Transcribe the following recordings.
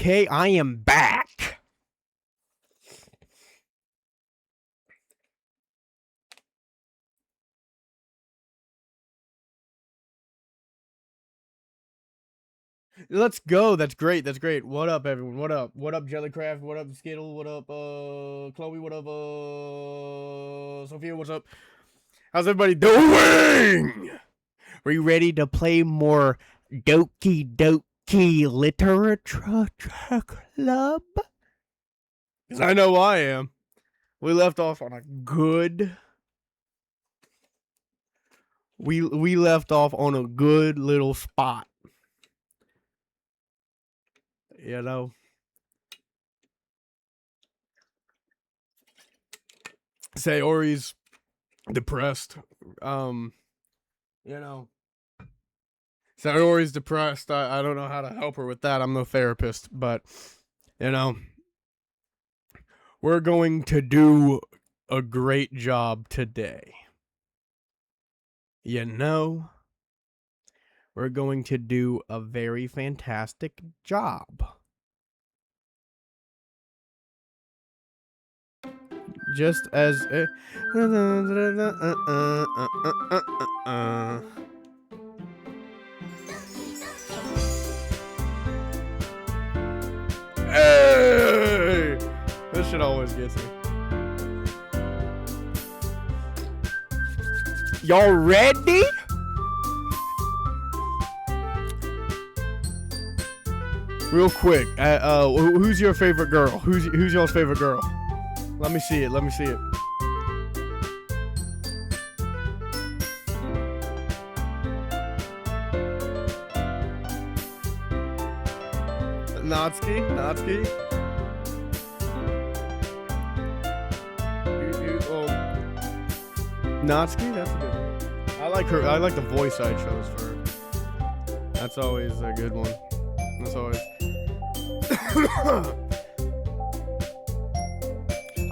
Okay, I am back. Let's go. That's great. That's great. What up, everyone? What up? What up, Jellycraft? What up, Skittle? What up, Chloe? What up, Sophia? What's up? How's everybody doing? Are you ready to play more Doki-Doki Literature Club? Because I know I am. We left off on a good... We left off on a good little spot. You know? Sayori's depressed. You know. Sayori's depressed. I don't know how to help her with that. I'm no therapist, but you know, we're going to do a great job today. You know, we're going to do a very fantastic job. Just as Hey! This shit always gets me. Y'all ready? Real quick, who's your favorite girl? Who's y'all's favorite girl? Let me see it. Let me see it. Natsuki. Natsuki, that's a good one. I like her. I like the voice I chose for her. That's always a good one. That's always.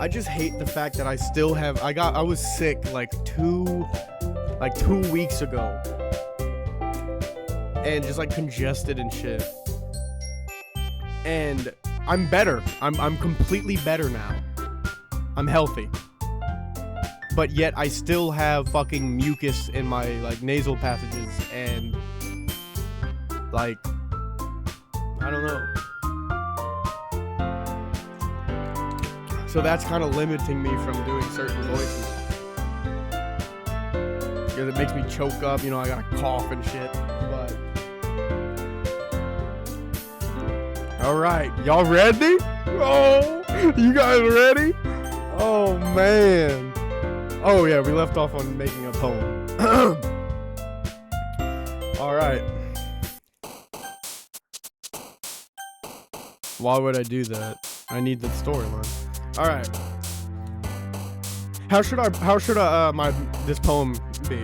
I just hate the fact that I still have. I was sick like two weeks ago, and just like congested and shit. And I'm better. I'm completely better now. I'm healthy. But yet I still have fucking mucus in my like nasal passages and like I don't know. So that's kind of limiting me from doing certain voices. Because it makes me choke up, you know, I gotta cough and shit. But alright, y'all ready? Oh, you guys ready? Oh man. Oh yeah, we left off on making a poem. Alright. Why would I do that? I need the storyline. Alright. How should this poem be?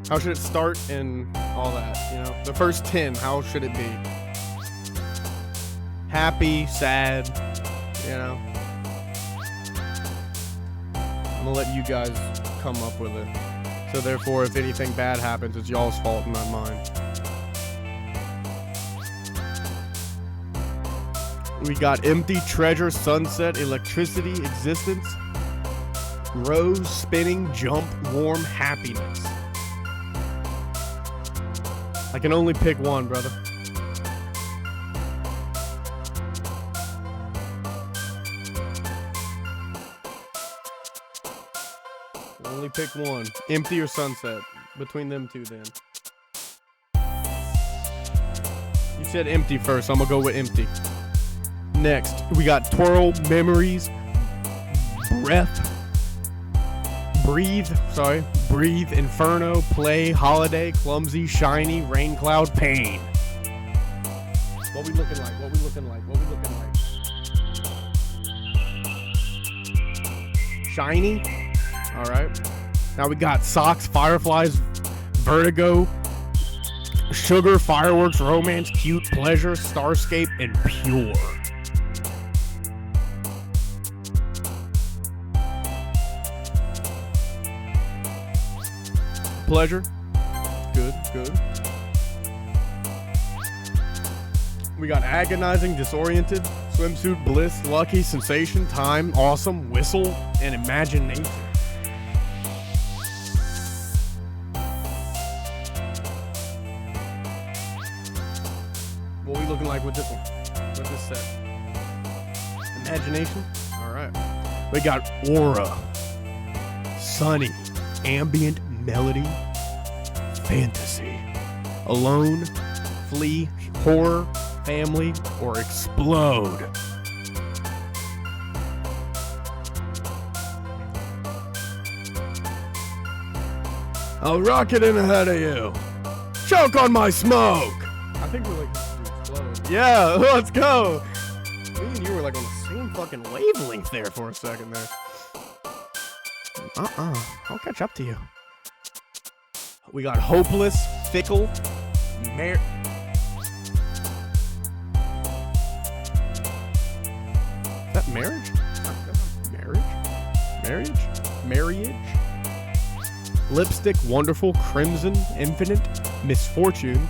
How should it start and all that, you know? The first 10, how should it be? Happy, sad, you know? I'm gonna let you guys come up with it. So therefore, if anything bad happens, it's y'all's fault, not mine. We got empty, treasure, sunset, electricity, existence, rose, spinning, jump, warm, happiness. I can only pick one, brother. Only pick one. Empty or sunset. Between them two then. You said empty first, so I'm gonna go with empty. Next, we got twirl, memories, breathe, inferno, play, holiday, clumsy, shiny, rain cloud, pain. What we looking like? Shiny? Alright. Now we got socks, fireflies, vertigo, sugar, fireworks, romance, cute, pleasure, starscape, and pure. Pleasure. Good. We got agonizing, disoriented, swimsuit, bliss, lucky, sensation, time, awesome, whistle, and imagination. What are we looking like with this one? With this set? Imagination? Alright. We got aura, sunny, ambient melody, fantasy, alone, flee, horror, family, or explode. I'll rocket in ahead of you. Choke on my smoke. I think we're like to explode. Yeah, let's go. Me and you were like on the same fucking wavelength there for a second there. I'll catch up to you. We got hopeless, fickle, Is that marriage? Marriage? Lipstick, wonderful, crimson, infinite, misfortune,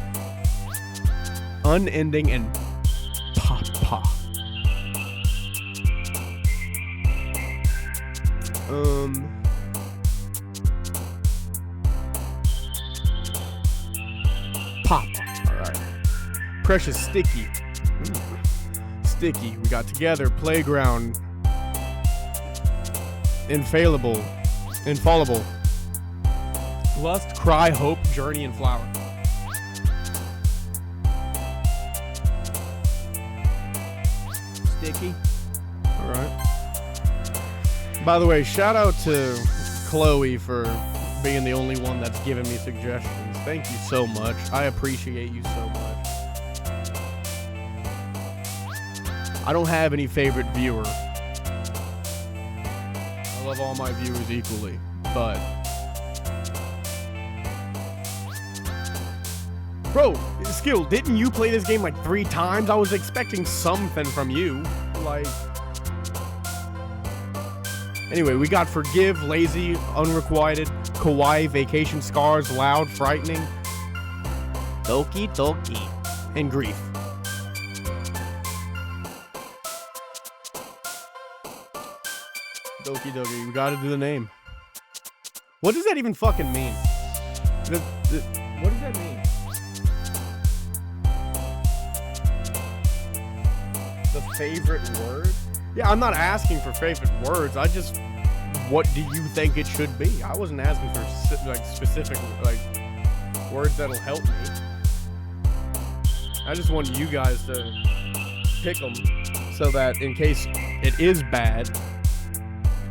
unending, and papa. Papa. All right. Precious, sticky. Sticky. We got together. Playground. Infallible. Lust, cry, hope, journey, and flower. Sticky. All right. By the way, shout out to Chloe for being the only one that's given me suggestions. Thank you so much. I appreciate you so much. I don't have any favorite viewer. I love all my viewers equally, but bro, Skill, didn't you play this game like 3 times? I was expecting something from you. Like, anyway, we got forgive, lazy, unrequited, kawaii, vacation, scars, loud, frightening, Doki-Doki, and grief. Doki-Doki, we gotta do the name. What does that even fucking mean? What does that mean? The favorite word? Yeah, I'm not asking for favorite words. I just, what do you think it should be? I wasn't asking for like specific like words that'll help me. I just wanted you guys to pick them so that in case it is bad,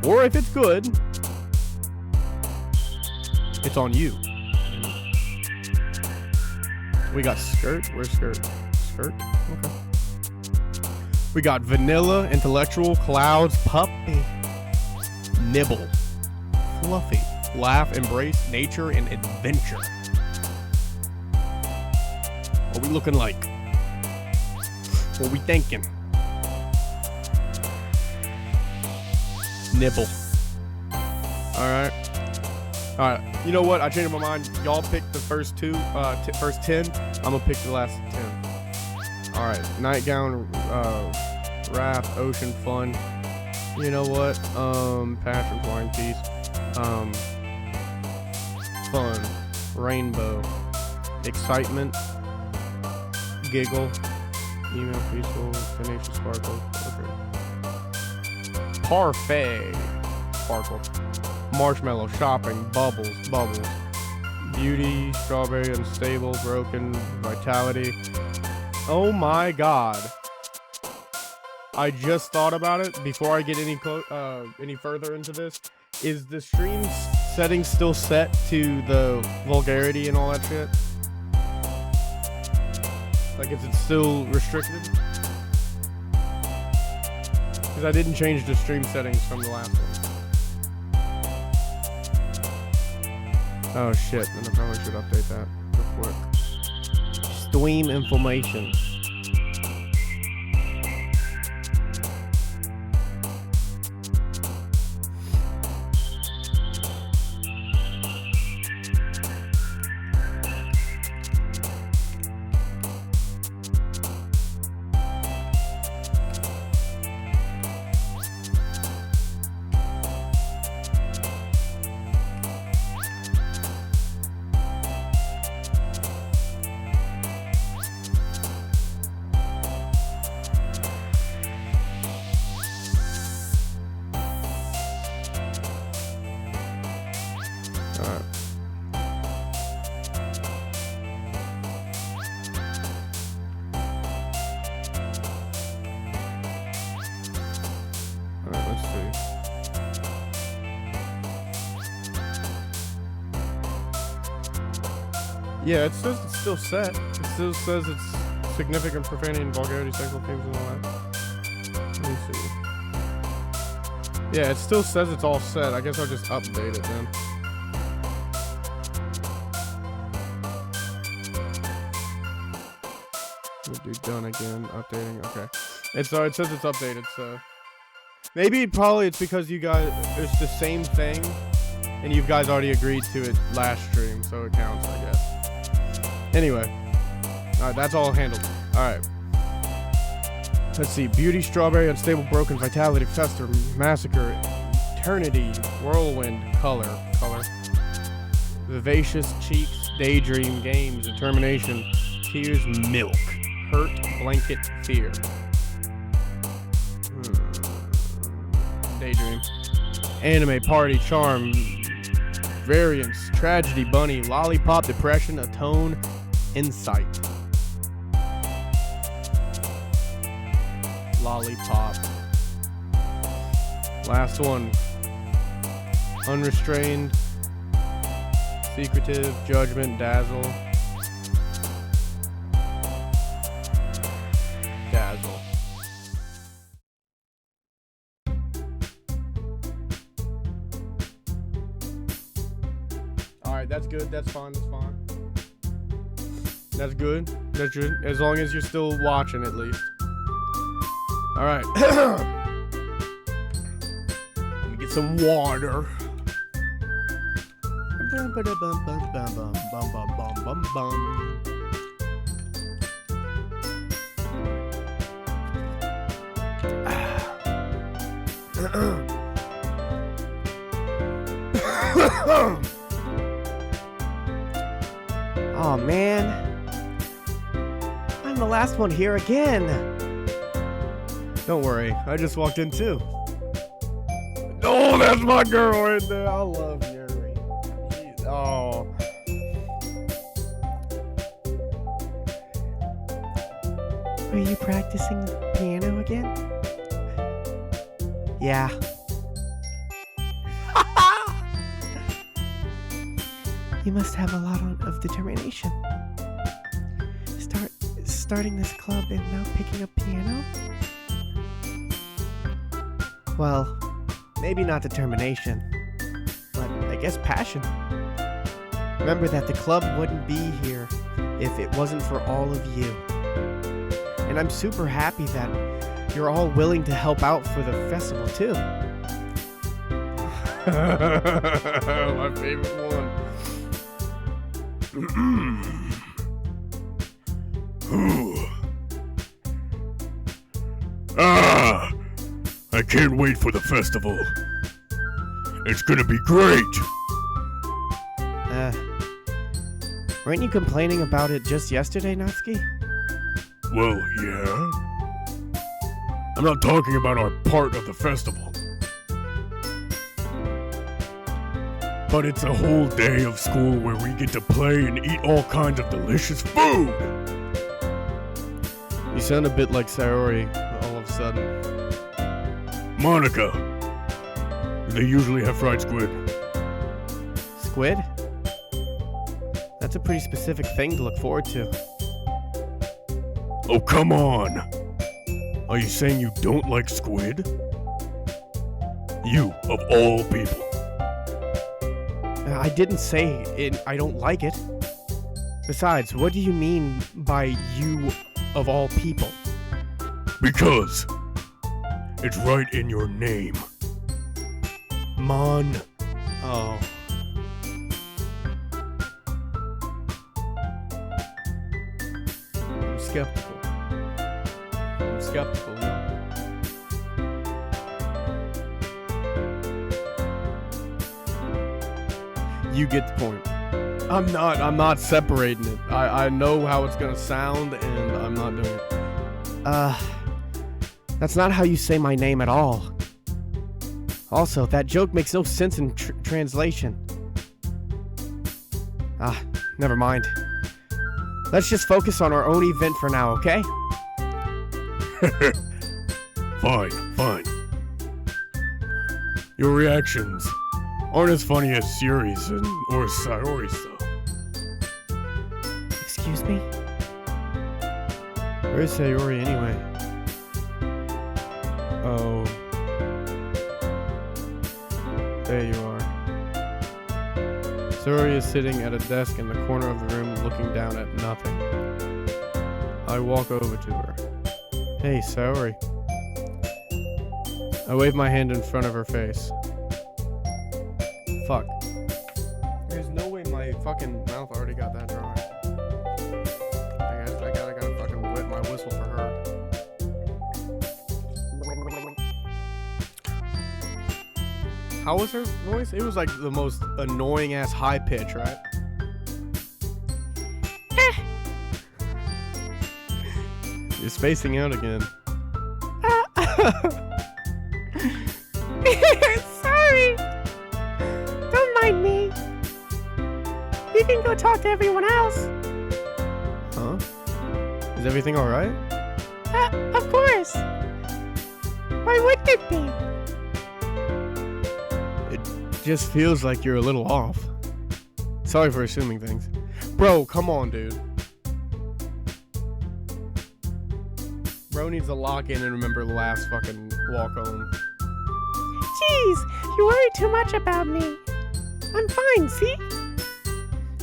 or if it's good, it's on you. We got skirt. Where's skirt? Skirt? Okay. We got vanilla, intellectual, clouds, puppy, nibble, fluffy, laugh, embrace, nature, and adventure. What we looking like? What we thinking? Nibble. Alright. Alright. You know what? I changed my mind. Y'all pick the first 10. I'm gonna pick the last 10. Alright. Nightgown, raft, ocean, fun. You know what? Passion, flying piece. Fun. Rainbow. Excitement. Giggle. Email, peaceful. Tenacious, sparkle. Okay. Parfait. Sparkle. Marshmallow, shopping, bubbles. Beauty, strawberry, unstable, broken, vitality. Oh my god. I just thought about it before I get any further into this. Is the stream setting still set to the vulgarity and all that shit? Like, is it still restricted? Because I didn't change the stream settings from the last one. Oh shit, then I probably should update that real quick. Stream information. Yeah, it says it's still set. It still says it's significant profanity and vulgarity, sexual themes, and all that. Let me see. Yeah, it still says it's all set. I guess I'll just update it then. We'll do done again. Updating. Okay. It says it's updated. So maybe probably it's because you guys it's the same thing, and you guys already agreed to it last stream, so it counts, I guess. Anyway, all right, that's all handled. All right. Let's see. Beauty, strawberry, unstable, broken, vitality, fester, massacre, eternity, whirlwind, color, vivacious cheeks, daydream, games, determination, tears, milk, hurt, blanket, fear. Daydream, anime, party, charm, variance, tragedy, bunny, lollipop, depression, atone, insight. Lollipop. Last one. Unrestrained, secretive, judgment, dazzle. Dazzle. Alright, that's good. That's fine. That's fine. That's good. That's good. As long as you're still watching, at least. Alright. Let me get some water. Oh man, I'm the last one here again. Don't worry, I just walked in too. Oh, that's my girl right there. I love Yuri. Oh. Are you practicing piano again? Yeah. You must have a lot of determination. Starting this club and now picking up piano? Well, maybe not determination, but I guess passion. Remember that the club wouldn't be here if it wasn't for all of you. And I'm super happy that you're all willing to help out for the festival too. My favorite one. I can't wait for the festival. It's gonna be great. Weren't you complaining about it just yesterday, Natsuki? Well, yeah. I'm not talking about our part of the festival. But it's a whole day of school where we get to play and eat all kinds of delicious food. You sound a bit like Sayori all of a sudden. Monica, do they usually have fried squid? Squid? That's a pretty specific thing to look forward to. Oh, come on. Are you saying you don't like squid? You, of all people. I didn't say I don't like it. Besides, what do you mean by you of all people? Because it's right in your name. Mon. Oh. I'm skeptical. Yeah. You get the point. I'm not separating it. I know how it's gonna sound, and I'm not doing it. That's not how you say my name at all. Also, that joke makes no sense in translation. Never mind. Let's just focus on our own event for now, okay? Fine. Your reactions aren't as funny as Yuri's or Sayori's, though. Excuse me? Where is Sayori anyway? Oh. There you are. Sayori is sitting at a desk in the corner of the room looking down at nothing. I walk over to her. Hey, Sayori. I wave my hand in front of her face. Fuck. There's no way my fucking mouth already got that dry. I gotta fucking wet my whistle for her. How was her voice? It was like the most annoying ass high pitch, right? You're spacing out again. Sorry. Don't mind me. You can go talk to everyone else. Huh? Is everything alright? Of course. Why wouldn't it be? It just feels like you're a little off. Sorry for assuming things. Bro, come on, dude. Bro needs to lock in and remember the last fucking walk home. Jeez, you worry too much about me. I'm fine, see?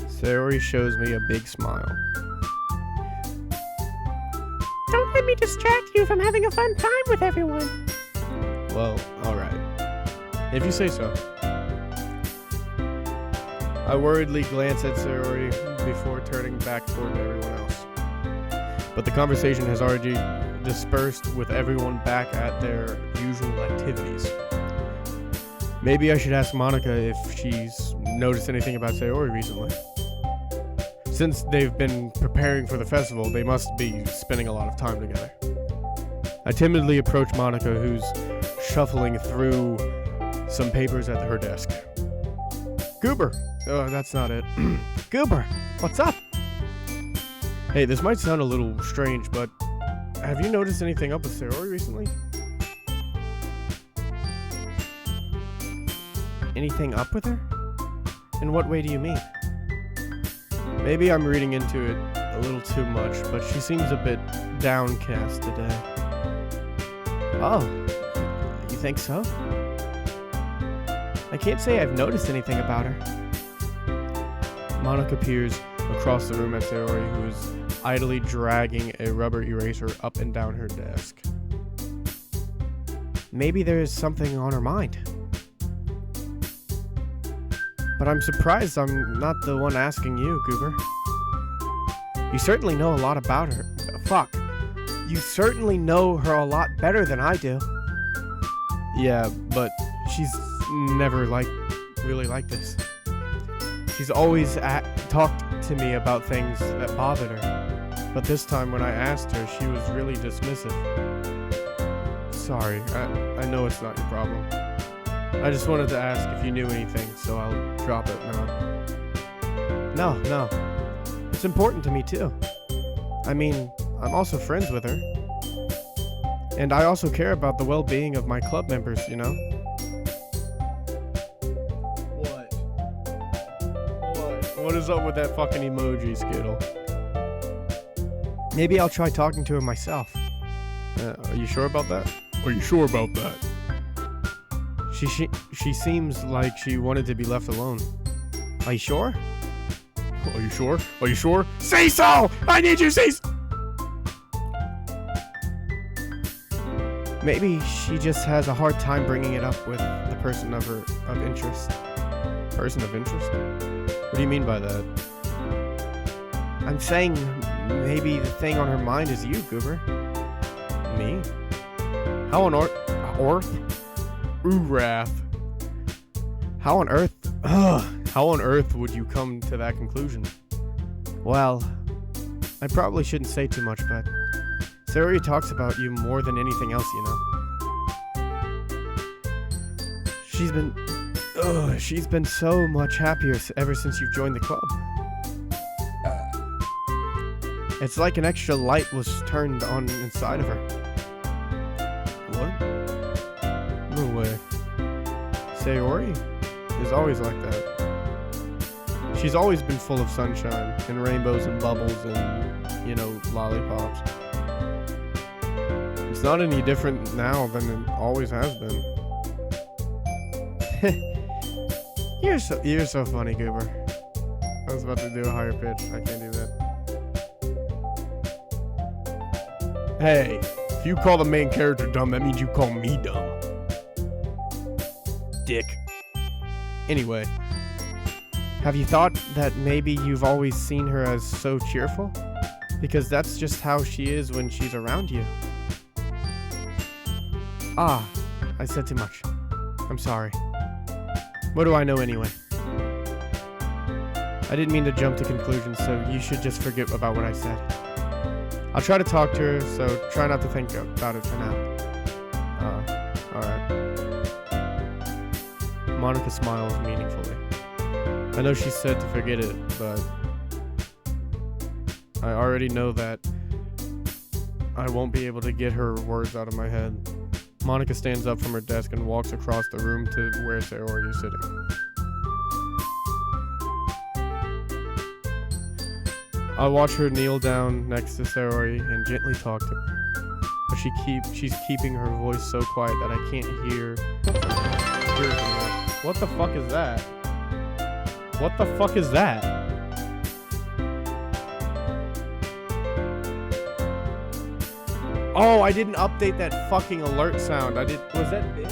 Sayori shows me a big smile. Don't let me distract you from having a fun time with everyone. Well, alright. If you say so. I worriedly glance at Sayori before turning back toward everyone else. But the conversation has already dispersed with everyone back at their usual activities. Maybe I should ask Monica if she's noticed anything about Sayori recently. Since they've been preparing for the festival, they must be spending a lot of time together. I timidly approach Monica, who's shuffling through some papers at her desk. Goober! Oh, that's not it. Goober, what's up? Hey, this might sound a little strange, but have you noticed anything up with Sayori recently? Anything up with her? In what way do you mean? Maybe I'm reading into it a little too much, but she seems a bit downcast today. Oh, you think so? I can't say I've noticed anything about her. Monica peers across the room at Sayori, who is idly dragging a rubber eraser up and down her desk. Maybe there's something on her mind. But I'm surprised I'm not the one asking you, Goober. You certainly know a lot about her. Fuck. You certainly know her a lot better than I do. Yeah, but she's never really like this. She's always talked to me about things that bothered her. But this time when I asked her, she was really dismissive. Sorry, I know it's not your problem. I just wanted to ask if you knew anything, so I'll drop it now. No. It's important to me too. I mean, I'm also friends with her. And I also care about the well-being of my club members, you know? What is up with that fucking emoji, Skittle? Maybe I'll try talking to her myself. Are you sure about that? Are you sure about that? She seems like she wanted to be left alone. Are you sure? Are you sure? Are you sure? Say so! I need you to say so! Maybe she just has a hard time bringing it up with the person of interest. Person of interest? What do you mean by that? I'm saying maybe the thing on her mind is you, Goober. Me? How on earth? Wrath. How on earth would you come to that conclusion? Well, I probably shouldn't say too much, but Sayori talks about you more than anything else, you know. She's been so much happier ever since you've joined the club. It's like an extra light was turned on inside of her. What? No way. Sayori is always like that. She's always been full of sunshine and rainbows and bubbles and, you know, lollipops. It's not any different now than it always has been. You're so funny, Goober. I was about to do a higher pitch. I can't do that. Hey, if you call the main character dumb, that means you call me dumb. Dick. Anyway, have you thought that maybe you've always seen her as so cheerful? Because that's just how she is when she's around you. Ah, I said too much. I'm sorry. What do I know anyway? I didn't mean to jump to conclusions, so you should just forget about what I said. I'll try to talk to her, so try not to think about it for now. Alright. Monica smiles meaningfully. I know she said to forget it, but I already know that I won't be able to get her words out of my head. Monica stands up from her desk and walks across the room to where Sayori is sitting. I watch her kneel down next to Sayori and gently talk to her. But she's keeping her voice so quiet that I can't hear her. What the fuck is that? What the fuck is that? Oh, I didn't update that fucking alert sound. Was that Bits?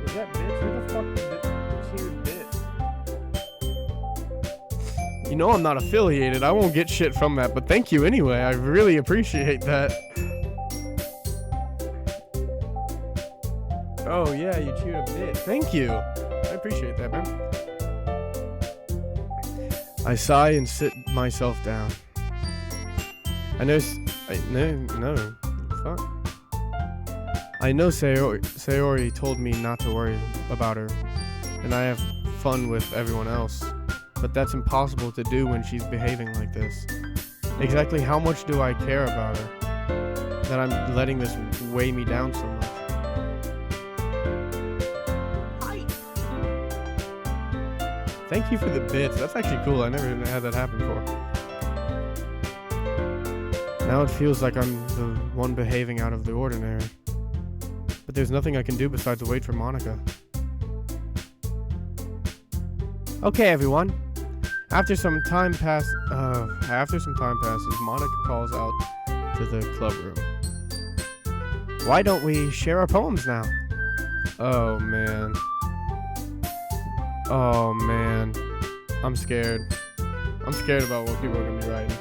Was that Bits? Who the fuck cheered Bits? You know I'm not affiliated. I won't get shit from that, but thank you anyway. I really appreciate that. Oh yeah, you cheered a bit. Thank you. I appreciate that, man. I sigh and sit myself down. No, fuck. I know Sayori told me not to worry about her, and I have fun with everyone else, but that's impossible to do when she's behaving like this. Exactly how much do I care about her, that I'm letting this weigh me down so much? Thank you for the bits. That's actually cool. I never had that happen before. Now it feels like I'm the one behaving out of the ordinary. But there's nothing I can do besides wait for Monica. Okay, everyone. After some time passes, Monica calls out to the club room. Why don't we share our poems now? Oh, man. Oh, man. I'm scared. I'm scared about what people are going to be writing.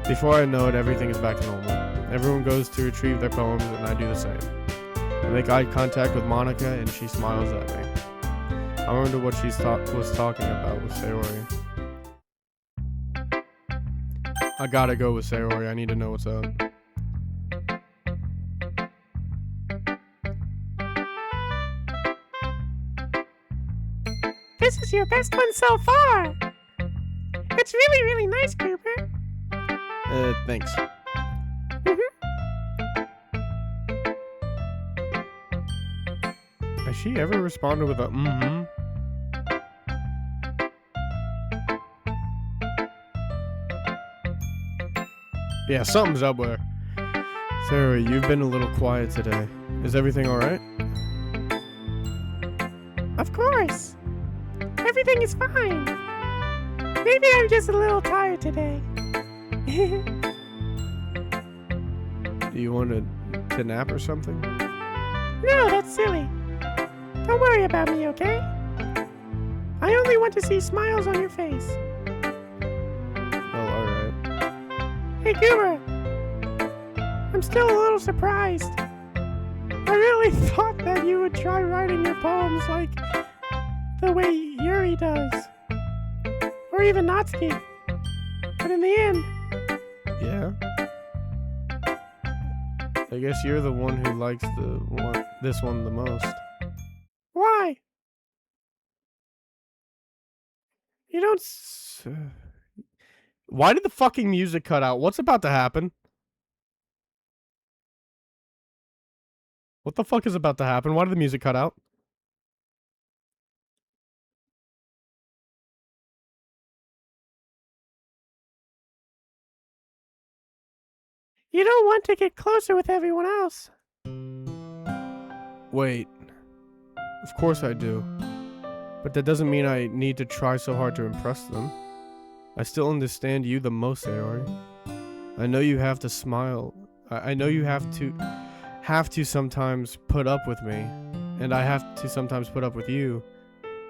Before I know it, everything is back to normal. Everyone goes to retrieve their poems, and I do the same. I make eye contact with Monica, and she smiles at me. I wonder what she was talking about with Sayori. I gotta go with Sayori. I need to know what's up. This is your best one so far. It's really, really nice, Cooper. Thanks. Has she ever responded with a mm-hmm? Yeah, something's up with her. Sarah, you've been a little quiet today. Is everything alright? Of course. Everything is fine. Maybe I'm just a little tired today. Do you want to nap or something? No, that's silly. Don't worry about me, okay? I only want to see smiles on your face. Oh, alright. Hey, Goober. I'm still a little surprised. I really thought that you would try writing your poems like the way Yuri does. Or even Natsuki. But in the end... Yeah? I guess you're the one who likes this one the most. Why? You don't... Why did the fucking music cut out? What's about to happen? What the fuck is about to happen? Why did the music cut out? You don't want to get closer with everyone else. Wait. Of course I do. But that doesn't mean I need to try so hard to impress them. I still understand you the most, Sayori. I know you have to smile. I know you have to sometimes put up with me. And I have to sometimes put up with you.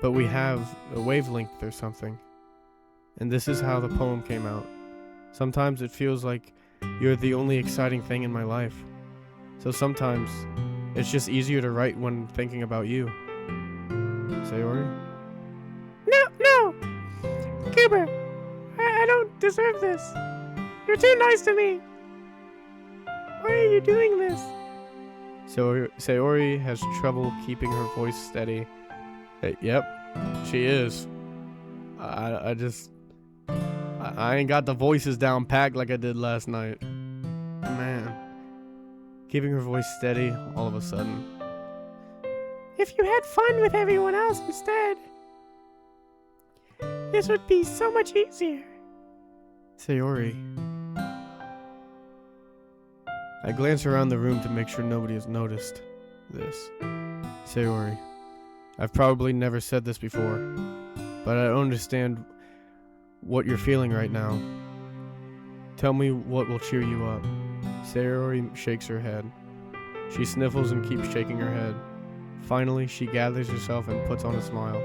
But we have a wavelength or something. And this is how the poem came out. Sometimes it feels like you're the only exciting thing in my life. So sometimes it's just easier to write when thinking about you. Sayori? No! Goober, I don't deserve this. You're too nice to me. Why are you doing this? So Sayori has trouble keeping her voice steady. Yep, she is. I ain't got the voices down packed like I did last night. Man. Keeping her voice steady all of a sudden. If you had fun with everyone else instead, this would be so much easier. Sayori. I glance around the room to make sure nobody has noticed this. Sayori. I've probably never said this before, but I don't understand what you're feeling right now. Tell me what will cheer you up. Sayori shakes her head. She sniffles and keeps shaking her head. Finally, she gathers herself and puts on a smile.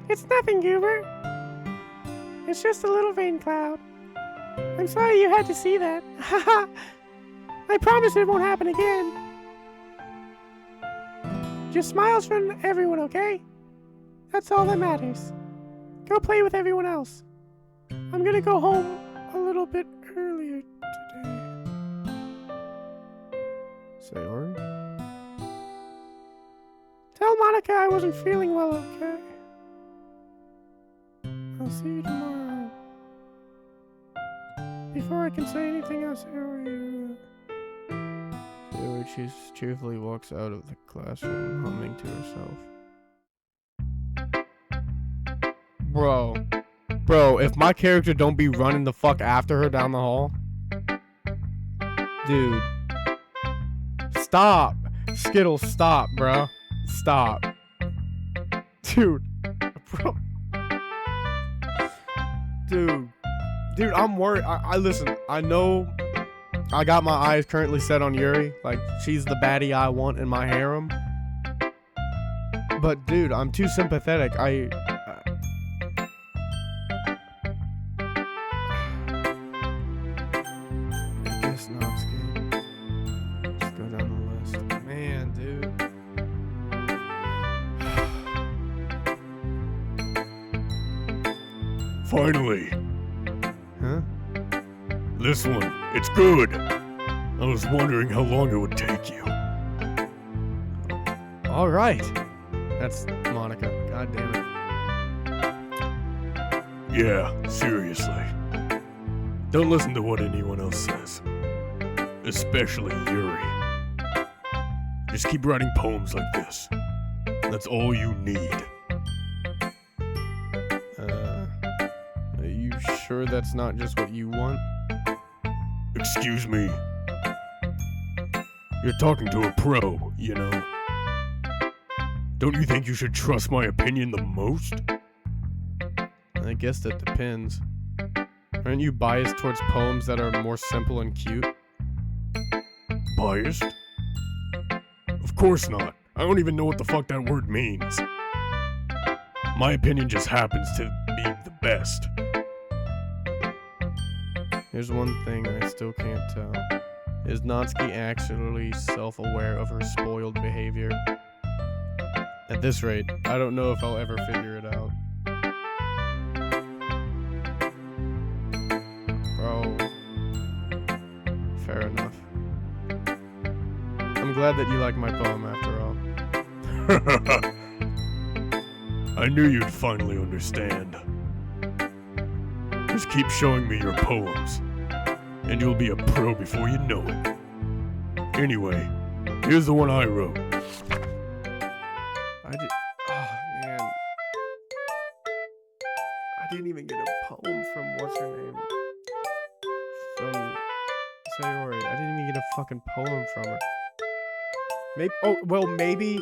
It's nothing, Goober. It's just a little rain cloud. I'm sorry you had to see that. Haha. I promise it won't happen again. Just smiles from everyone, okay? That's all that matters. Go play with everyone else. I'm gonna go home a little bit earlier today. Sayori? Tell Monica I wasn't feeling well, okay? I'll see you tomorrow. Before I can say anything else, Sayori cheerfully walks out of the classroom, humming to herself. Bro, if my character don't be running the fuck after her down the hall. Dude. Stop. Skittles, stop, bro. Stop. Dude. Bro. Dude, I'm worried. I listen, I know I got my eyes currently set on Yuri. Like, she's the baddie I want in my harem. But, dude, I'm too sympathetic. I guess Natsuki. Let's go down the list. Man, dude. Finally. Huh? This one, it's good. I was wondering how long it would take you. All right. That's Monica. God damn it. Yeah, seriously. Don't listen to what anyone else says. Especially Yuri. Just keep writing poems like this. That's all you need. Are you sure that's not just what you want? Excuse me. You're talking to a pro, you know. Don't you think you should trust my opinion the most? I guess that depends. Aren't you biased towards poems that are more simple and cute? Biased? Of course not. I don't even know what the fuck that word means. My opinion just happens to be the best. Here's one thing I still can't tell. Is Natsuki actually self-aware of her spoiled behavior? At this rate, I don't know if I'll ever figure it out. Bro. Fair enough. I'm glad that you like my poem after all. I knew you'd finally understand. Just keep showing me your poems, and you'll be a pro before you know it. Anyway, here's the one I wrote. Oh, man. I didn't even get a poem from what's her name? From Sayori. I didn't even get a fucking poem from her. Maybe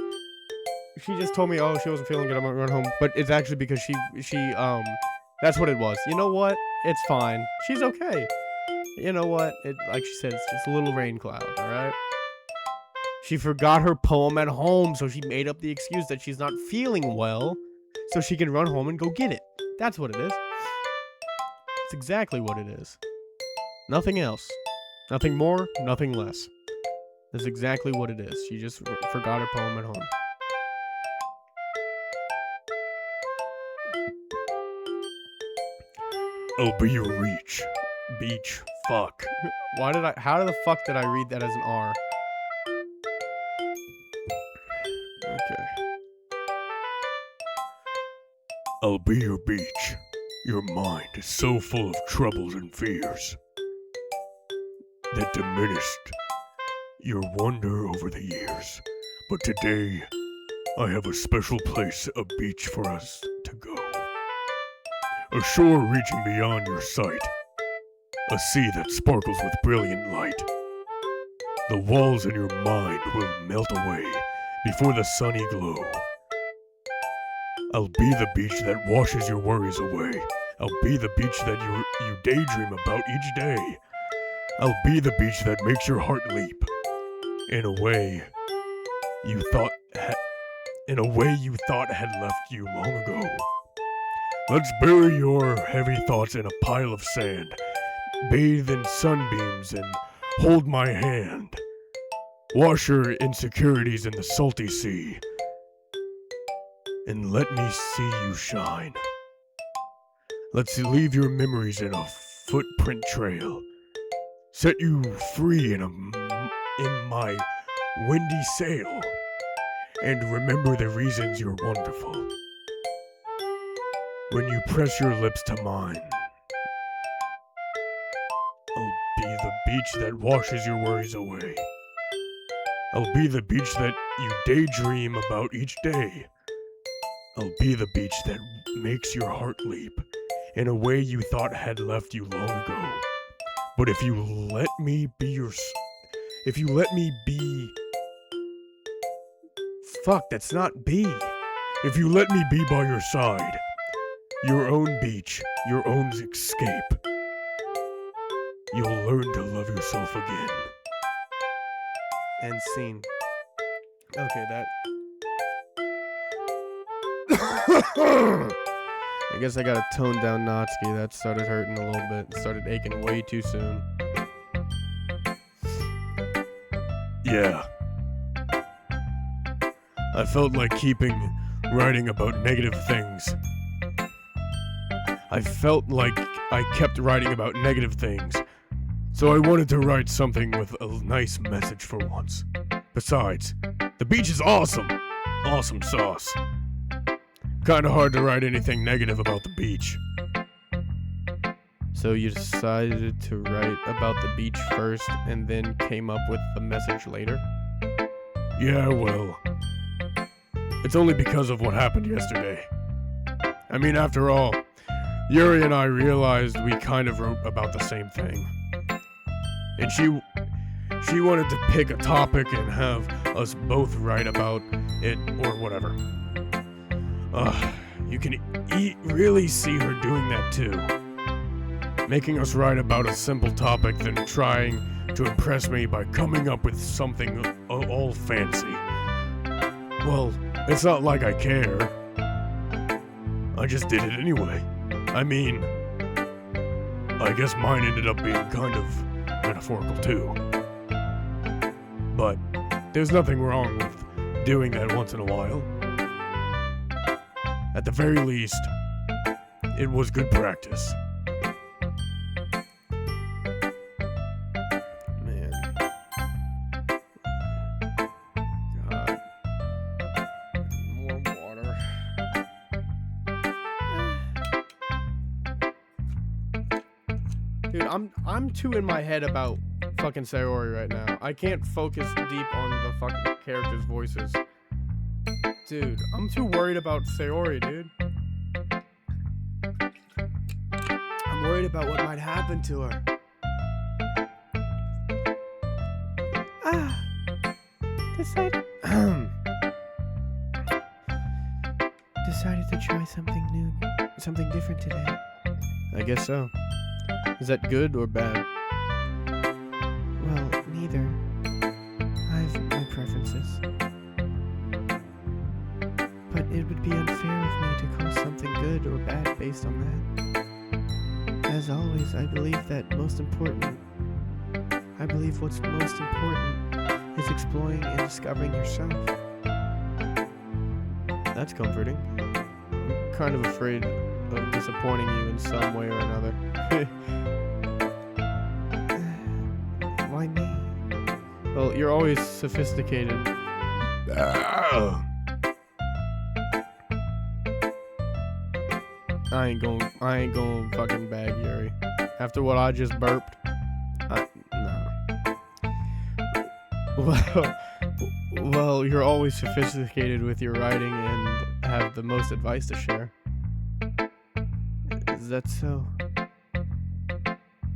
she just told me, oh, she wasn't feeling good, I'm gonna run home. But it's actually because that's what it was. You know what? It's fine. She's okay. You know what? Like she said, it's just a little rain cloud, alright? She forgot her poem at home, so she made up the excuse that she's not feeling well, so she can run home and go get it. That's what it is. It's exactly what it is. Nothing else. Nothing more, nothing less. That's exactly what it is. She just forgot her poem at home. I'll be your reach. Beach. Fuck. How the fuck did I read that as an R? Okay. I'll be your beach. Your mind is so full of troubles and fears that diminished your wonder over the years. But today, I have a special place, a beach for us to go. A shore reaching beyond your sight. A sea that sparkles with brilliant light. The walls in your mind will melt away before the sunny glow. I'll be the beach that washes your worries away. I'll be the beach that you daydream about each day. I'll be the beach that makes your heart leap. In a way you thought had left you long ago. Let's bury your heavy thoughts in a pile of sand. Bathe in sunbeams and hold my hand. Wash your insecurities in the salty sea. And let me see you shine. Let's leave your memories in a footprint trail. Set you free in my windy sail. And remember the reasons you're wonderful. When you press your lips to mine, I'll be the beach that washes your worries away. I'll be the beach that you daydream about each day. I'll be the beach that makes your heart leap in a way you thought had left you long ago. But if you let me be Fuck, that's not B. If you let me be by your side, your own beach, your own escape, you'll learn to love yourself again. End scene. Okay, that. I guess I gotta tone down Natsuki. That started hurting a little bit. It started aching way too soon. Yeah. I felt like writing about negative things. I felt like I kept writing about negative things. So I wanted to write something with a nice message for once. Besides, the beach is awesome. Awesome sauce. Kinda hard to write anything negative about the beach. So you decided to write about the beach first and then came up with the message later? Yeah, well, it's only because of what happened yesterday. I mean, after all, Yuri and I realized we kind of wrote about the same thing. And she wanted to pick a topic and have us both write about it or whatever. You can really see her doing that too. Making us write about a simple topic, then trying to impress me by coming up with something all fancy. Well, it's not like I care. I just did it anyway. I mean, I guess mine ended up being kind of metaphorical too. But there's nothing wrong with doing that once in a while. At the very least, it was good practice. Man. God. More water. Dude, I'm too in my head about fucking Sayori right now. I can't focus deep on the fucking characters' voices. Dude, I'm too worried about Sayori, dude. I'm worried about what might happen to her. Decided Decided to try something new, something different today. I guess so. Is that good or bad? Well, neither. I've my preferences. But it would be unfair of me to call something good or bad based on that. As always, I believe what's most important is exploring and discovering yourself. That's comforting. I'm kind of afraid of disappointing you in some way or another. Why me? Well, you're always sophisticated. I ain't going fucking bag Yuri. After what I just burped, no. Well, you're always sophisticated with your writing and have the most advice to share. Is that so?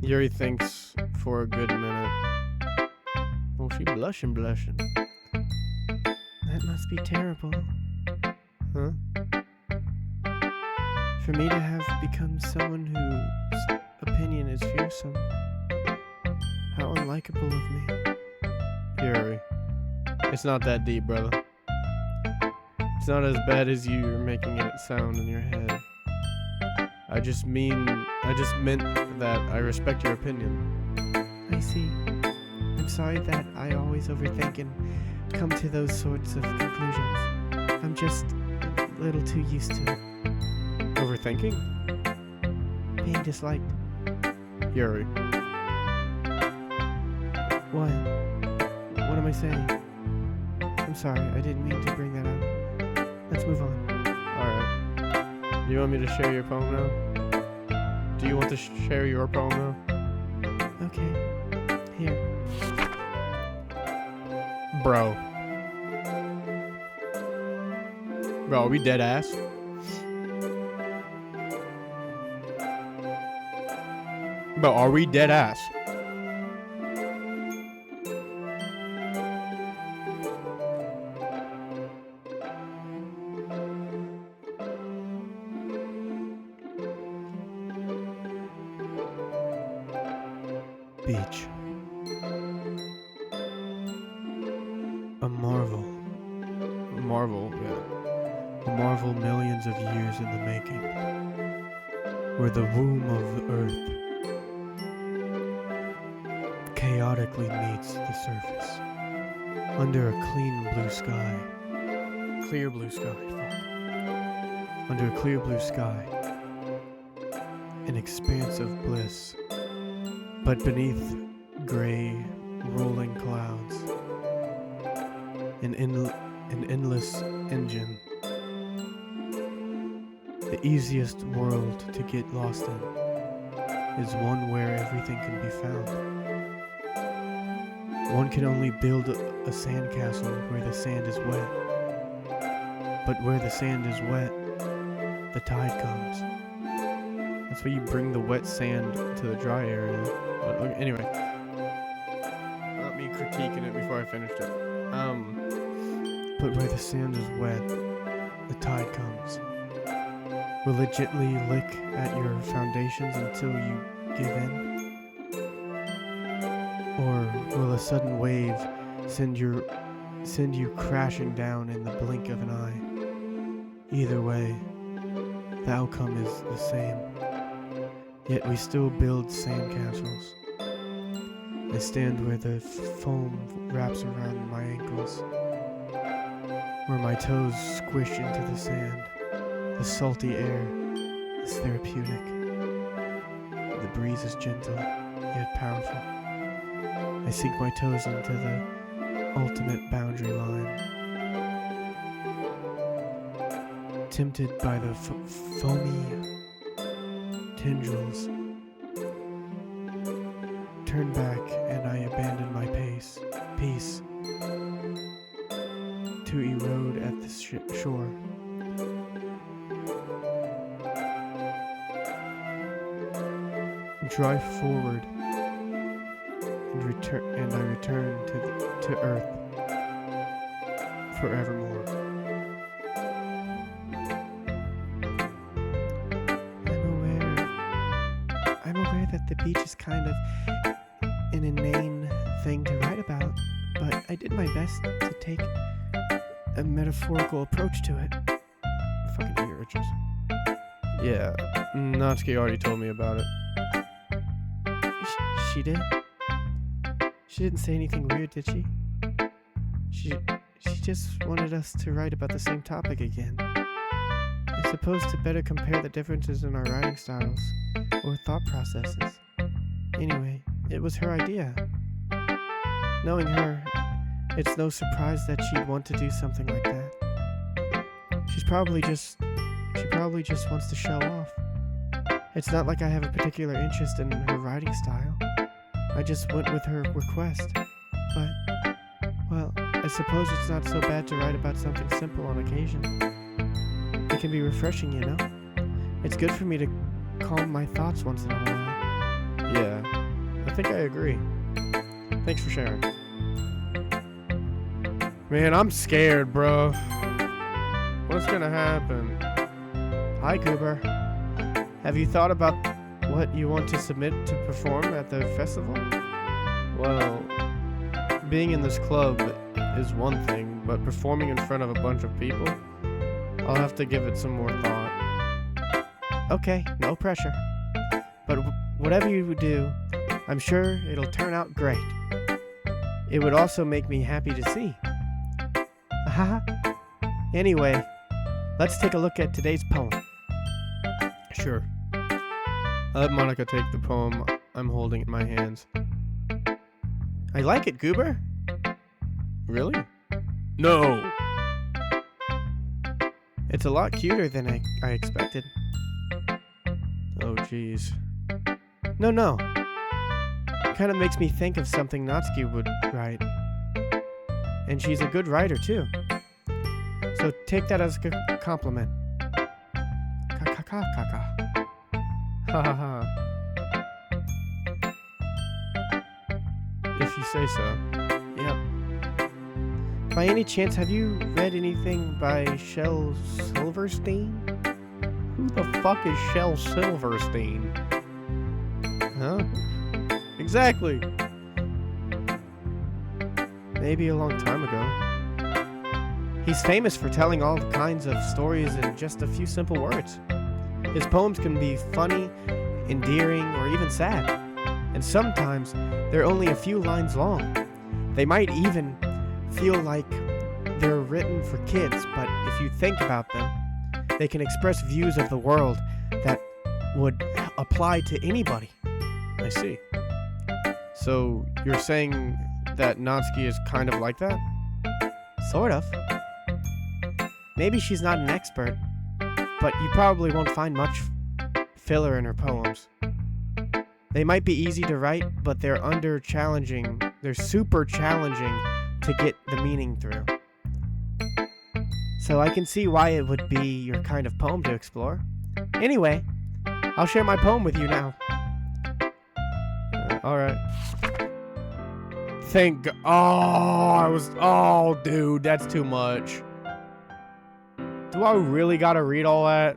Yuri thinks for a good minute. Oh, she blushing. That must be terrible. Huh? For me to have become someone whose opinion is fearsome. How unlikable of me. Yuri, it's not that deep, brother. It's not as bad as you're making it sound in your head. I just meant that I respect your opinion. I see. I'm sorry that I always overthink and come to those sorts of conclusions. I'm just a little too used to it. Overthinking? Being disliked. Yuri. What? What am I saying? I'm sorry, I didn't mean to bring that up. Let's move on. Alright. Do you want me to share your poem now? Do you want to share your poem now? Okay. Here. Bro, are we dead ass? Bro, are we dead ass? Beach. A marvel. Yeah. A marvel millions of years in the making. Where the womb of the earth chaotically meets the surface. Under a clean blue sky. Clear blue sky. Fuck. Under a clear blue sky. An expanse of bliss. But beneath gray, rolling clouds. An endless engine. The easiest world to get lost in is one where everything can be found. One can only build a sandcastle where the sand is wet. But where the sand is wet, the tide comes. That's why you bring the wet sand to the dry area. But okay, anyway. Not me critiquing it before I finished it. But where the sand is wet, the tide comes. Will it gently lick at your foundations until you give in? Or will a sudden wave send you crashing down in the blink of an eye? Either way, the outcome is the same. Yet we still build sandcastles. I stand where the foam wraps around my ankles, where my toes squish into the sand. The salty air is therapeutic. The breeze is gentle, yet powerful. I sink my toes into the ultimate boundary line. Tempted by the foamy tendrils, turn back and I abandon my peace to erode at the shore. Drive forward and I return to to Earth forevermore. I'm aware that the beach is kind of an inane thing to write about, but I did my best to take a metaphorical approach to it. Fucking ear itches. Yeah, Natsuki already told me about it. She did? She didn't say anything weird, did she? She just wanted us to write about the same topic again. I suppose to better compare the differences in our writing styles or thought processes. Anyway, it was her idea. Knowing her, it's no surprise that she'd want to do something like that. She probably just wants to show off. It's not like I have a particular interest in her writing style. I just went with her request. But, well, I suppose it's not so bad to write about something simple on occasion. It can be refreshing, you know? It's good for me to calm my thoughts once in a while. Yeah, I think I agree. Thanks for sharing. Man, I'm scared, bro. What's gonna happen? Hi, Goober. Have you thought about what you want to submit to perform at the festival? Well, being in this club is one thing, but performing in front of a bunch of people, I'll have to give it some more thought. Okay, no pressure. But whatever you do, I'm sure it'll turn out great. It would also make me happy to see. Haha. Anyway, let's take a look at today's poem. Sure. I let Monica take the poem I'm holding in my hands. I like it, Goober. Really? No! It's a lot cuter than I expected. Oh, jeez. No. It kind of makes me think of something Natsuki would write. And she's a good writer, too. So take that as a compliment. Ka-ka-ka-ka-ka. Ha ha ha. If you say so. Yep. By any chance, have you read anything by Shel Silverstein? Who the fuck is Shel Silverstein? Huh? Exactly. Maybe a long time ago. He's famous for telling all kinds of stories in just a few simple words. His poems can be funny, endearing, or even sad. And sometimes they're only a few lines long. They might even feel like they're written for kids, but if you think about them, they can express views of the world that would apply to anybody. I see. So you're saying that Natsuki is kind of like that? Sort of. Maybe she's not an expert, but you probably won't find much filler in her poems. They might be easy to write, but they're super challenging to get the meaning through. So I can see why it would be your kind of poem to explore. Anyway, I'll share my poem with you now. Alright. Oh, dude, that's too much. Do I really gotta read all that?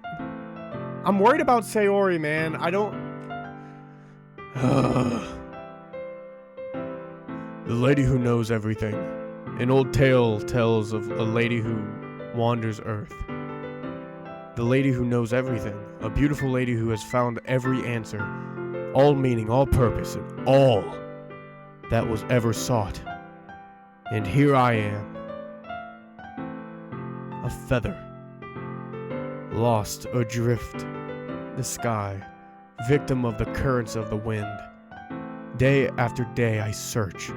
I'm worried about Sayori, man. I don't... The lady who knows everything. An old tale tells of a lady who wanders Earth. The lady who knows everything. A beautiful lady who has found every answer. All meaning, all purpose, and all that was ever sought. And here I am. A feather. Lost adrift the sky, victim of the currents of the wind. Day after day I search.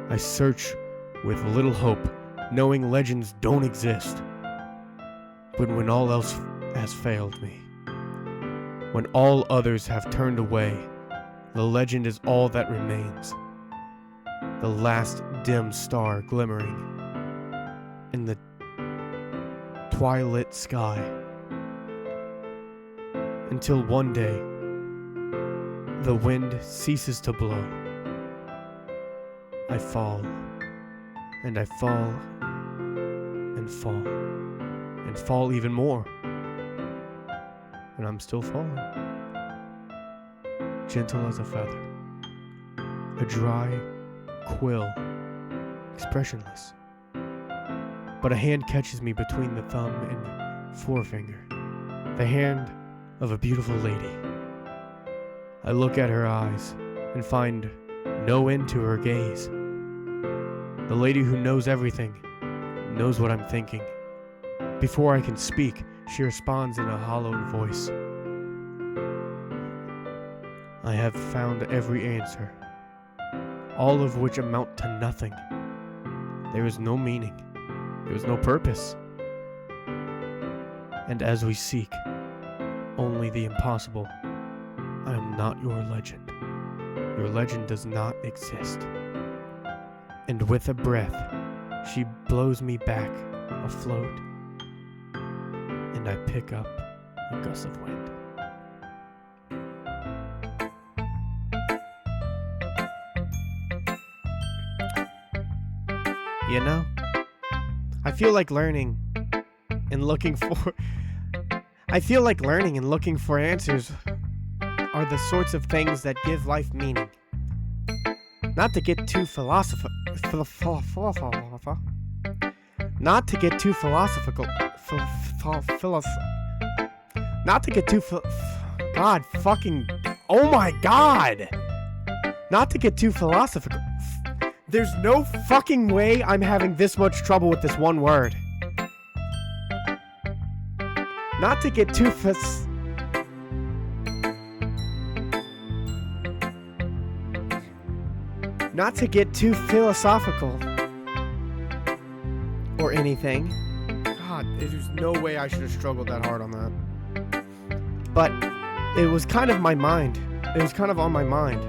I search with little hope, knowing legends don't exist. But when all else has failed me, when all others have turned away, the legend is all that remains. The last dim star glimmering in the twilit sky. Until one day, the wind ceases to blow. I fall And I fall and fall and fall even more. And I'm still falling. Gentle as a feather. A dry quill. Expressionless. But a hand catches me between the thumb and forefinger. The hand of a beautiful lady. I look at her eyes and find no end to her gaze. The lady who knows everything knows what I'm thinking. Before I can speak, she responds in a hollowed voice. I have found every answer, all of which amount to nothing. There is no meaning. There is no purpose. And as we seek only the impossible, I am not your legend. Your legend does not exist. And with a breath, she blows me back afloat, and I pick up a gust of wind. You know, I feel like learning and looking for answers are the sorts of things that give life meaning. Not to get too philosophical. Not to get too philosophical. Not to get too God fucking. Oh my God! Not to get too philosophical. There's no fucking way I'm having this much trouble with this one word. Not to get too Not to get too philosophical or anything. God, there's no way I should have struggled that hard on that. But it was kind of my mind. It was kind of on my mind.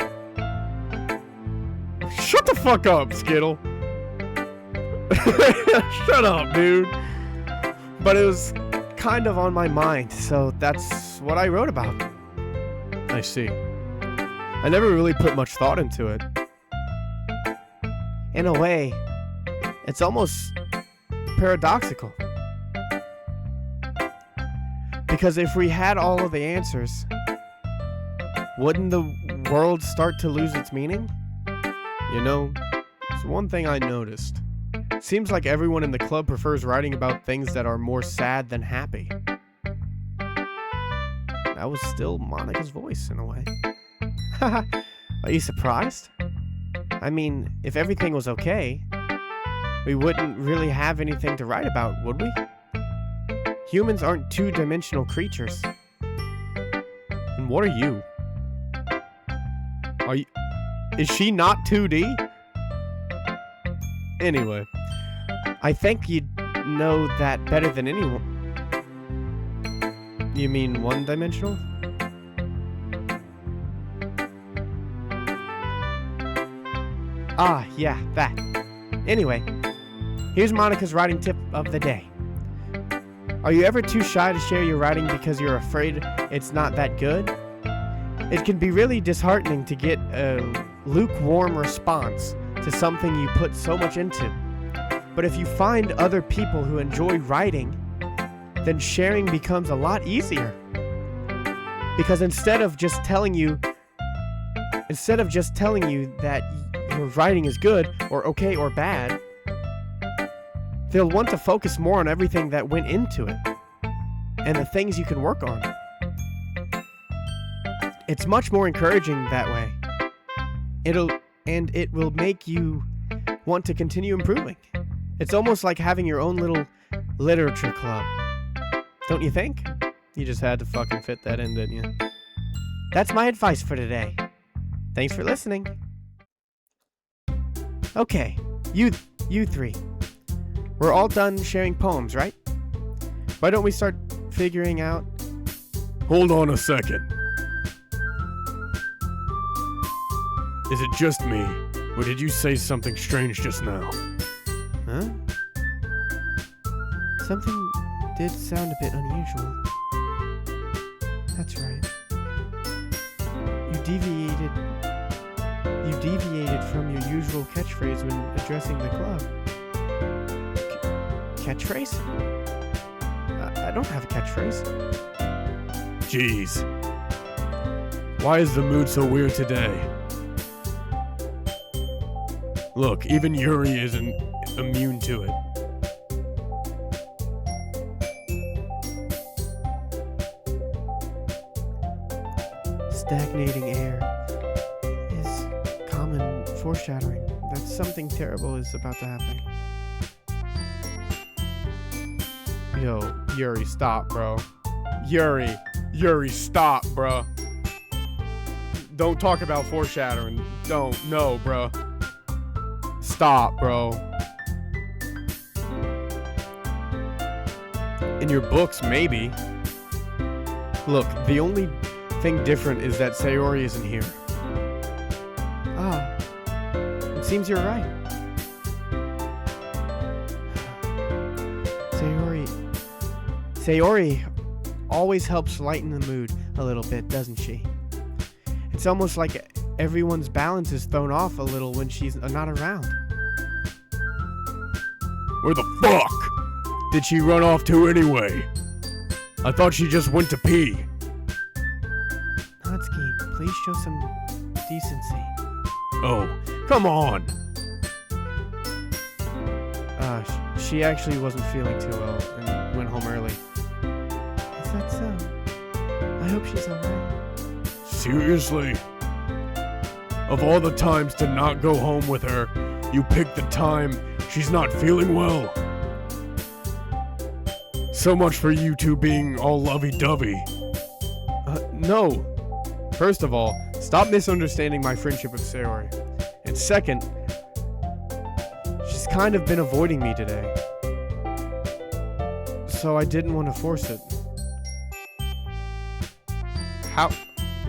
Shut the fuck up, Skittle. Shut up, dude. But it was kind of on my mind, so that's what I wrote about. I see. I never really put much thought into it. In a way, it's almost paradoxical. Because if we had all of the answers, wouldn't the world start to lose its meaning? You know, it's one thing I noticed. Seems like everyone in the club prefers writing about things that are more sad than happy. That was still Monica's voice in a way. Are you surprised? I mean, if everything was okay, we wouldn't really have anything to write about, would we? Humans aren't two-dimensional creatures. And what are you? Is she not 2D? Anyway. I think you'd know that better than anyone. You mean one-dimensional? Ah, yeah, that. Anyway, here's Monica's writing tip of the day. Are you ever too shy to share your writing because you're afraid it's not that good? It can be really disheartening to get a lukewarm response to something you put so much into. But if you find other people who enjoy writing, then sharing becomes a lot easier. Because instead of just telling you that your writing is good or okay or bad, they'll want to focus more on everything that went into it and the things you can work on. It's much more encouraging that way. It will make you want to continue improving. It's almost like having your own little literature club. Don't you think? You just had to fucking fit that in, didn't you? That's my advice for today. Thanks for listening. Okay, you three. We're all done sharing poems, right? Why don't we start figuring out... Hold on a second. Is it just me, or did you say something strange just now? Huh? Something did sound a bit unusual. That's right. You deviated from your usual catchphrase when addressing the club. catchphrase? I don't have a catchphrase. Jeez. Why is the mood so weird today? Look, even Yuri isn't immune to it. Stagnating air is common foreshadowing that something terrible is about to happen. Yo, Yuri, stop, bro. Yuri, stop, bro. Don't talk about foreshadowing. Don't, no, bro. Stop, bro. In your books, maybe. Look, the only thing different is that Sayori isn't here. Ah, it seems you're right. Sayori always helps lighten the mood a little bit, doesn't she? It's almost like everyone's balance is thrown off a little when she's not around. Where the fuck did she run off to anyway? I thought she just went to pee. Natsuki, please show some decency. Oh, come on. She actually wasn't feeling too well and went home early. Is that so? I hope she's alright. Seriously? Of all the times to not go home with her, you picked the time she's not feeling well. So much for you two being all lovey-dovey. No. First of all, stop misunderstanding my friendship with Sayori. And second, she's kind of been avoiding me today. So I didn't want to force it. How?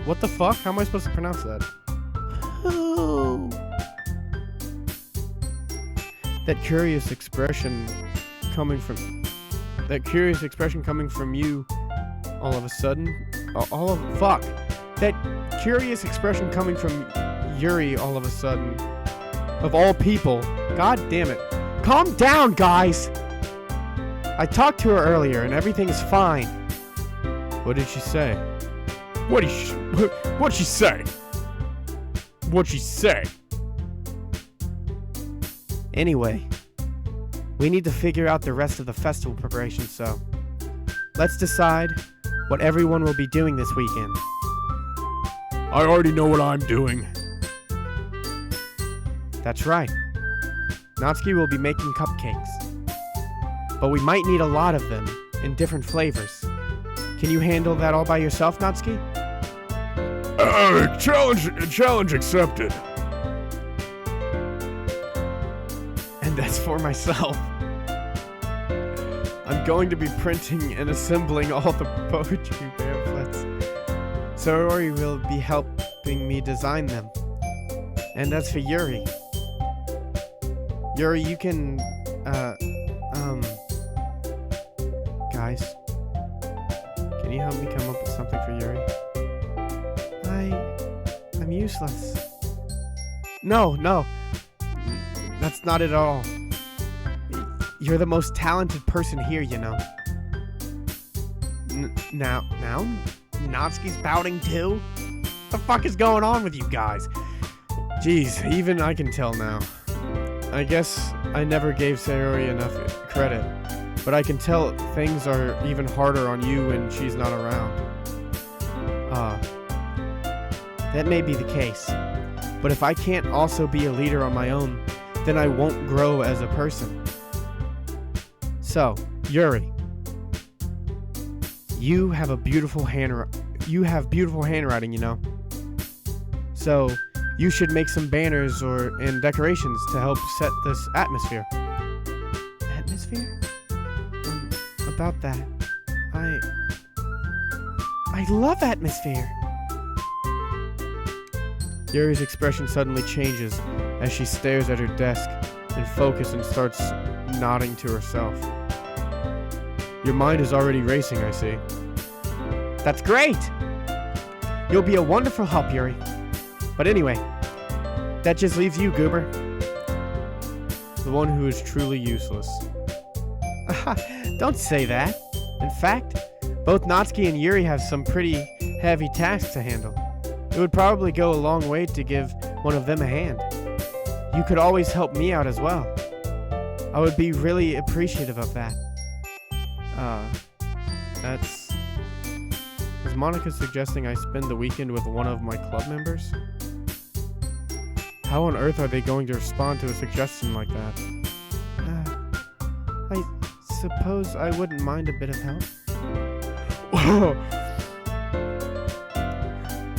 What the fuck? How am I supposed to pronounce that? Oh. That curious expression coming from you all of a sudden. That curious expression coming from Yuri all of a sudden. Of all people. God damn it. Calm down, guys! I talked to her earlier and everything is fine. What did she say? What'd she say? What'd she say? Anyway, we need to figure out the rest of the festival preparation, so let's decide what everyone will be doing this weekend. I already know what I'm doing. That's right. Natsuki will be making cupcakes. But we might need a lot of them in different flavors. Can you handle that all by yourself, Natsuki? Challenge accepted. And that's for myself. I'm going to be printing and assembling all the poetry pamphlets. Sayori will be helping me design them. And that's for Yuri. Yuri, you can, guys, can you help me come up with something for Yuri? I'm useless. No, that's not it at all. You're the most talented person here, you know. Now, Natsuki's pouting too? What the fuck is going on with you guys? Jeez, even I can tell now. I guess I never gave Sayori enough credit, but I can tell things are even harder on you when she's not around. That may be the case, but if I can't also be a leader on my own, then I won't grow as a person. So, Yuri, you have beautiful handwriting, you know. So, you should make some banners and decorations to help set this atmosphere. Atmosphere? About that, I love atmosphere. Yuri's expression suddenly changes as she stares at her desk and focuses and starts nodding to herself. Your mind is already racing, I see. That's great! You'll be a wonderful help, Yuri. But anyway, that just leaves you, Goober. The one who is truly useless. Don't say that. In fact, both Natsuki and Yuri have some pretty heavy tasks to handle. It would probably go a long way to give one of them a hand. You could always help me out as well. I would be really appreciative of that. That's... Is Monica suggesting I spend the weekend with one of my club members? How on earth are they going to respond to a suggestion like that? I suppose I wouldn't mind a bit of help.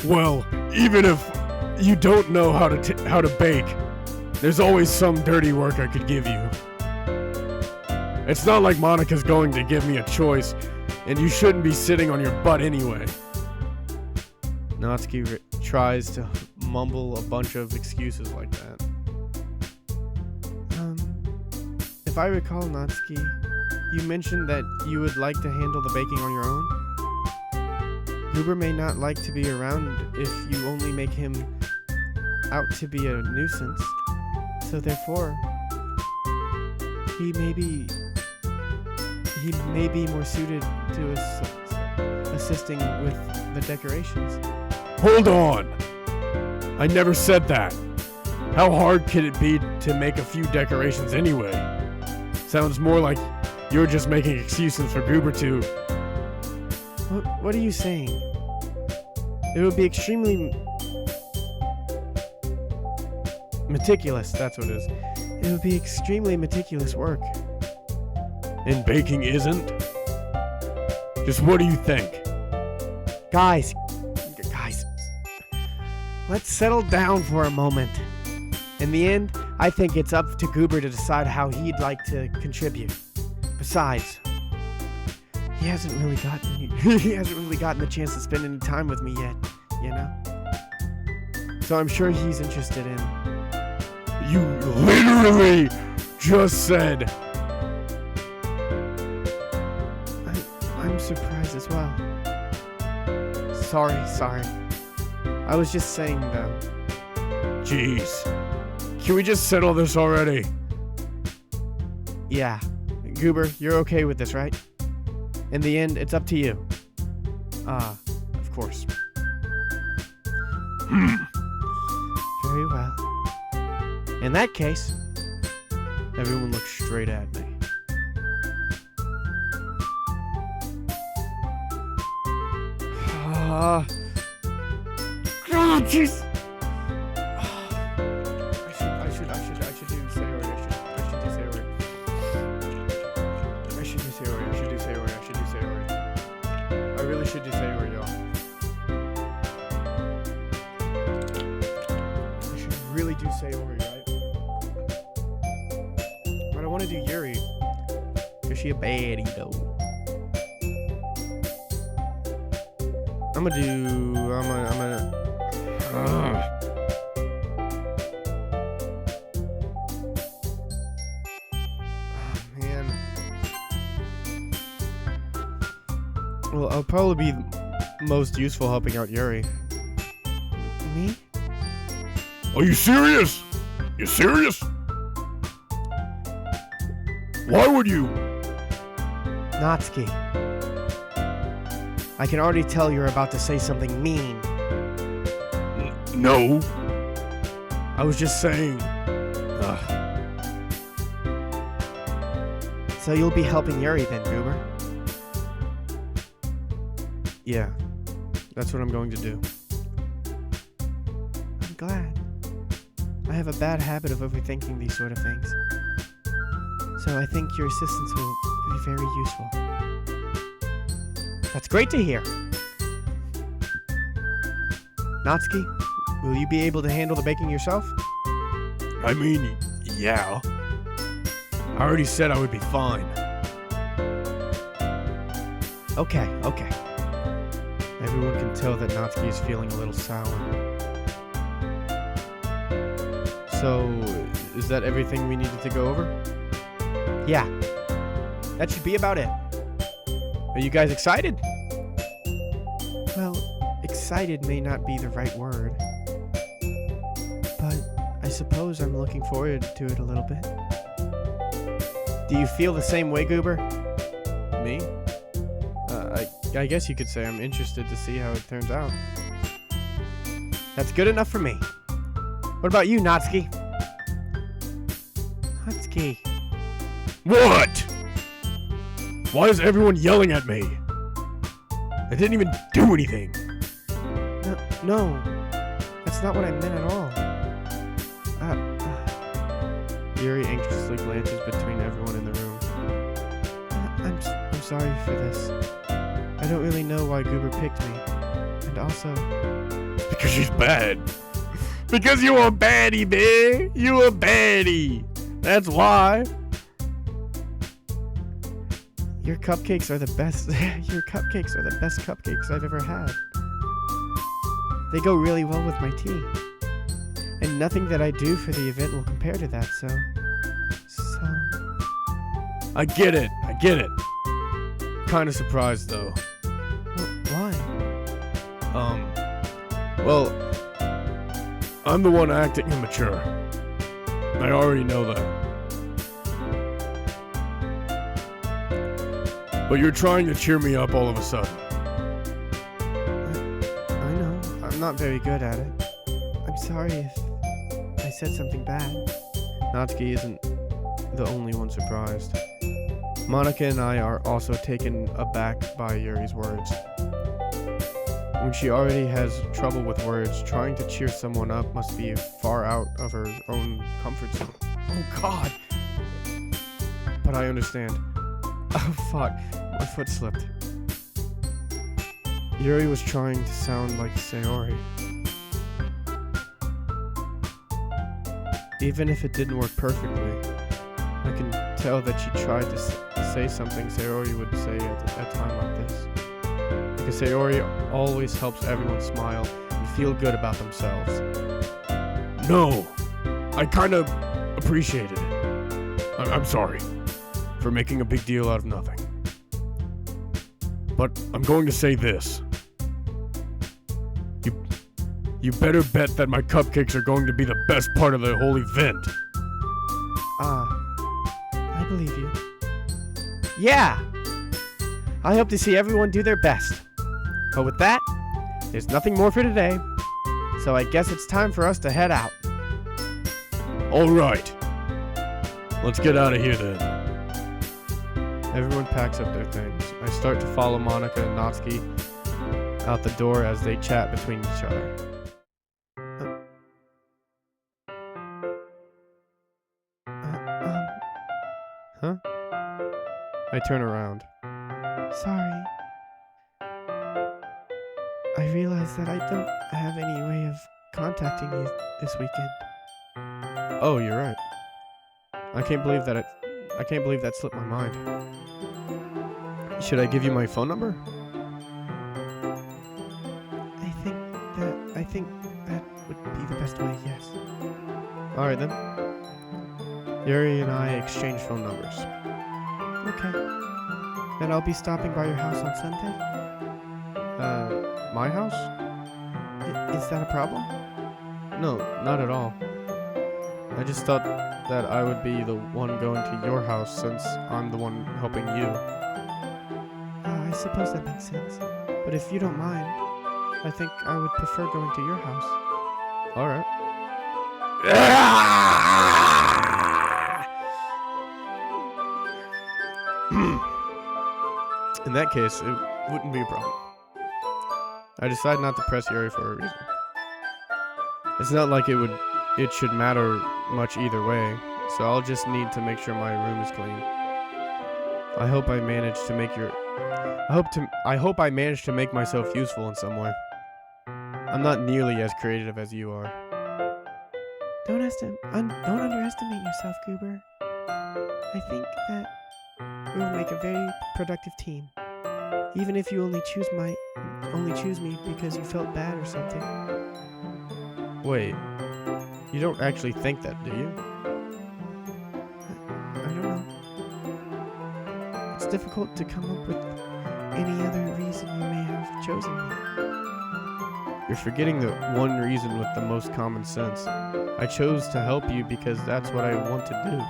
Well, even if you don't know how to bake, there's always some dirty work I could give you. It's not like Monica's going to give me a choice, and you shouldn't be sitting on your butt anyway. Natsuki tries to mumble a bunch of excuses like that. If I recall, Natsuki, you mentioned that you would like to handle the baking on your own? Goober may not like to be around if you only make him out to be a nuisance. So therefore, he may be more suited to assisting with the decorations. Hold on! I never said that. How hard could it be to make a few decorations anyway? Sounds more like you're just making excuses for Goober to... What are you saying? It would be extremely meticulous, that's what it is. It would be extremely meticulous work. And baking isn't? Just what do you think? Guys, let's settle down for a moment. In the end, I think it's up to Goober to decide how he'd like to contribute. Besides, he hasn't really gotten the chance to spend any time with me yet, you know? So I'm sure he's interested in... You literally just said... I'm surprised as well. Sorry. I was just saying though. Jeez. Can we just settle this already? Yeah. Goober, you're okay with this, right? In the end, it's up to you. Of course. Very well. In that case, everyone looks straight at me. Oh, jeez. I should do Sayori. I really should do Sayori, y'all. I should really do Sayori, right? But I want to do Yuri. Because she a baddie, though. I'm gonna man. Well, I'll probably be most useful helping out Yuri. Me? Are you serious? You serious? Why would you? Natsuki. I can already tell you're about to say something mean. No. I was just saying. So you'll be helping Yuri then, Goober? Yeah, that's what I'm going to do. I'm glad. I have a bad habit of overthinking these sort of things. So I think your assistance will be very useful. That's great to hear. Natsuki, will you be able to handle the baking yourself? I mean, yeah. I already said I would be fine. Okay. Everyone can tell that Natsuki is feeling a little sour. So, is that everything we needed to go over? Yeah. That should be about it. Are you guys excited? Well, excited may not be the right word. But I suppose I'm looking forward to it a little bit. Do you feel the same way, Goober? Me? I guess you could say I'm interested to see how it turns out. That's good enough for me. What about you, Natsuki? Natsuki. What? Why is everyone yelling at me? I didn't even do anything. No, that's not what I meant at all. Yuri anxiously glances between everyone in the room. I'm sorry for this. I don't really know why Goober picked me. And also... Because she's bad. Because you a baddie, man. You a baddie. That's why. Your cupcakes are the best. Your cupcakes are the best cupcakes I've ever had. They go really well with my tea. And nothing that I do for the event will compare to that, so... I get it. Kind of surprised, though. Why? Well, I'm the one acting immature. I already know that. But you're trying to cheer me up all of a sudden. I know. I'm not very good at it. I'm sorry if I said something bad. Natsuki isn't the only one surprised. Monica and I are also taken aback by Yuri's words. When she already has trouble with words, trying to cheer someone up must be far out of her own comfort zone. Oh God! But I understand. Oh fuck, my foot slipped. Yuri was trying to sound like Sayori. Even if it didn't work perfectly, I can tell that she tried to say something Sayori would say at a time like this. Because Sayori always helps everyone smile and feel good about themselves. No, I kind of appreciated it. I'm sorry for making a big deal out of nothing. But I'm going to say this. You better bet that my cupcakes are going to be the best part of the whole event. I believe you. Yeah! I hope to see everyone do their best. But with that, there's nothing more for today. So I guess it's time for us to head out. All right. Let's get out of here then. Everyone packs up their things. I start to follow Monica and Natsuki out the door as they chat between each other. Huh? I turn around. Sorry. I realize that I don't have any way of contacting you this weekend. Oh, you're right. I can't believe that slipped my mind. Should I give you my phone number? I think that would be the best way, yes. Alright then. Yuri and I exchange phone numbers. Okay. Then I'll be stopping by your house on Sunday. My house? Is that a problem? No, not at all. I just thought that I would be the one going to your house since I'm the one helping you. I suppose that makes sense. But if you don't mind, I think I would prefer going to your house. Alright. In that case, it wouldn't be a problem. I decide not to press Yuri for a reason. It's not like it should matter much either way, so I'll just need to make sure my room is clean. I hope I manage to make myself useful in some way. I'm not nearly as creative as you are. Don't underestimate yourself, Goober. I think that we'll make a very productive team. Even if you only choose me because you felt bad or something. Wait, you don't actually think that, do you? I don't know. It's difficult to come up with any other reason you may have chosen me. You're forgetting the one reason with the most common sense. I chose to help you because that's what I want to do.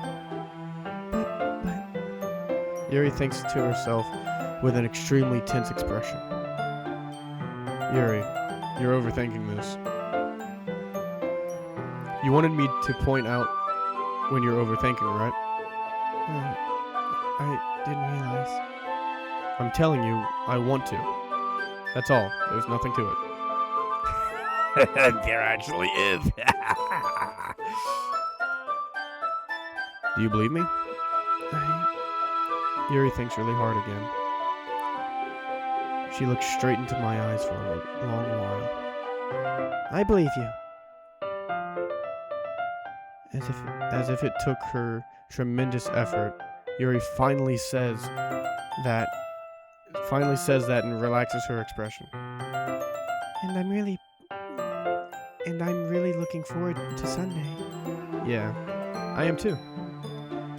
But Yuri thinks to herself with an extremely tense expression. Yuri, you're overthinking this. You wanted me to point out when you're overthinking, right? I didn't realize. I'm telling you, I want to. That's all. There's nothing to it. There actually is. Do you believe me? Yuri thinks really hard again. She looks straight into my eyes for a long while. I believe you. As if it took her tremendous effort, Yuri finally says that and relaxes her expression. And I'm really looking forward to Sunday. Yeah, I am too.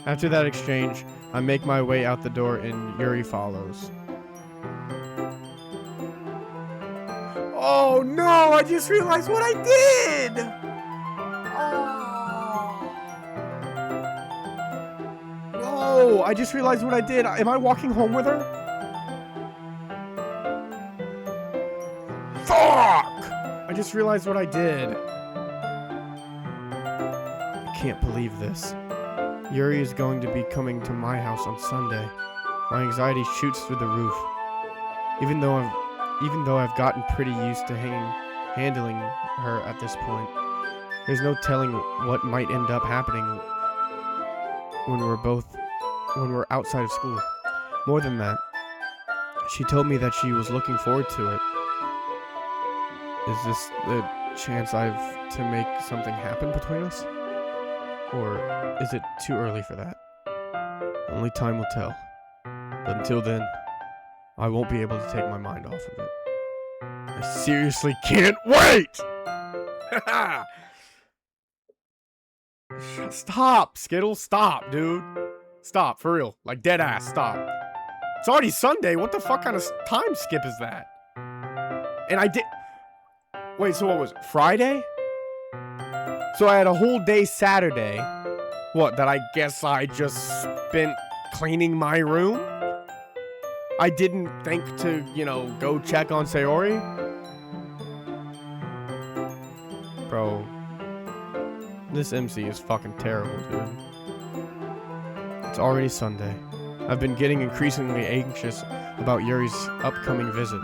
After that exchange, I make my way out the door and Yuri follows. Oh no, I just realized what I did! No, I just realized what I did. Am I walking home with her? Fuck! I just realized what I did. I can't believe this. Yuri is going to be coming to my house on Sunday. My anxiety shoots through the roof. Even though I've gotten pretty used to handling her at this point, there's no telling what might end up happening when we're outside of school. More than that, she told me that she was looking forward to it. Is this the chance I've to make something happen between us? Or is it too early for that? Only time will tell. But until then, I won't be able to take my mind off of it. I seriously can't wait! Stop, Skittles. Stop, dude. Stop, for real. Like, dead ass, stop. It's already Sunday. What the fuck kind of time skip is that? And I did... Wait, so what was it? Friday? So I had a whole day Saturday. What, that I guess I just spent cleaning my room? I didn't think to, go check on Sayori? Bro. This MC is fucking terrible, dude. It's already Sunday. I've been getting increasingly anxious about Yuri's upcoming visit.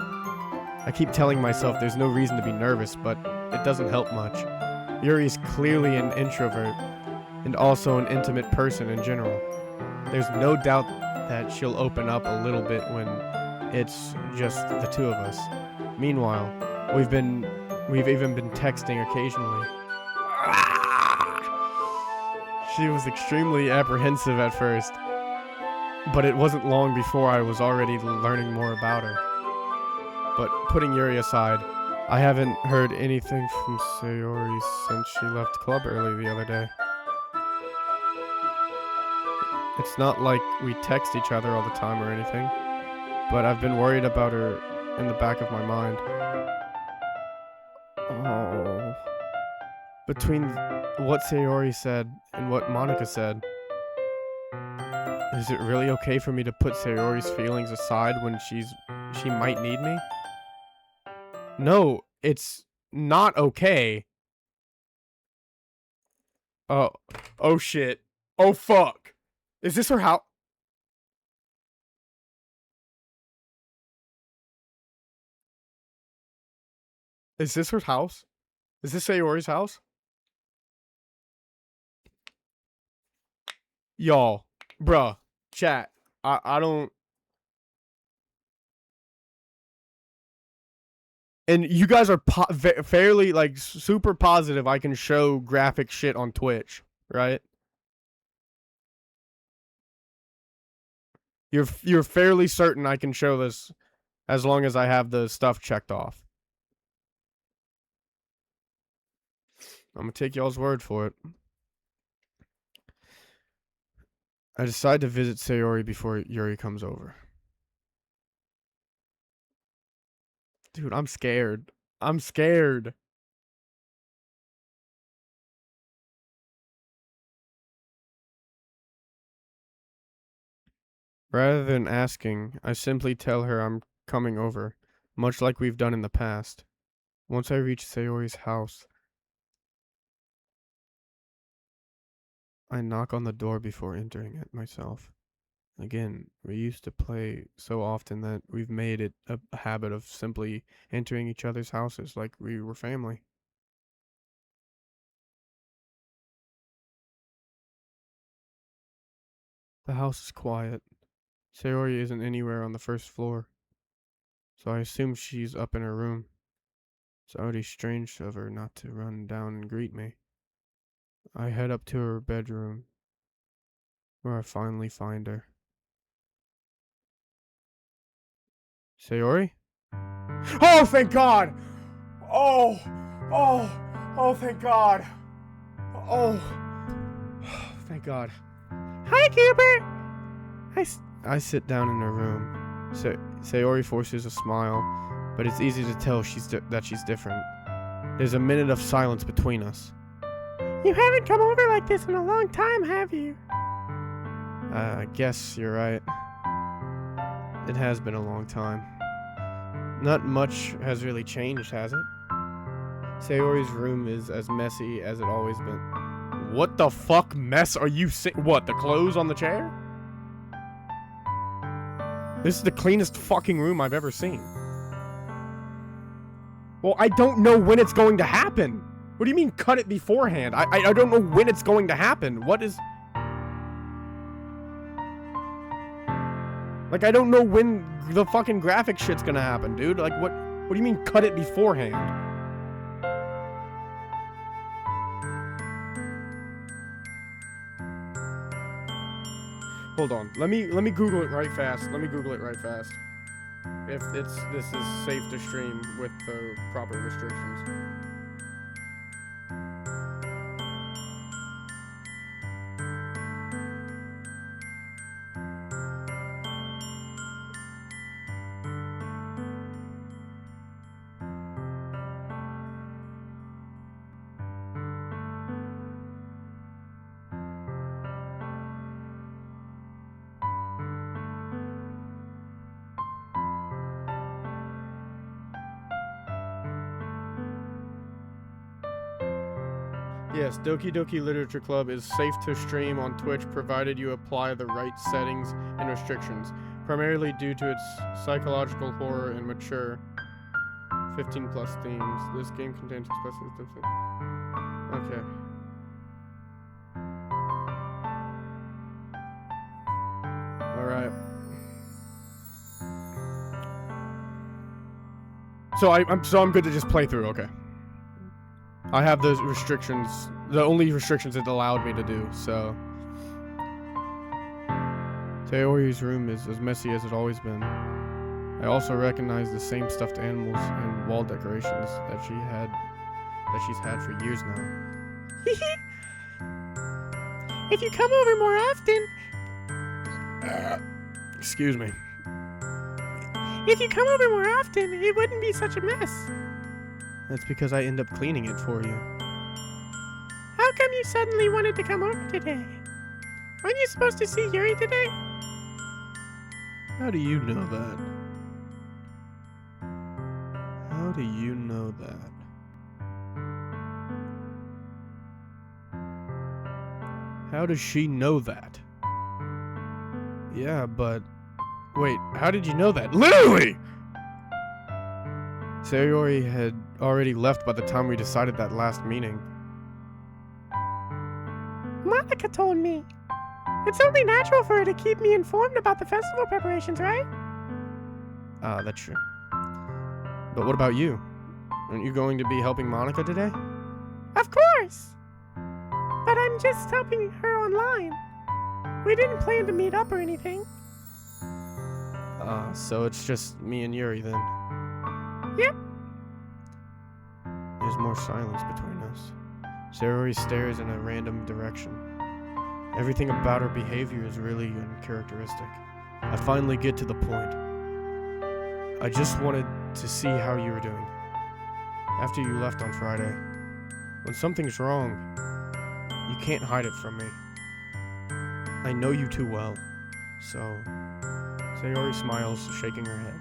I keep telling myself there's no reason to be nervous, but it doesn't help much. Yuri's clearly an introvert, and also an intimate person in general. There's no doubt that she'll open up a little bit when it's just the two of us. Meanwhile, we've even been texting occasionally. She was extremely apprehensive at first, but it wasn't long before I was already learning more about her. But putting Yuri aside, I haven't heard anything from Sayori since she left club early the other day. It's not like we text each other all the time or anything, but I've been worried about her in the back of my mind. Oh. Between what Sayori said and what Monica said, is it really okay for me to put Sayori's feelings aside when she might need me? No, it's not okay. Oh shit. Oh fuck. Is this her house? Is this her house? Is this Sayori's house? Y'all, bruh, chat. I don't. And you guys are fairly, like, super positive I can show graphic shit on Twitch, right? You're fairly certain I can show this as long as I have the stuff checked off. I'm gonna take y'all's word for it. I decide to visit Sayori before Yuri comes over. Dude, I'm scared. I'm scared. Rather than asking, I simply tell her I'm coming over, much like we've done in the past. Once I reach Sayori's house, I knock on the door before entering it myself. Again, we used to play so often that we've made it a habit of simply entering each other's houses like we were family. The house is quiet. Sayori isn't anywhere on the first floor, so I assume she's up in her room. It's already strange of her not to run down and greet me. I head up to her bedroom, where I finally find her. Sayori? Oh, thank God! Oh, thank God! Oh, thank God. Hi, Cooper. I sit down in her room. Sayori forces a smile, but it's easy to tell that she's different. There's a minute of silence between us. You haven't come over like this in a long time, have you? I guess you're right. It has been a long time. Not much has really changed, has it? Sayori's room is as messy as it always been. What the fuck mess are you what, the clothes on the chair? This is the cleanest fucking room I've ever seen. Well, I don't know when it's going to happen. What do you mean cut it beforehand? I don't know when it's going to happen. What is... Like, I don't know when the fucking graphic shit's gonna happen, dude. Like, what do you mean cut it beforehand? Hold on. Let me Google it right fast. If this is safe to stream with the proper restrictions. Yes, Doki-Doki Literature Club is safe to stream on Twitch provided you apply the right settings and restrictions, primarily due to its psychological horror and mature 15 plus themes. This game contains explicit... Okay. Alright. So I'm good to just play through, okay. I have those restrictions, the only restrictions it allowed me to do, so. Sayori's room is as messy as it's always been. I also recognize the same stuffed animals and wall decorations that she's had for years now. If you come over more often... Excuse me. If you come over more often, it wouldn't be such a mess. That's because I end up cleaning it for you. How come you suddenly wanted to come over today? Weren't you supposed to see Yuri today? How do you know that? How do you know that? How does she know that? Yeah, but... Wait, how did you know that? Literally! Sayori had already left by the time we decided that last meeting. Monica told me. It's only natural for her to keep me informed about the festival preparations, right? That's true. But what about you? Aren't you going to be helping Monica today? Of course! But I'm just helping her online. We didn't plan to meet up or anything. So it's just me and Yuri then. Yep. There's more silence between us. Sayori stares in a random direction. Everything about her behavior is really uncharacteristic. I finally get to the point. I just wanted to see how you were doing. After you left on Friday. When something's wrong, you can't hide it from me. I know you too well. So, Sayori smiles, shaking her head.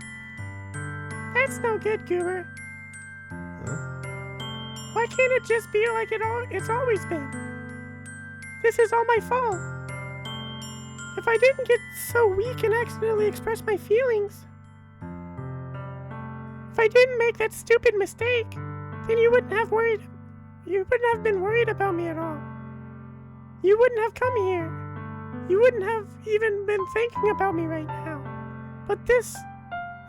That's no good, Goober. Huh? Why can't it just be like it's always been? This is all my fault. If I didn't get so weak and accidentally express my feelings, if I didn't make that stupid mistake, then you wouldn't have been worried about me at all. You wouldn't have come here. You wouldn't have even been thinking about me right now. But this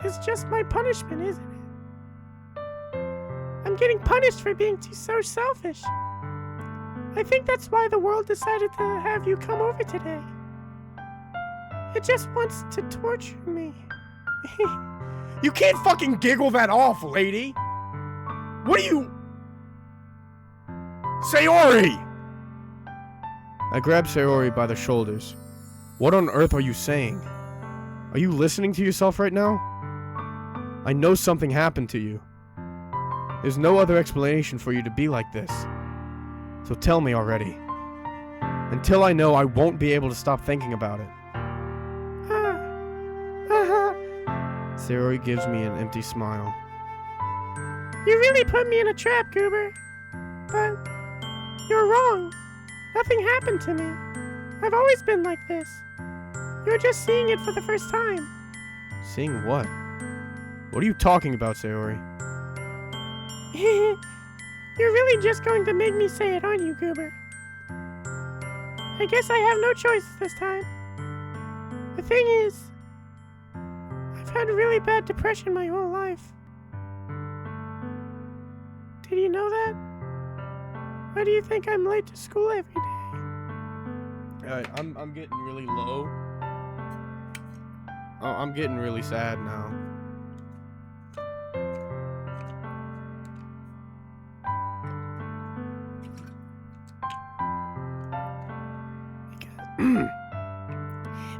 is just my punishment, isn't it? I'm getting punished for being so selfish. I think that's why the world decided to have you come over today. It just wants to torture me. You can't fucking giggle that off, lady! What are you... Sayori! I grab Sayori by the shoulders. What on earth are you saying? Are you listening to yourself right now? I know something happened to you. There's no other explanation for you to be like this. So tell me already. Until I know, I won't be able to stop thinking about it. Sayori gives me an empty smile. You really put me in a trap, Goober. But you're wrong. Nothing happened to me. I've always been like this. You're just seeing it for the first time. Seeing what? What are you talking about, Sayori? You're really just going to make me say it, aren't you, Goober? I guess I have no choice this time. The thing is, I've had really bad depression my whole life. Did you know that? Why do you think I'm late to school every day? Alright, I'm getting really low. Oh, I'm getting really sad now.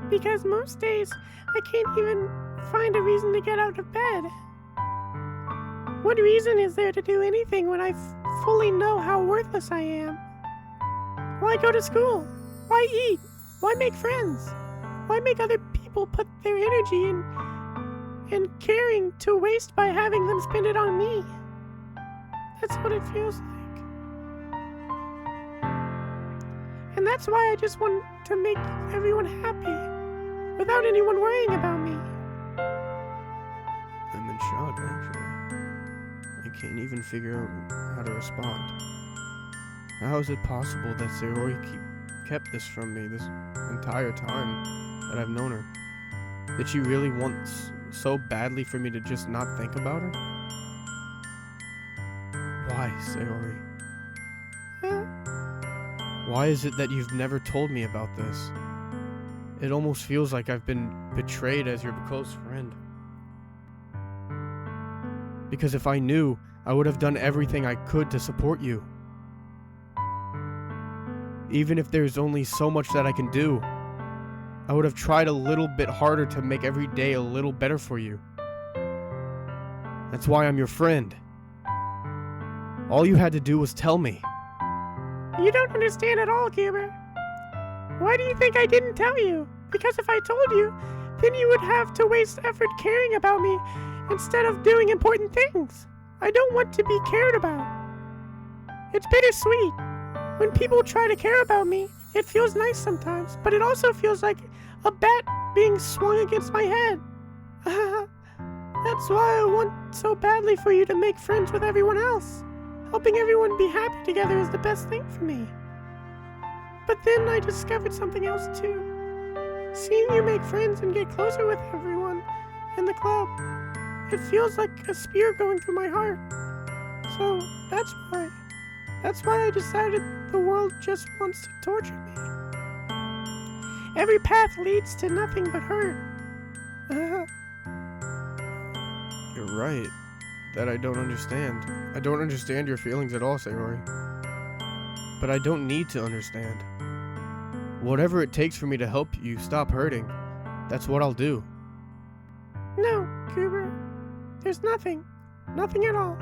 Because most days I can't even find a reason to get out of bed. What reason is there to do anything when I fully know how worthless I am? Why go to school? Why eat? Why make friends? Why make other people put their energy and caring to waste by having them spend it on me? That's what it feels like. And that's why I just want to make everyone happy, without anyone worrying about me. I'm in shock, actually. I can't even figure out how to respond. How is it possible that Sayori kept this from me this entire time that I've known her? Did she really want so badly for me to just not think about her? Why, Sayori? Why is it that you've never told me about this? It almost feels like I've been betrayed as your close friend. Because if I knew, I would have done everything I could to support you. Even if there's only so much that I can do, I would have tried a little bit harder to make every day a little better for you. That's why I'm your friend. All you had to do was tell me. You don't understand at all, Goober. Why do you think I didn't tell you? Because if I told you, then you would have to waste effort caring about me instead of doing important things. I don't want to be cared about. It's bittersweet. When people try to care about me, it feels nice sometimes, but it also feels like a bat being swung against my head. That's why I want so badly for you to make friends with everyone else. Helping everyone be happy together is the best thing for me. But then I discovered something else too. Seeing you make friends and get closer with everyone in the club, it feels like a spear going through my heart. So that's why I decided the world just wants to torture me. Every path leads to nothing but hurt. You're right. That I don't understand. I don't understand your feelings at all, Sayori. But I don't need to understand. Whatever it takes for me to help you stop hurting, that's what I'll do. No, Goober. There's nothing. Nothing at all.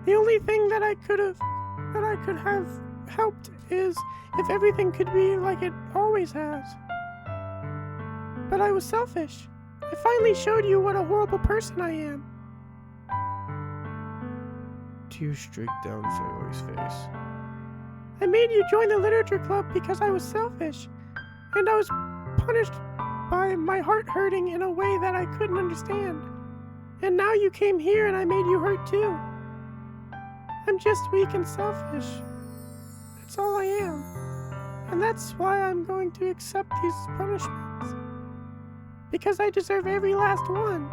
The only thing that I could have helped is if everything could be like it always has. but I was selfish. I finally showed you what a horrible person I am. Tears streaked down Sayori's face. I made you join the literature club because I was selfish, and I was punished by my heart hurting in a way that I couldn't understand. And now you came here and I made you hurt too. I'm just weak and selfish. That's all I am. And that's why I'm going to accept these punishments. Because I deserve every last one.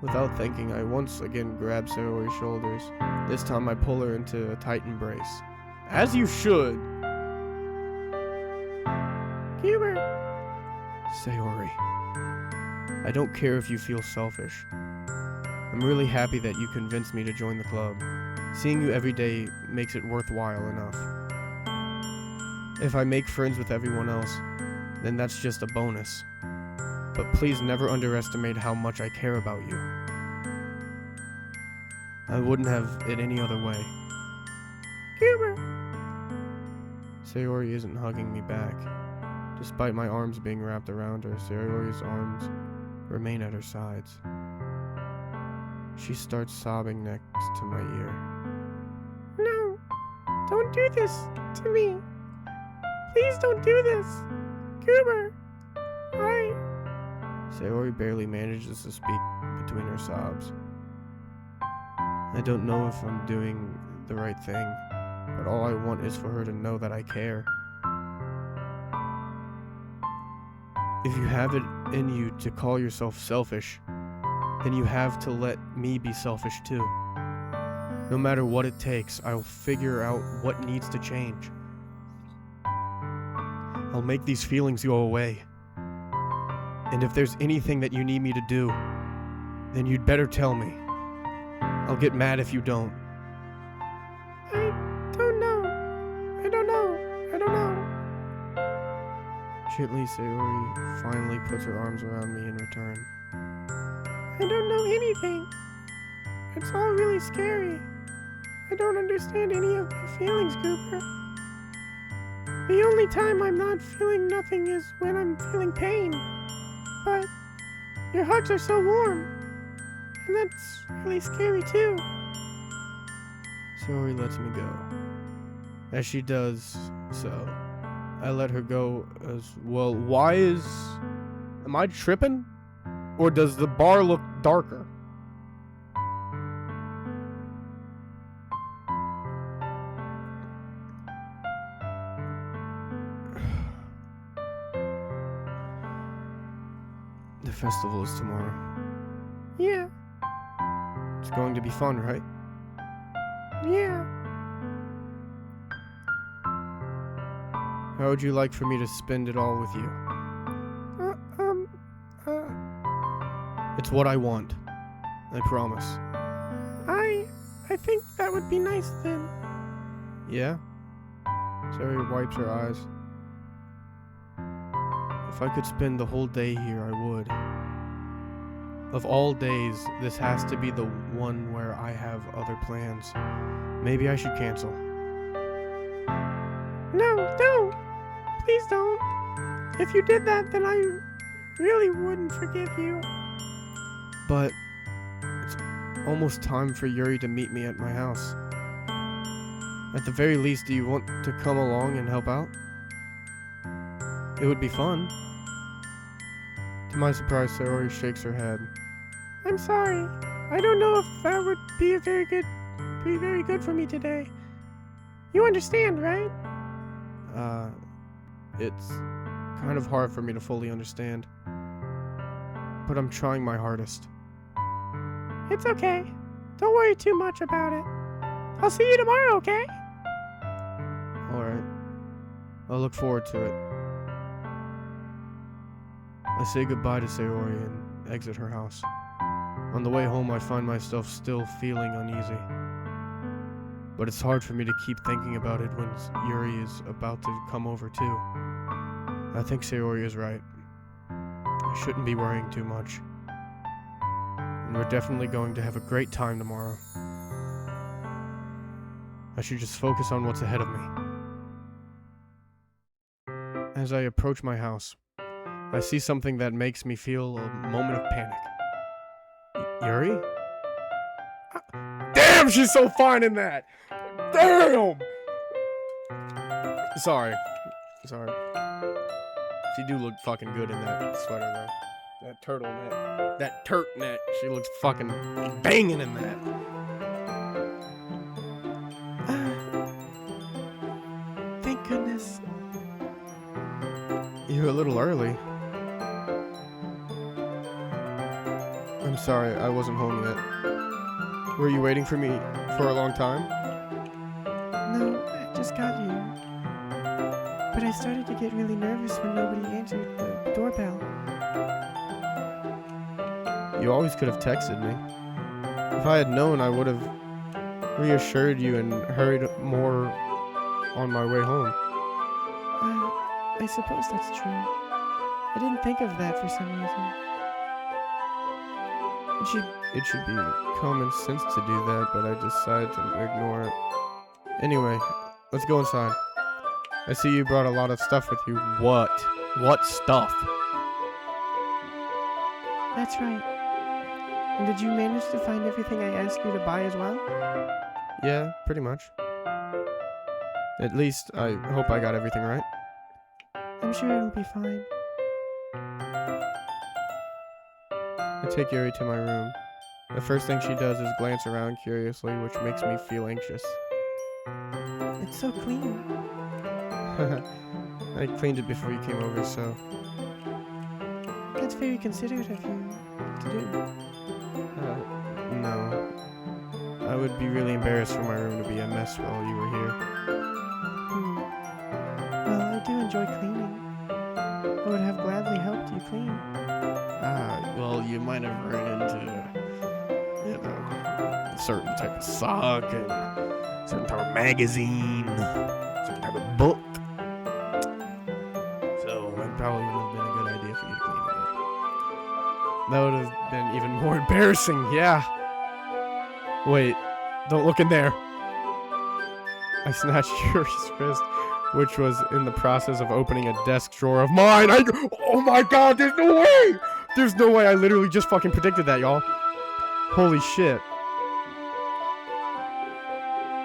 Without thinking, I once again grab Sayori's shoulders. This time I pull her into a tight embrace. As you should! Huber, Sayori, I don't care if you feel selfish. I'm really happy that you convinced me to join the club. Seeing you every day makes it worthwhile enough. If I make friends with everyone else, then that's just a bonus. But please never underestimate how much I care about you. I wouldn't have it any other way. Huber. Sayori isn't hugging me back. Despite my arms being wrapped around her, Sayori's arms remain at her sides. She starts sobbing next to my ear. No, don't do this to me. Please don't do this. Huber, Sayori barely manages to speak between her sobs. I don't know if I'm doing the right thing, but all I want is for her to know that I care. If you have it in you to call yourself selfish, then you have to let me be selfish too. No matter what it takes, I'll figure out what needs to change. I'll make these feelings go away. And if there's anything that you need me to do, then you'd better tell me. I'll get mad if you don't. I don't know. Gently, Sayori finally puts her arms around me in return. I don't know anything. It's all really scary. I don't understand any of my feelings, Cooper. The only time I'm not feeling nothing is when I'm feeling pain. But your hugs are so warm. And that's really scary too. Sayori lets me go. As she does so, I let her go as well. Am I tripping? Or does the bar look darker? The festival is tomorrow. Yeah, It's going to be fun, right? yeah. How would you like for me to spend it all with you? It's what I want. I promise. I think that would be nice then. Yeah? Sayori wipes her eyes. If I could spend the whole day here, I would. Of all days, this has to be the one where I have other plans. Maybe I should cancel. No, don't. Please don't. If you did that, then I really wouldn't forgive you. But it's almost time for Yuri to meet me at my house. At the very least, do you want to come along and help out? It would be fun. To my surprise, Sayori shakes her head. I'm sorry. I don't know if that would be very good for me today. You understand, right? It's kind of hard for me to fully understand. But I'm trying my hardest. It's okay. Don't worry too much about it. I'll see you tomorrow, okay? Alright. I'll look forward to it. I say goodbye to Sayori and exit her house. On the way home, I find myself still feeling uneasy. But it's hard for me to keep thinking about it when Yuri is about to come over too. I think Sayori is right. I shouldn't be worrying too much. And we're definitely going to have a great time tomorrow. I should just focus on what's ahead of me. As I approach my house, I see something that makes me feel a moment of panic. Yuri? Damn, she's so fine in that! Damn! Sorry. She do look fucking good in that sweater, though. That turtleneck. That turtleneck. She looks fucking banging in that. Thank goodness. You're a little early. I'm sorry, I wasn't home yet. Were you waiting for me for a long time? No, I just got here. But I started to get really nervous when nobody answered the doorbell. You always could have texted me. If I had known, I would have reassured you and hurried more on my way home. I suppose that's true. I didn't think of that for some reason. It should be common sense to do that, but I decided to ignore it. Anyway, let's go inside. I see you brought a lot of stuff with you. What? What stuff? That's right. And did you manage to find everything I asked you to buy as well? Yeah, pretty much. At least, I hope I got everything right. I'm sure it'll be fine. I take Yuri to my room. The first thing she does is glance around curiously, which makes me feel anxious. It's so clean. I cleaned it before you came over, so... That's very considerate of you to do. No. I would be really embarrassed for my room to be a mess while you were here. Well, I do enjoy cleaning. I would have gladly helped you clean. Well, you might have run into, a certain type of sock and certain type of magazine, certain type of book. So it probably wouldn't have been a good idea for you to clean it. That would have been even more embarrassing, yeah. Wait, don't look in there. I snatched Yuri's wrist, which was in the process of opening a desk drawer of mine. Oh my god, there's no way! There's no way, I literally just fucking predicted that, y'all. Holy shit.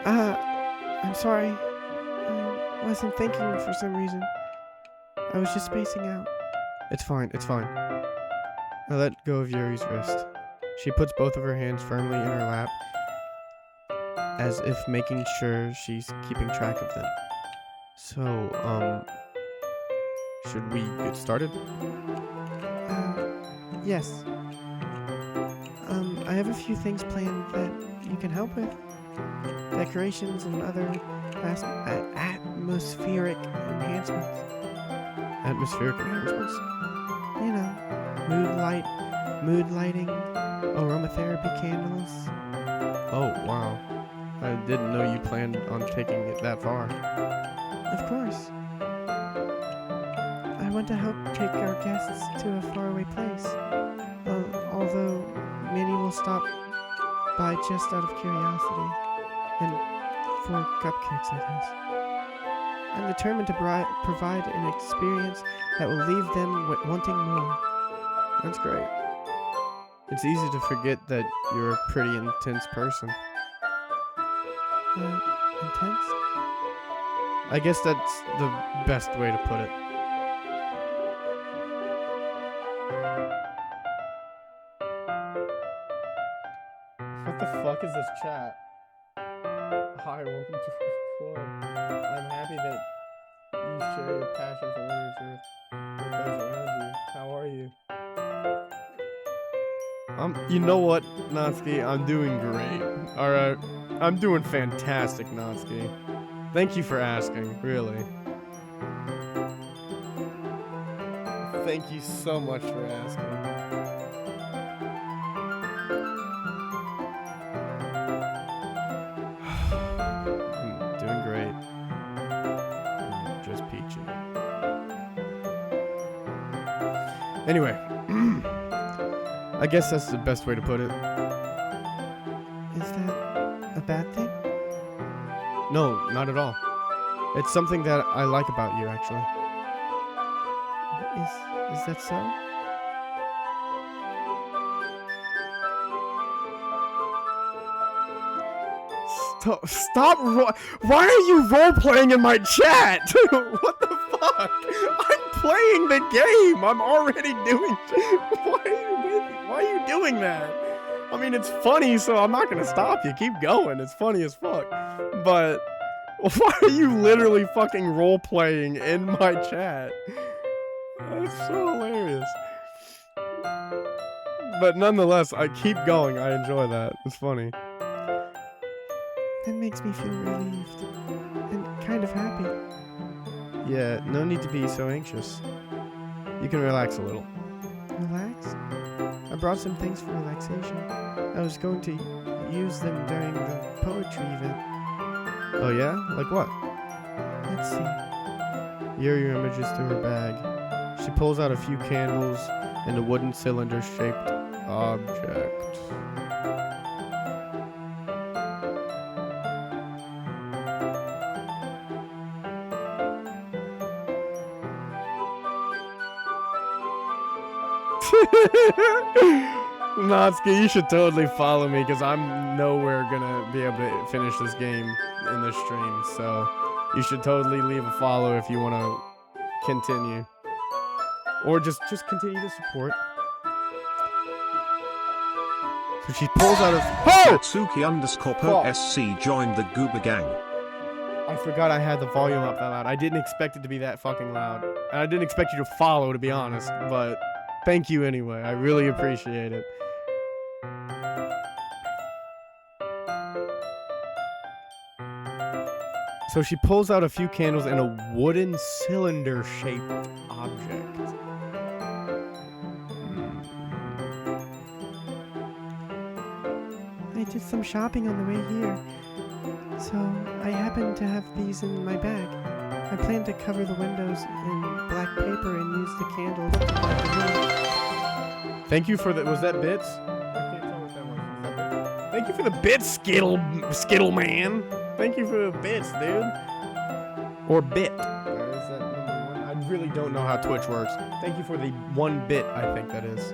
I'm sorry. I wasn't thinking for some reason. I was just spacing out. It's fine. I let go of Yuri's wrist. She puts both of her hands firmly in her lap, as if making sure she's keeping track of them. So, should we get started? Yes. I have a few things planned that you can help with. Decorations and other atmospheric enhancements. Atmospheric enhancements? You know, mood lighting, aromatherapy candles. Oh, wow. I didn't know you planned on taking it that far. Of course. I want to help take our guests to a faraway place. Although many will stop by just out of curiosity. And for cupcakes, I guess. I'm determined to provide an experience that will leave them wanting more. That's great. It's easy to forget that you're a pretty intense person. Intense? I guess that's the best way to put it. What the fuck is this chat? Hi, welcome to our club. I'm happy that you share your passion for literature with those around you. How are you? You know what, Natsuki? I'm doing great. Alright. I'm doing fantastic, Natsuki. Thank you for asking, really. Thank you so much for asking. Doing great. Just peachy. Anyway, I guess that's the best way to put it. Is that a bad thing? No, not at all. It's something that I like about you, actually. Is that so? Stop! Why are you role playing in my chat? What the fuck? I'm playing the game. I'm already doing. Why are you doing that? I mean, it's funny, so I'm not gonna stop you. Keep going. It's funny as fuck. But why are you literally fucking role playing in my chat? That's so hilarious. But nonetheless, I keep going. I enjoy that. It's funny. That makes me feel relieved and kind of happy. Yeah, no need to be so anxious. You can relax a little. Relax? I brought some things for relaxation. I was going to use them during the poetry event. Oh yeah? Like what? Let's see. Yuri images through her bag. She pulls out a few candles and a wooden cylinder-shaped object. Natsuki, you should totally follow me because I'm nowhere gonna be able to finish this game in this stream. So you should totally leave a follow if you want to continue, or just continue to support. So she pulls out of Natsuki_SC joined the Goober Gang. I forgot I had the volume up that loud. I didn't expect it to be that fucking loud, and I didn't expect you to follow, to be honest. But thank you anyway. I really appreciate it. So she pulls out a few candles and a wooden cylinder-shaped object. I did some shopping on the way here, so I happened to have these in my bag. I plan to cover the windows in black paper and use the candles to light the room. Thank you for the. Was that bits? I can't tell what that was. Was that bits? Thank you for the bits, Skittle man. Thank you for the bits, dude. Or bit. Is that number one? I really don't know how Twitch works. Thank you for the 1 bit. I think that is.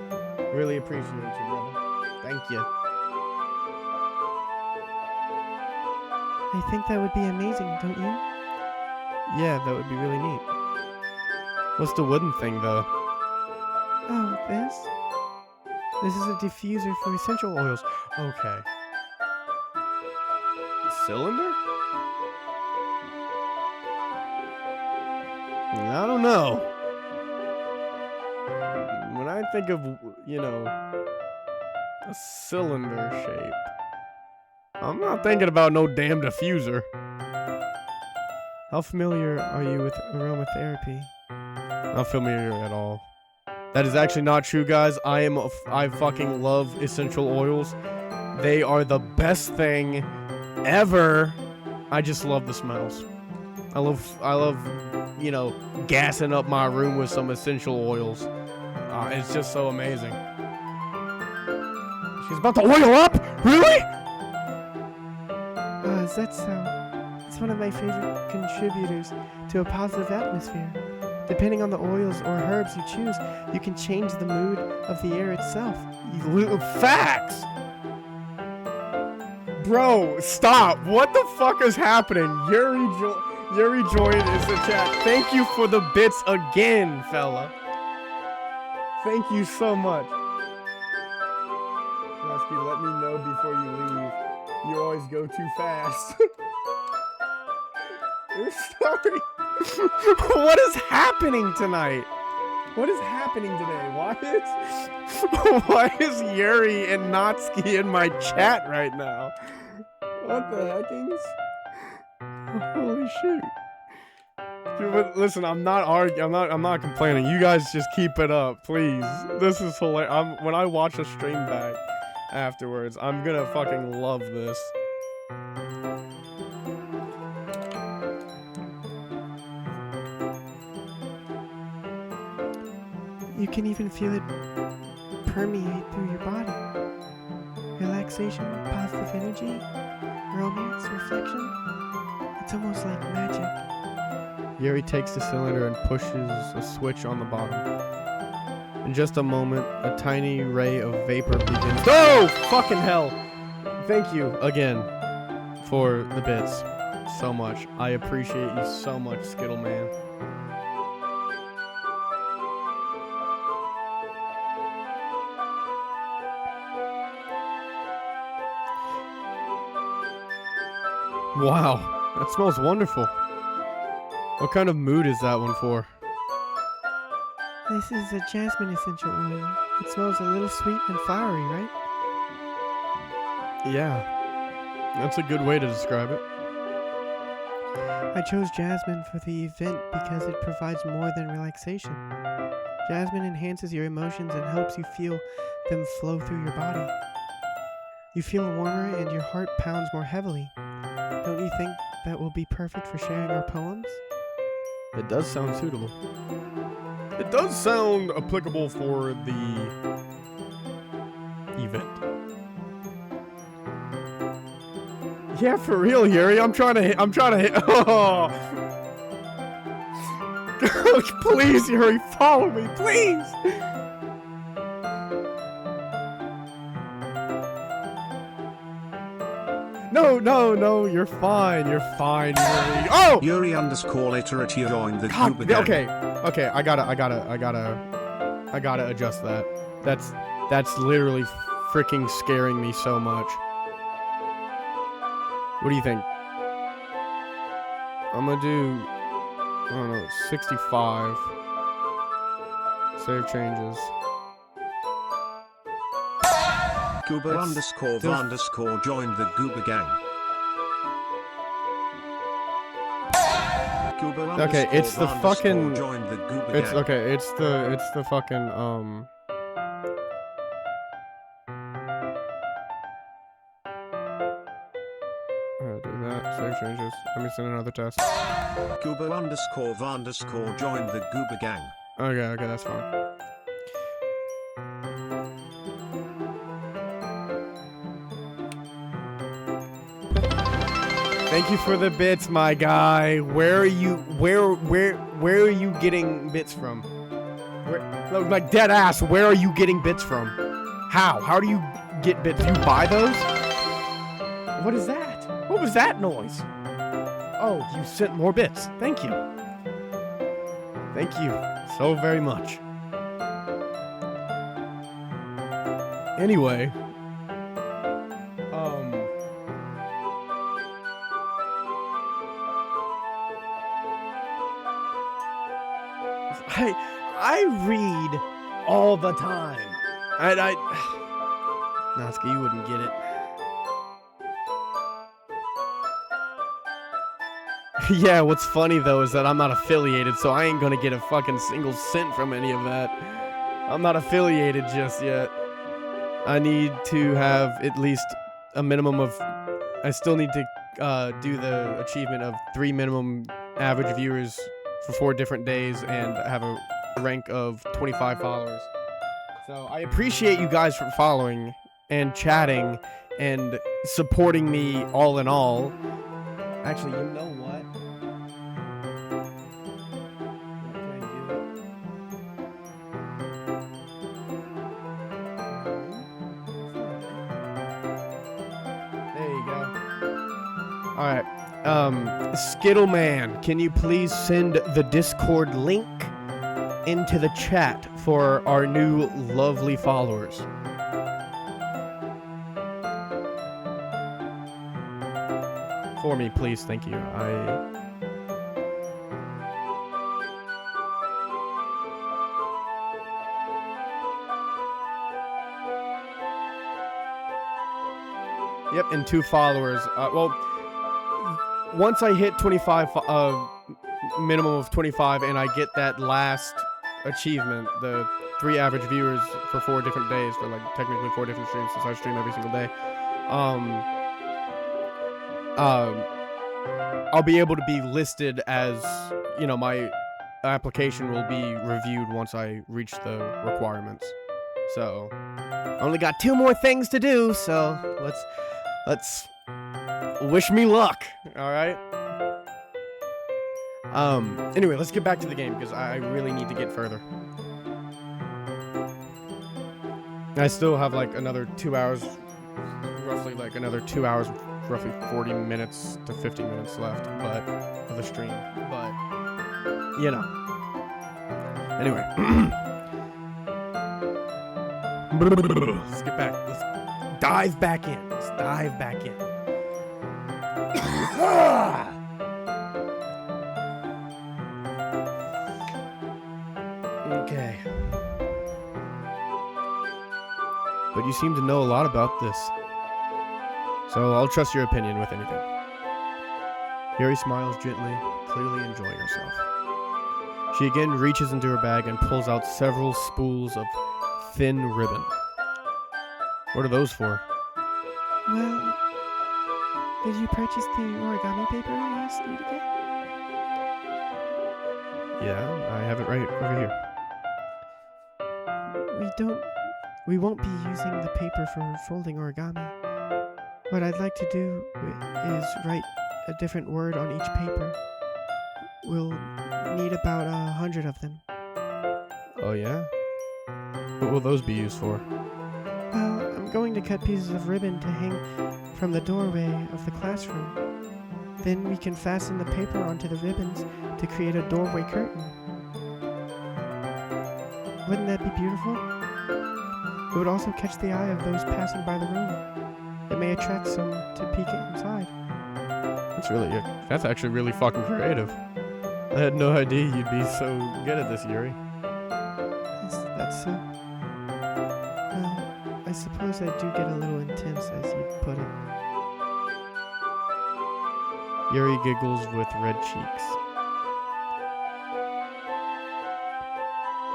Really appreciate you, brother. Thank you. I think that would be amazing, don't you? Yeah, that would be really neat. What's the wooden thing, though? Oh, this? This is a diffuser for essential oils. Okay. Cylinder? I don't know. When I think of, you know, a cylinder shape, I'm not thinking about no damn diffuser. How familiar are you with aromatherapy? Not familiar at all. That is actually not true, guys. I fucking love essential oils. They are the best thing ever. I just love the smells. I love, you know, gassing up my room with some essential oils. It's just so amazing. She's about to oil up? Really? Is that so? It's one of my favorite contributors to a positive atmosphere. Depending on the oils or herbs you choose, you can change the mood of the air itself. Facts! Bro, stop. What the fuck is happening? Yuri joined is the chat. Thank you for the bits again, fella. Thank you so much. Lasky, let me know before you leave. You always go too fast. We're sorry. What is happening tonight? What is happening today? Why is Yuri and Natsuki in my chat right now? What the heckings? Holy shit. Dude, but listen, I'm not arguing. I'm not complaining. You guys just keep it up, please. This is hilarious. When I watch a stream back afterwards, I'm gonna fucking love this. You can even feel it permeate through your body. Relaxation, positive energy, romance, reflection. It's almost like magic. Yuri takes the cylinder and pushes a switch on the bottom. In just a moment, a tiny ray of vapor begins. Oh, fucking hell! Thank you again for the bits so much. I appreciate you so much, Skittle Man. Wow, that smells wonderful. What kind of mood is that one for? This is a jasmine essential oil. It smells a little sweet and flowery, right? Yeah, that's a good way to describe it. I chose jasmine for the event because it provides more than relaxation. Jasmine enhances your emotions and helps you feel them flow through your body. You feel warmer and your heart pounds more heavily. Don't you think that will be perfect for sharing our poems? It does sound suitable. It does sound applicable for the event. Yeah, for real, Yuri. I'm trying to hit. Oh. Please, Yuri, follow me, please. No, you're fine, Yuri. Oh! Yuri_literature joined the God, Goober gang. okay, I gotta adjust that. That's literally freaking scaring me so much. What do you think? I'm gonna do, I don't know, 65. Save changes. Goober___ joined the Goober gang. Okay, it's the fucking. Joined the Goober It's gang. okay. It's the fucking I'll do that. Save changes. Let me send another test. Goober___ joined the Goober gang. Okay, that's fine. Thank you for the bits, my guy. Where are you getting bits from? Like dead ass, where are you getting bits from? How do you get bits? You buy those? What is that? What was that noise? Oh, you sent more bits. Thank you. Thank you so very much. Anyway, I read all the time. Natsuki, you wouldn't get it. Yeah, what's funny though is that I'm not affiliated, so I ain't gonna get a fucking single cent from any of that. I'm not affiliated just yet. I need to have at least a minimum of... I still need to do the achievement of 3 minimum average viewers for 4 different days and have a rank of 25 followers. So I appreciate you guys for following and chatting and supporting me all in all. Actually, you know what? There you go. Alright. Skittle Man, can you please send the Discord link into the chat for our new lovely followers? For me, please, thank you. Yep, and 2 followers. Well, once I hit 25, minimum of 25, and I get that last achievement, the 3 average viewers for 4 different days, for like technically 4 different streams, since I stream every single day, I'll be able to be listed as, you know, my application will be reviewed once I reach the requirements. So, only got 2 more things to do, so let's wish me luck, alright? Anyway, let's get back to the game, because I really need to get further. I still have like another 2 hours, roughly 40 minutes to 50 minutes left, but of the stream. But you know. Anyway, let's get back. Let's dive back in. Let's dive back in. Okay. But you seem to know a lot about this, so I'll trust your opinion with anything. Yuri smiles gently, clearly enjoying herself. She again reaches into her bag and pulls out several spools of thin ribbon. What are those for? Well, did you purchase the origami paper I asked you to get? Yeah, I have it right over here. We won't be using the paper for folding origami. What I'd like to do is write a different word on each paper. We'll need about 100 of them. Oh yeah? What will those be used for? Well, I'm going to cut pieces of ribbon to hang from the doorway of the classroom. Then we can fasten the paper onto the ribbons to create a doorway curtain. Wouldn't that be beautiful? It would also catch the eye of those passing by the room. It may attract some to peek inside. That's actually really fucking creative. I had no idea you'd be so good at this, Yuri. That's so... Well, I suppose I do get a little intense, as you put it. Yuri giggles with red cheeks.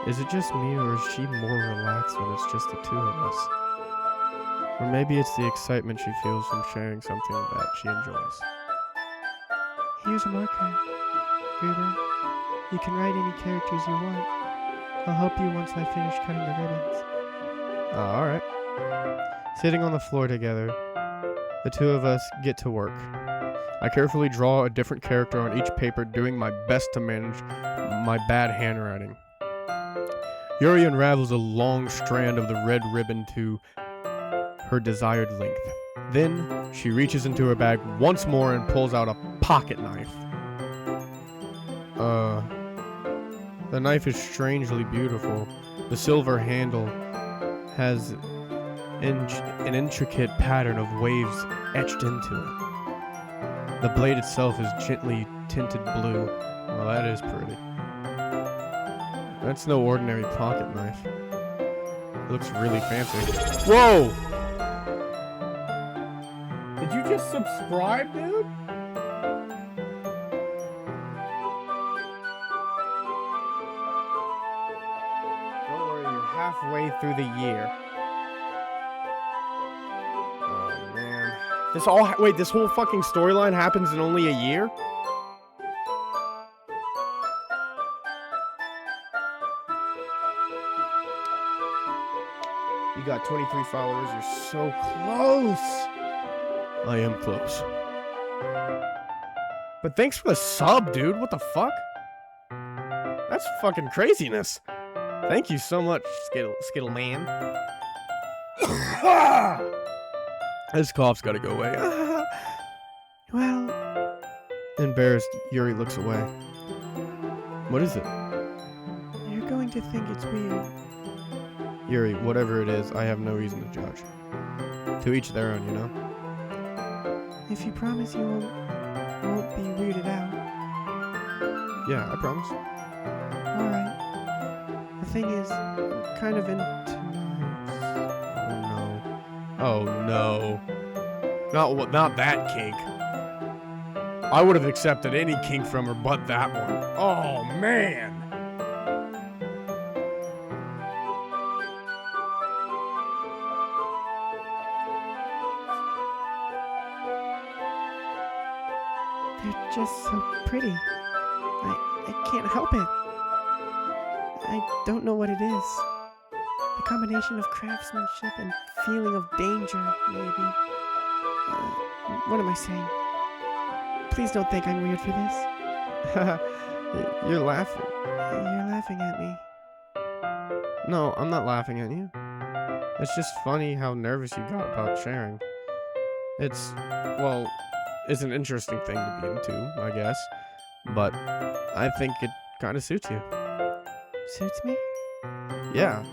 Is it just me, or is she more relaxed when it's just the two of us? Or maybe it's the excitement she feels from sharing something that she enjoys. Here's a marker, Goober. You can write any characters you want. I'll help you once I finish cutting the ribbons. Alright. Sitting on the floor together, the two of us get to work. I carefully draw a different character on each paper, doing my best to manage my bad handwriting. Yuri unravels a long strand of the red ribbon to her desired length. Then, she reaches into her bag once more and pulls out a pocket knife. The knife is strangely beautiful. The silver handle has an intricate pattern of waves etched into it. The blade itself is gently tinted blue. Well, that is pretty. That's no ordinary pocket knife. It looks really fancy. Whoa! Did you just subscribe, dude? Don't worry, you're halfway through the year. Oh, man. This whole fucking storyline happens in only a year? You got 23 followers. You're so close. I am close. But thanks for the sub, dude. What the fuck? That's fucking craziness. Thank you so much, Skittle Man. This cough's gotta go away. Well, Embarrassed, Yuri looks away. What is it? you're going to think it's weird. Yuri, whatever it is, I have no reason to judge. To each their own, you know? If you promise you won't be weirded out. Yeah, I promise. Alright. The thing is, I'm kind of into knives. Oh no. Not that kink. I would have accepted any kink from her but that one. Oh man. They're just so pretty. I can't help it. I don't know what it is. The combination of craftsmanship and feeling of danger, maybe. What am I saying? Please don't think I'm weird for this. You're laughing. You're laughing at me. No, I'm not laughing at you. It's just funny how nervous you got about sharing. It's, well, it's an interesting thing to be into, I guess. But I think it kind of suits you. Suits me? Yeah,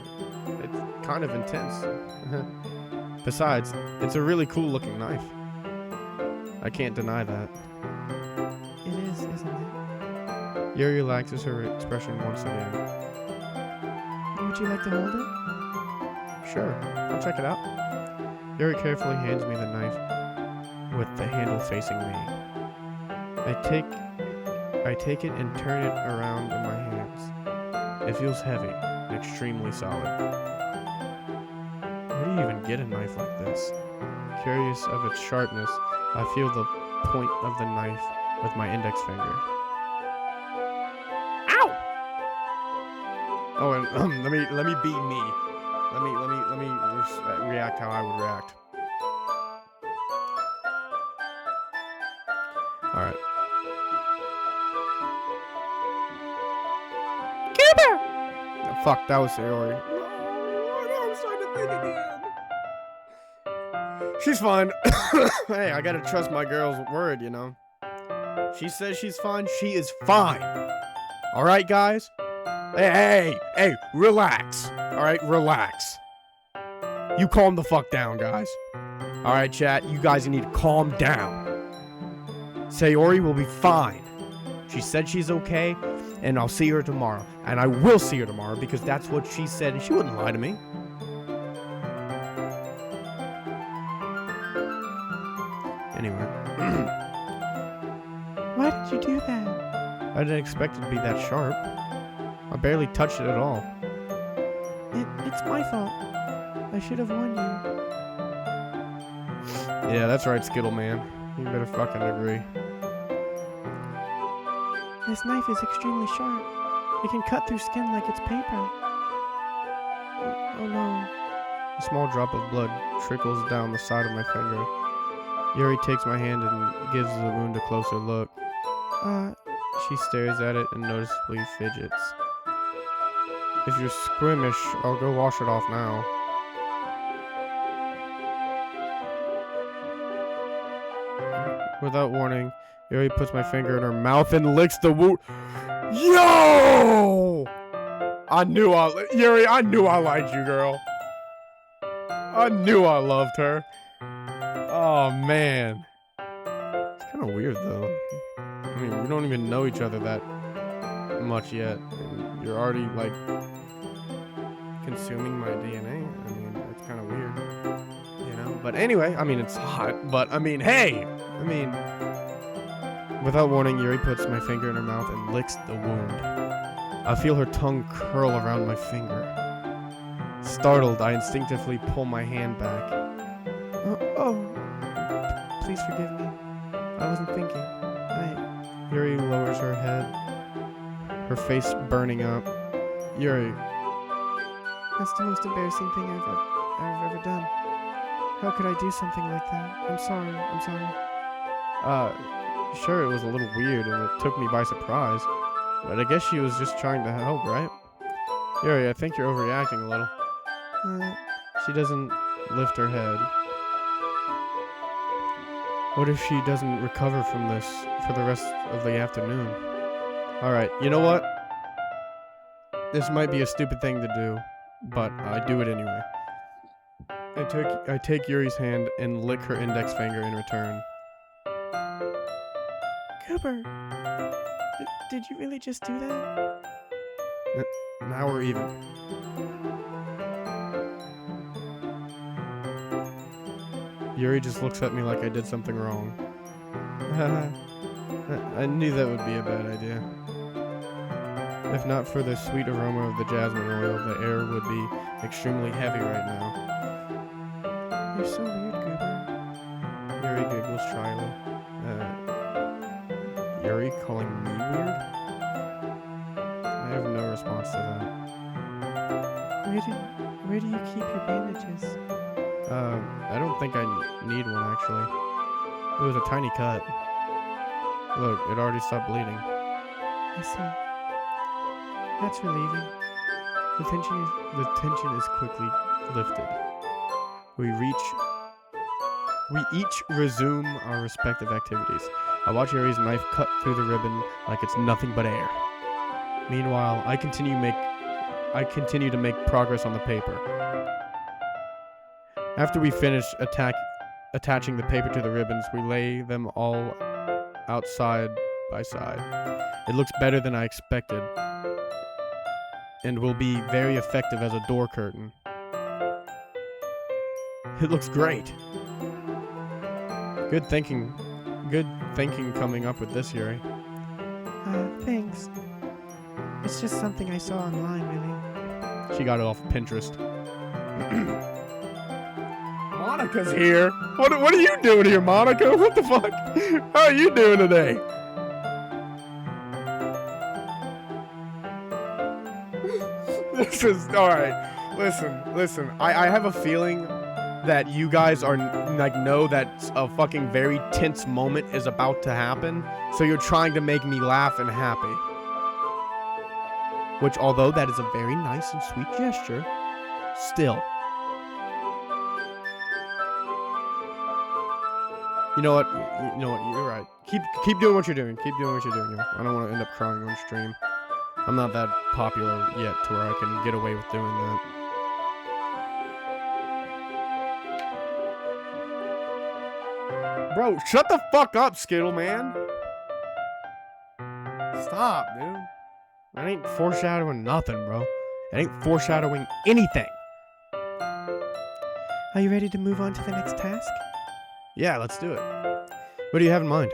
it's kind of intense. Besides, it's a really cool looking knife. I can't deny that. It is, isn't it? Yuri relaxes her expression once again. Would you like to hold it? Sure, I'll check it out. Yuri carefully hands me the knife with the handle facing me. I take it and turn it around in my hands. It feels heavy and extremely solid. Where do you even get a knife like this? Curious of its sharpness, I feel the point of the knife with my index finger. Ow! Oh, and let me be me. Let me react how I would react. All right. Goober! Fuck, that was Sayori. I'm starting to think again. She's fine. Hey, I gotta trust my girl's word, you know. She says she's fine. She is fine. All right, guys? Hey, relax. All right, relax. You calm the fuck down, guys. All right, chat, you guys need to calm down. Sayori will be fine. She said she's okay, and I'll see her tomorrow. And I will see her tomorrow because that's what she said, and she wouldn't lie to me. Anyway. Why did you do that? I didn't expect it to be that sharp. I barely touched it at all. It's my fault. I should have warned you. Yeah, that's right, Skittle Man. You better fucking agree. This knife is extremely sharp. It can cut through skin like it's paper. Oh no. A small drop of blood trickles down the side of my finger. Yuri takes my hand and gives the wound a closer look. She stares at it and noticeably fidgets. If you're squeamish, I'll go wash it off now. Without warning, Yuri puts my finger in her mouth and licks the wound. Yo! Yuri, I knew I liked you, girl. I knew I loved her. Oh, man. It's kind of weird, though. I mean, we don't even know each other that much yet. And you're already, like, consuming my DNA. I mean, it's kind of weird. You know? But anyway, I mean, it's hot. But, I mean, hey! I mean... Without warning, Yuri puts my finger in her mouth and licks the wound. I feel her tongue curl around my finger. Startled, I instinctively pull my hand back. Please forgive me. I wasn't thinking. Yuri lowers her head, her face burning up. Yuri, That's the most embarrassing thing I've ever done. How could I do something like that? I'm sorry. sure, it was a little weird and it took me by surprise, but I guess she was just trying to help, right? Yuri, I think you're overreacting a little. She doesn't lift her head. What if she doesn't recover from this for the rest of the afternoon? Alright, you know what? This might be a stupid thing to do, but I do it anyway. I take Yuri's hand and lick her index finger in return. Cooper, did you really just do that? Now we're even. Yuri just looks at me like I did something wrong. I knew that would be a bad idea. If not for the sweet aroma of the jasmine oil, the air would be extremely heavy right now. You're so weird, Cooper. Yuri giggles shyly. Yuri calling me weird? I have no response to that. Where do you keep your bandages? I don't think I need one, actually. It was a tiny cut. Look, it already stopped bleeding. I see. That's relieving. The tension is quickly lifted. We each resume our respective activities. I watch Yuri's knife cut through the ribbon like it's nothing but air. Meanwhile, I continue to make progress on the paper. After we finish attaching the paper to the ribbons, we lay them all out side by side. It looks better than I expected and will be very effective as a door curtain. It looks great. Good thinking coming up with this, Yuri. Thanks. It's just something I saw online, really. She got it off Pinterest. Monica's here. What are you doing here, Monica? What the fuck? How are you doing today? This is alright. Listen. I have a feeling that you guys are know that a fucking very tense moment is about to happen. So you're trying to make me laugh and happy. Which, although that is a very nice and sweet gesture, still. You know what? You're right. Keep doing what you're doing. Keep doing what you're doing. I don't want to end up crying on stream. I'm not that popular yet to where I can get away with doing that. Bro, shut the fuck up, Skittle, man. Stop, dude. That ain't foreshadowing nothing, bro. It ain't foreshadowing anything. Are you ready to move on to the next task? Yeah, let's do it. What do you have in mind?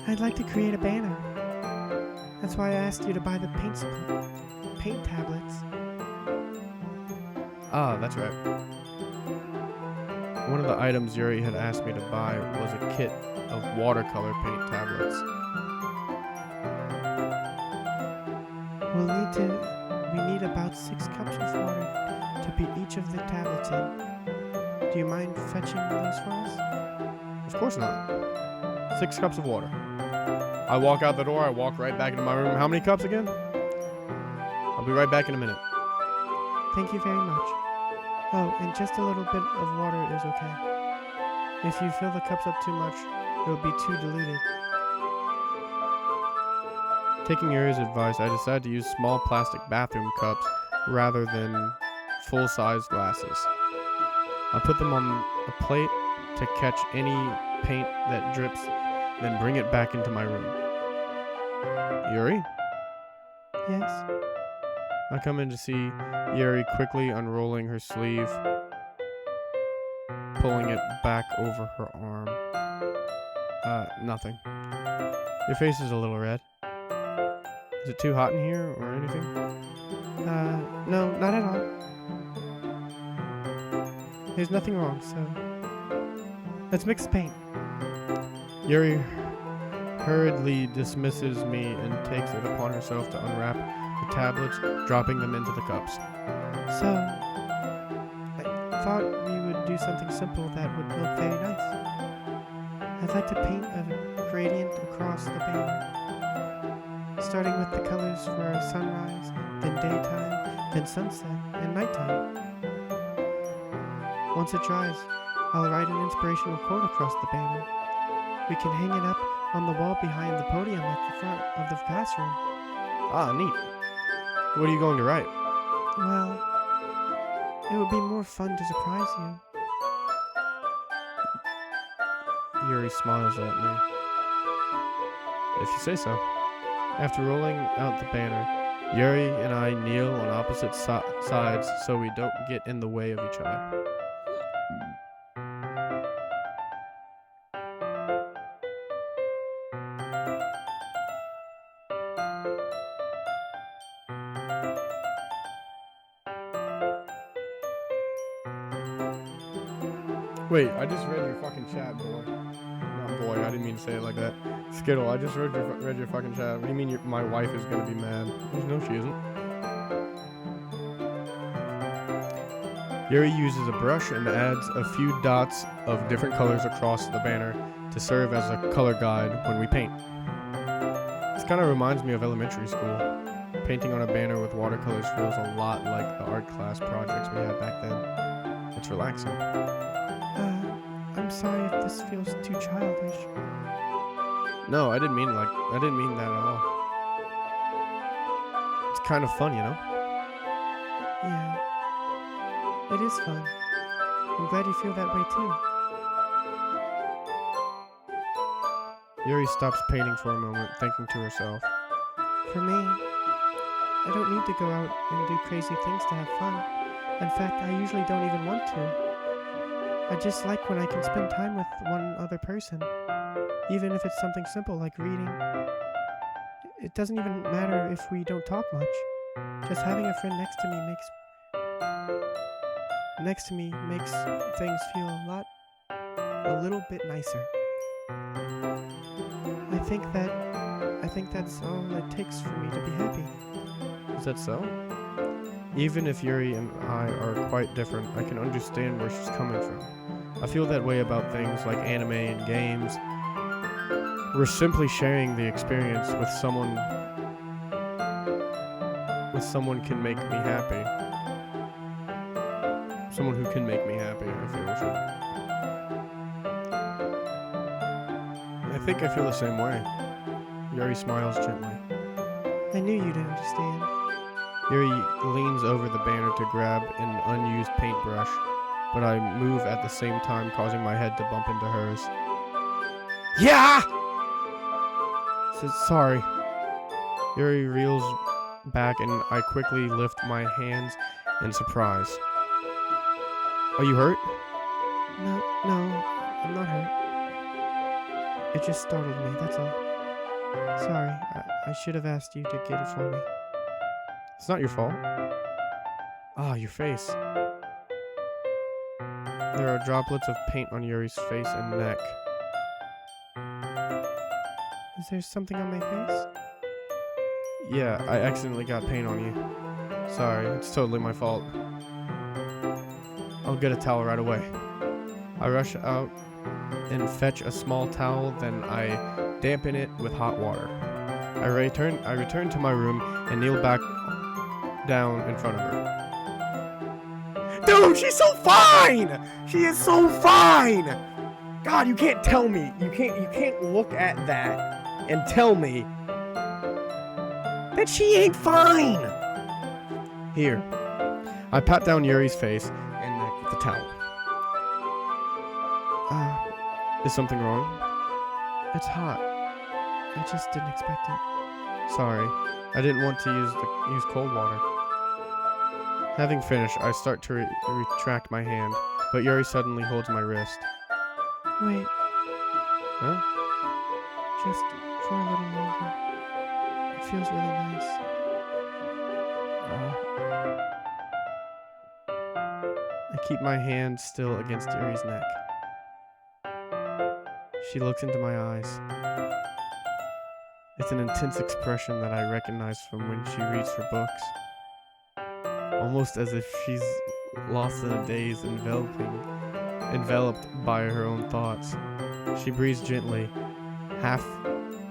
I'd like to create a banner. That's why I asked you to buy the paint tablets. Ah, that's right. One of the items Yuri had asked me to buy was a kit of watercolor paint tablets. We need about 6 cups of water to beat each of the tablets in. Do you mind fetching those for us? Of course not. 6 cups of water. I walk out the door, I walk right back into my room. How many cups again? I'll be right back in a minute. Thank you very much. Oh, and just a little bit of water is okay. If you fill the cups up too much, it will be too diluted. Taking Yuri's advice, I decided to use small plastic bathroom cups rather than full-size glasses. I put them on a plate to catch any paint that drips, then bring it back into my room. Yuri? Yes? I come in to see Yuri quickly unrolling her sleeve, pulling it back over her arm. Nothing. Your face is a little red. Is it too hot in here or anything? No, not at all. There's nothing wrong, so let's mix paint. Yuri hurriedly dismisses me and takes it upon herself to unwrap the tablets, dropping them into the cups. So, I thought we would do something simple that would look very nice. I'd like to paint a gradient across the banner, starting with the colors for sunrise, then daytime, then sunset, and nighttime. Once it dries, I'll write an inspirational quote across the banner. We can hang it up on the wall behind the podium at the front of the classroom. Ah, neat. What are you going to write? Well, it would be more fun to surprise you. Yuri smiles at me. If you say so. After rolling out the banner, Yuri and I kneel on opposite sides so we don't get in the way of each other. Wait, I just read your fucking chat, boy. Not boy, I didn't mean to say it like that. Skittle, I just read your fucking chat. What do you mean my wife is gonna be mad? No, she isn't. Yuri uses a brush and adds a few dots of different colors across the banner to serve as a color guide when we paint. This kind of reminds me of elementary school. Painting on a banner with watercolors feels a lot like the art class projects we had back then. It's relaxing. I'm sorry if this feels too childish. No, I didn't mean that at all. It's kind of fun, you know? Yeah, it is fun. I'm glad you feel that way too. Yuri stops painting for a moment, thinking to herself. For me, I don't need to go out and do crazy things to have fun. In fact, I usually don't even want to. I just like when I can spend time with one other person, even if it's something simple like reading. It doesn't even matter if we don't talk much. Just having a friend next to me makes things feel a little bit nicer. I think that's all it takes for me to be happy. Is that so? Even if Yuri and I are quite different, I can understand where she's coming from. I feel that way about things like anime and games. We're simply sharing the experience with someone can make me happy. Someone who can make me happy, I think I feel the same way. Yuri smiles gently. I knew you'd understand. Yuri leans over the banner to grab an unused paintbrush, but I move at the same time, causing my head to bump into hers. Yeah! Sorry. Yuri reels back and I quickly lift my hands in surprise. Are you hurt? No, I'm not hurt. It just startled me, that's all. Sorry, I should have asked you to get it for me. It's not your fault. Ah, your face. There are droplets of paint on Yuri's face and neck. Is there something on my face? Yeah, I accidentally got paint on you. Sorry, it's totally my fault. I'll get a towel right away. I rush out and fetch a small towel, then I dampen it with hot water. I return to my room and kneel back down in front of her. Dude, she's so fine! She is so fine! God, you can't tell me. You can't look at that and tell me that she ain't fine! Here. I pat down Yuri's face and neck with the towel. Is something wrong? It's hot. I just didn't expect it. Sorry, I didn't want to use cold water. Having finished, I start to retract my hand, but Yuri suddenly holds my wrist. Wait. Huh? Just for a little longer. It feels really nice. I keep my hand still against Yuri's neck. She looks into my eyes. It's an intense expression that I recognize from when she reads her books. Almost as if she's lost in a daze, enveloped by her own thoughts. She breathes gently, half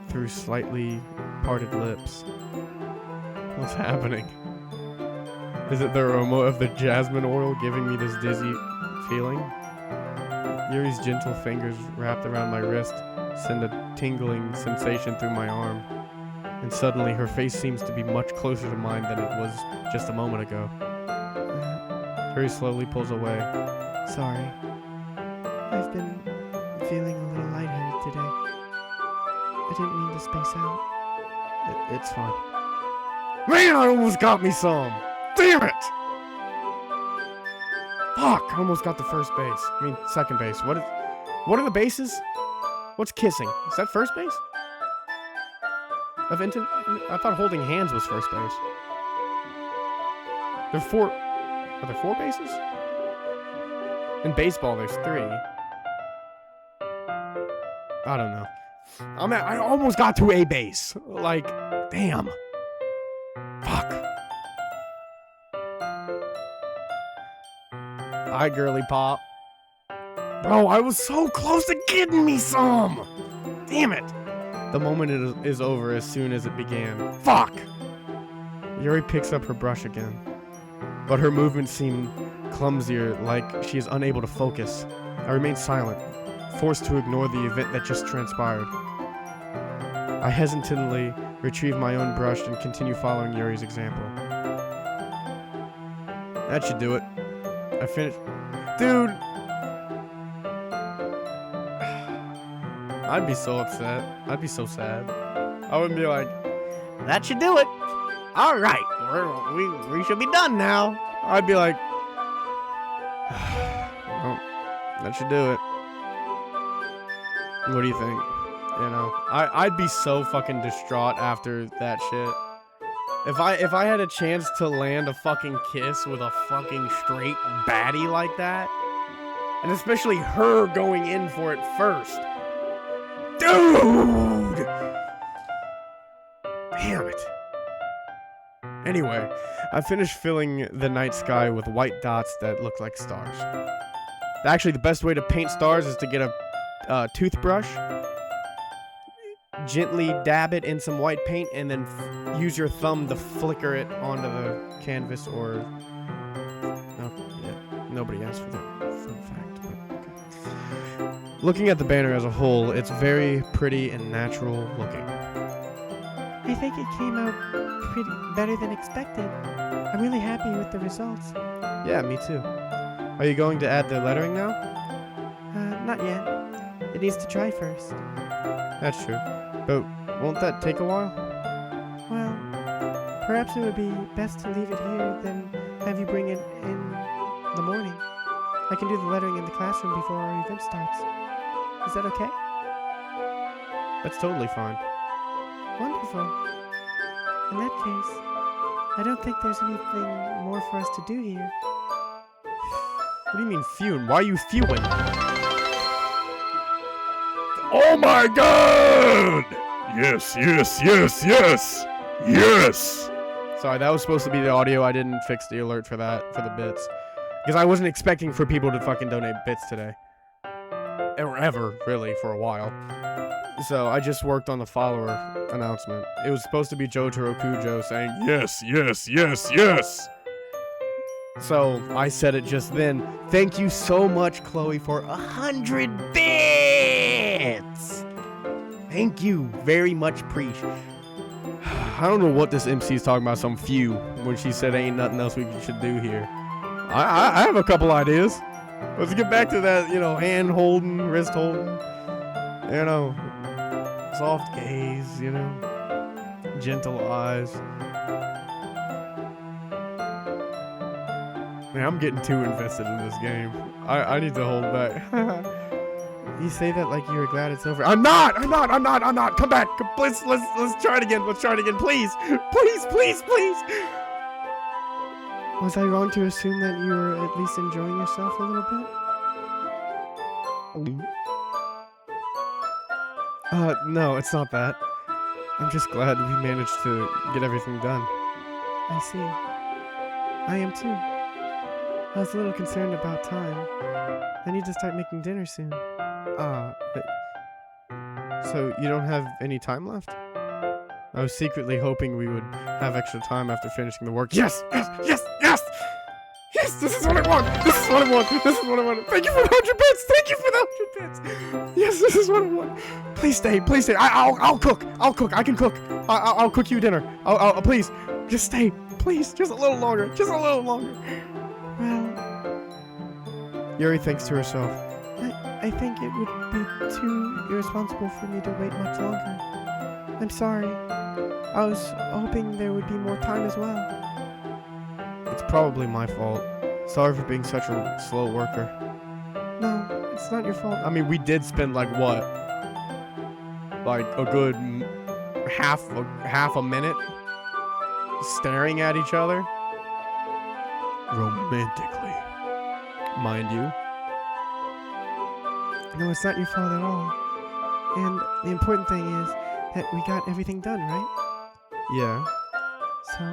through slightly parted lips. What's happening? Is it the aroma of the jasmine oil giving me this dizzy feeling? Yuri's gentle fingers wrapped around my wrist send a tingling sensation through my arm. And suddenly her face seems to be much closer to mine than it was just a moment ago. Yuri slowly pulls away. Sorry. I've been feeling a little lightheaded today. I didn't mean to space out. It's fine. Man, I almost got me some! Damn it! Fuck, I almost got the first base. I mean, second base. What are the bases? What's kissing? Is that first base? I thought holding hands was first base. Are there four bases? In baseball, there's 3. I don't know. I almost got to a base. Like, damn. Fuck. Hi, girly pop. Bro, I was so close to getting me some. Damn it. The moment is over as soon as it began. Fuck. Yuri picks up her brush again. but her movements seem clumsier, like she is unable to focus. I remain silent, forced to ignore the event that just transpired. I hesitantly retrieve my own brush and continue following Yuri's example. That should do it. I finished. Dude! I'd be so upset. I'd be so sad. I would be like, that should do it. All right, we should be done now. I'd be like, well, that should do it. What do you think? You know, I'd be so fucking distraught after that shit. If I had a chance to land a fucking kiss with a fucking straight baddie like that, and especially her going in for it first. Dude! Damn it. Anyway, I finished filling the night sky with white dots that look like stars. Actually, the best way to paint stars is to get a toothbrush, gently dab it in some white paint, and then use your thumb to flicker it onto the canvas. Or no, yeah, nobody asked for that fun fact, but okay. Looking at the banner as a whole, it's very pretty and natural looking. I think it came out pretty better than expected. I'm really happy with the results. Yeah, me too. Are you going to add the lettering now? Not yet. It needs to dry first. That's true. But won't that take a while? Well, perhaps it would be best to leave it here than have you bring it in the morning. I can do the lettering in the classroom before our event starts. Is that okay? That's totally fine. Wonderful. In that case, I don't think there's anything more for us to do here. What do you mean fewing? Why are you fewing? Oh my god! Yes, yes, yes, yes! Yes! Sorry, that was supposed to be the audio. I didn't fix the alert for that, for the bits. Because I wasn't expecting for people to fucking donate bits today. Or ever, really, for a while. So I just worked on the follower announcement. It was supposed to be Jotaro Kujo saying, Yes, yes, yes, yes! so I said it just then. Thank you so much, Chloe, for 100 bits! Thank you very much, preach. I don't know what this MC is talking about, some few, when she said ain't nothing else we should do here. I have a couple ideas. Let's get back to that, you know, hand holding, wrist holding, you know, soft gaze, you know, gentle eyes. Man, I'm getting too invested in this game. I need to hold back. You say that like you were glad it's over. I'm not. Come back. Please, let's try it again. Please. Was I wrong to assume that you were at least enjoying yourself a little bit? No, it's not that. I'm just glad we managed to get everything done. I see. I am too. I was a little concerned about time. I need to start making dinner soon. So you don't have any time left? I was secretly hoping we would have extra time after finishing the work. Yes! This is what I want! Thank you for the 100 bits! Yes, this is what I want! Please stay! I'll cook! I can cook! I'll cook you dinner! I'll please! Just stay! Please! Just a little longer! Well, Yuri thinks to herself. I think it would be too irresponsible for me to wait much longer. I'm sorry. I was hoping there would be more time as well. It's probably my fault. Sorry for being such a slow worker. No, it's not your fault. I mean, we did spend like what? Like a good half a minute staring at each other? Romantically. Mind you. No, it's not your fault at all. And the important thing is that we got everything done, right? Yeah. So,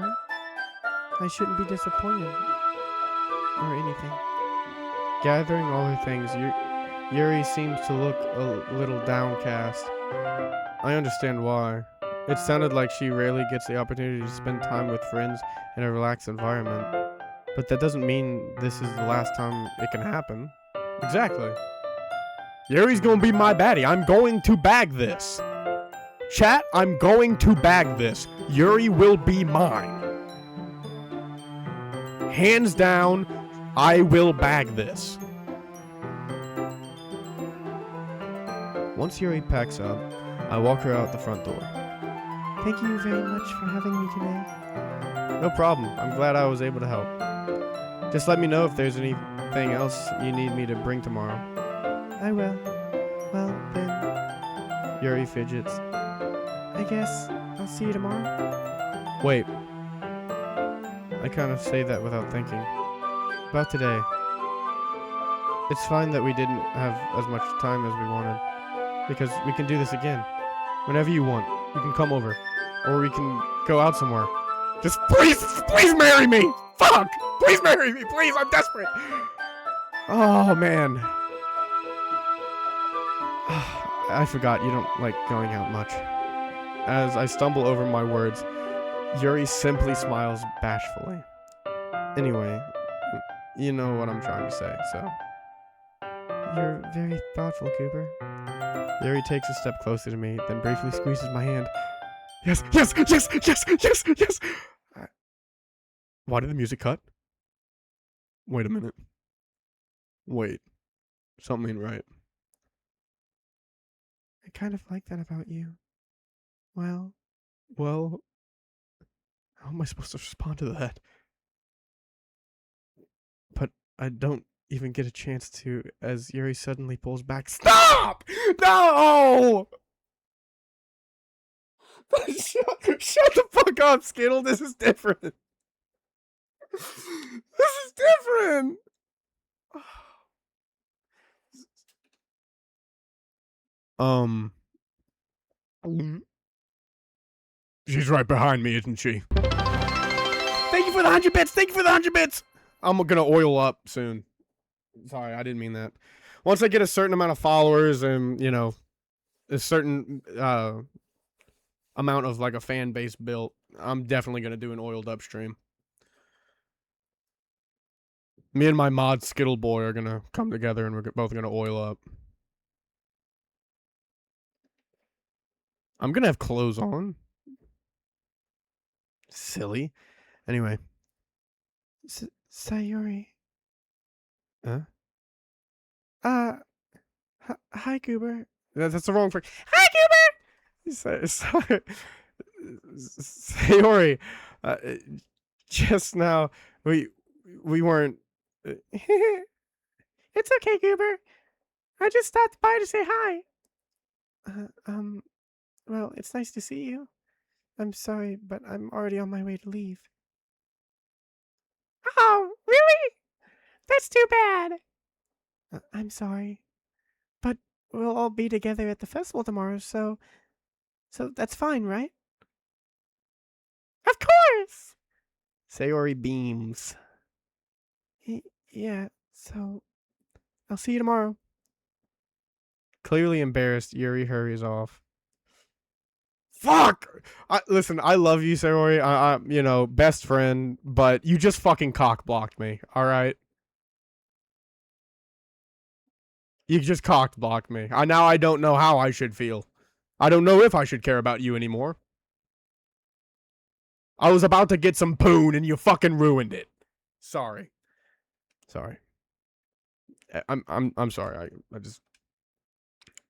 I shouldn't be disappointed. Or anything. Gathering all her things, Yuri seems to look a little downcast. I understand why. It sounded like she rarely gets the opportunity to spend time with friends in a relaxed environment. But that doesn't mean this is the last time it can happen. Exactly. Yuri's gonna be my baddie. I'm going to bag this. Chat, I'm going to bag this. Yuri will be mine. Hands down, I will bag this. Once Yuri packs up, I walk her out the front door. Thank you very much for having me today. No problem. I'm glad I was able to help. Just let me know if there's anything else you need me to bring tomorrow. I will. Well, then, Yuri fidgets. I guess I'll see you tomorrow. Wait. I kind of say that without thinking. About today. It's fine that we didn't have as much time as we wanted. Because we can do this again. Whenever you want. You can come over. Or we can go out somewhere. Just please marry me! Fuck! Please marry me, please, I'm desperate! Oh, man. I forgot you don't like going out much. As I stumble over my words, Yuri simply smiles bashfully. Anyway, you know what I'm trying to say, so. You're very thoughtful, Goober. Yuri takes a step closer to me, then briefly squeezes my hand. Yes! Why did the music cut? Wait a minute. Wait. Something ain't right. I kind of like that about you. Well, How am I supposed to respond to that? but I don't even get a chance to, as Yuri suddenly pulls back. Stop! No! Shut the fuck up, Skittle. This is different. This is different. She's right behind me, isn't she? Thank you for the 100 bits. Thank you for the 100 bits. I'm gonna oil up soon. Sorry, I didn't mean that. Once I get a certain amount of followers and, you know, a certain amount of like a fan base built, I'm definitely gonna do an oiled up stream. Me and my mod Skittle Boy are gonna come together and we're both gonna oil up. I'm gonna have clothes on. Silly. Anyway. Sayuri. Huh? Hi, Goober. That's the wrong freak. Hi, Cooper! Sayori, just now, we weren't... It's okay, Goober. I just stopped by to say hi. Well, it's nice to see you. I'm sorry, but I'm already on my way to leave. Oh, really? That's too bad. I'm sorry. But we'll all be together at the festival tomorrow, so that's fine, right? Of course! Sayori beams. Yeah, so I'll see you tomorrow. Clearly embarrassed, Yuri hurries off. Fuck! Listen, I love you, Sayori. I, you know, best friend, but you just fucking cock-blocked me, alright? You just cock-blocked me. Now I don't know how I should feel. I don't know if I should care about you anymore. I was about to get some poon and you fucking ruined it. Sorry. Sorry. I'm sorry. I just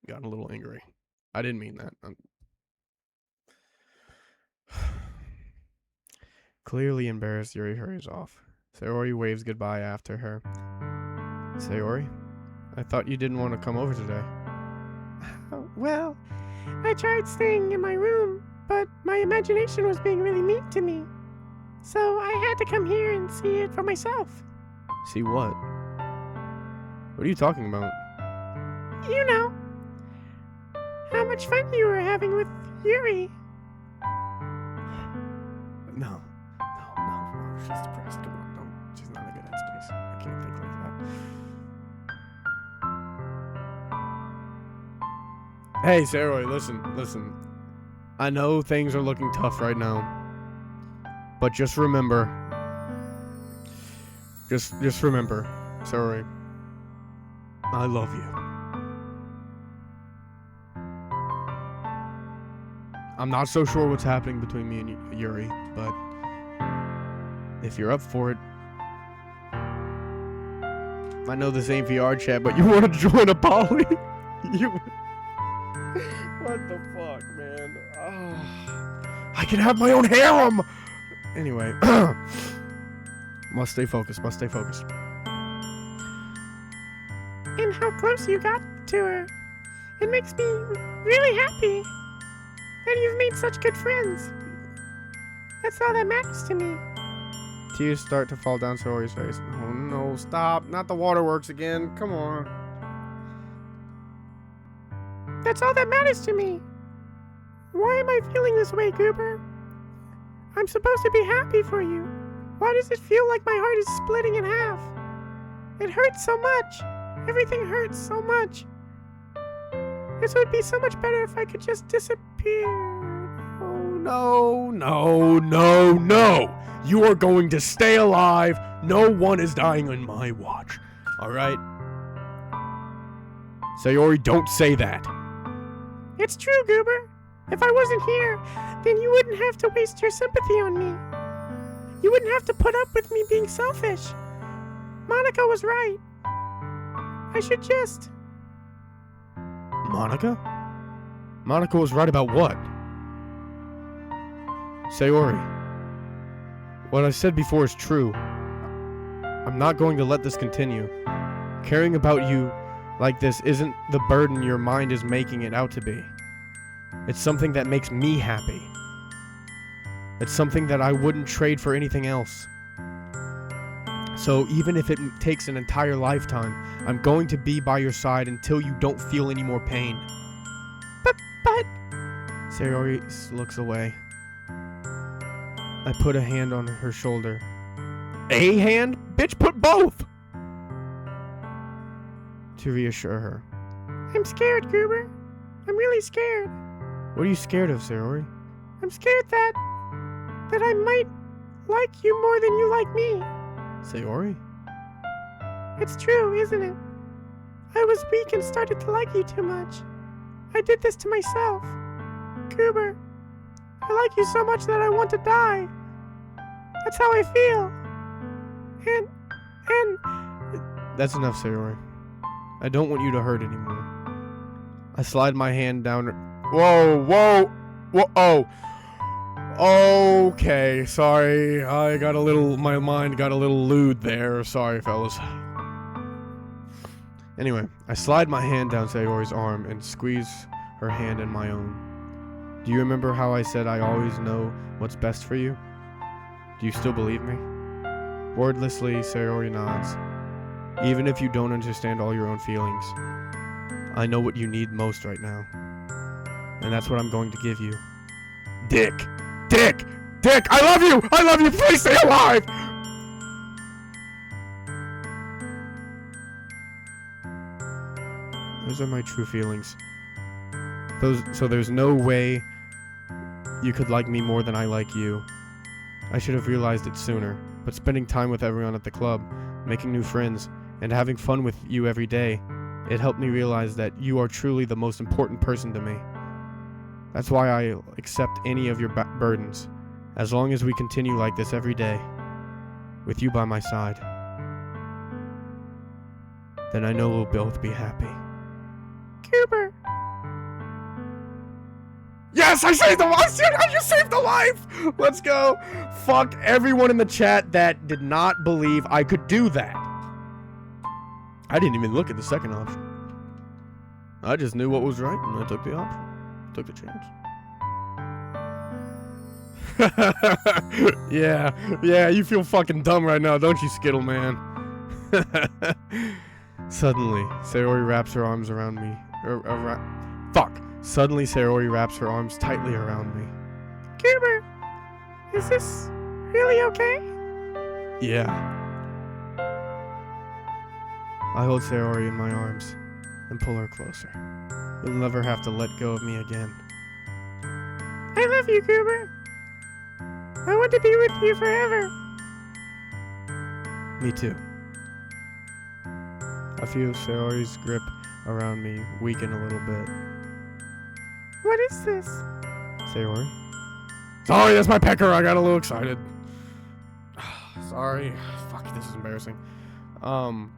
got a little angry. I didn't mean that. Clearly embarrassed, Yuri hurries off. Sayori waves goodbye after her. Sayori, I thought you didn't want to come over today. Well, I tried staying in my room, but my imagination was being really mean to me. So I had to come here and see it for myself. See what? What are you talking about? You know, how much fun you were having with Yuri. No. She's depressed. Come on, don't. She's not in a good headspace. I can't think like that. Hey, Sayori, listen. I know things are looking tough right now. But just remember, Just remember, Sayori, I love you. I'm not so sure what's happening between me and Yuri, but if you're up for it, I know this ain't VR chat, but you want to join a poly? You. What the fuck, man? Oh. I can have my own harem. Anyway, must stay focused. Must stay focused. And how close you got to her. It makes me really happy that you've made such good friends. That's all that matters to me. Tears start to fall down Sayori's face. Oh no, stop. Not the waterworks again. Come on. That's all that matters to me. Why am I feeling this way, Goober? I'm supposed to be happy for you. Why does it feel like my heart is splitting in half? It hurts so much. Everything hurts so much. This would be so much better if I could just disappear. Oh no. You are going to stay alive. No one is dying on my watch. Alright? Sayori, don't say that. It's true, Goober. If I wasn't here, then you wouldn't have to waste your sympathy on me. You wouldn't have to put up with me being selfish. Monica was right. I should just... Monica? Monica was right about what? Sayori, what I said before is true. I'm not going to let this continue. Caring about you like this isn't the burden your mind is making it out to be. It's something that makes me happy. It's something that I wouldn't trade for anything else. So even if it takes an entire lifetime, I'm going to be by your side until you don't feel any more pain. But... Sayori looks away. I put a hand on her shoulder. A hand? Bitch, put both! To reassure her. I'm scared, Goober. I'm really scared. What are you scared of, Sayori? I'm scared that I might like you more than you like me. Sayori? It's true, isn't it? I was weak and started to like you too much. I did this to myself. Goober, I like you so much that I want to die. That's how I feel. And... That's enough, Sayori. I don't want you to hurt anymore. I slide my hand down her... Whoa. Oh. Okay, sorry. My mind got a little lewd there. Sorry, fellas. Anyway, I slide my hand down Sayori's arm and squeeze her hand in my own. Do you remember how I said I always know what's best for you? Do you still believe me? Wordlessly, Sayori nods. Even if you don't understand all your own feelings, I know what you need most right now. And that's what I'm going to give you. Dick! I love you! Please stay alive! Those are my true feelings. So there's no way you could like me more than I like you. I should have realized it sooner, but spending time with everyone at the club, making new friends, and having fun with you every day, it helped me realize that you are truly the most important person to me. That's why I accept any of your burdens, as long as we continue like this every day, with you by my side. Then I know we'll both be happy. Cooper! Yes, I saved the life! I just saved the life! Let's go! Fuck everyone in the chat that did not believe I could do that. I didn't even look at the second option. I just knew what was right and I took the option. Took the chance. Yeah, you feel fucking dumb right now, don't you, Skittle Man? Suddenly, Sayori wraps her arms around me. Suddenly, Sayori wraps her arms tightly around me. Cooper, is this really okay? Yeah. I hold Sayori in my arms and pull her closer. You'll never have to let go of me again. I love you, Cooper. I want to be with you forever. Me too. I feel Sayori's grip around me weaken a little bit. What is this? Sayori? Sorry, that's my pecker. I got a little excited. Sorry. Fuck, this is embarrassing. I'm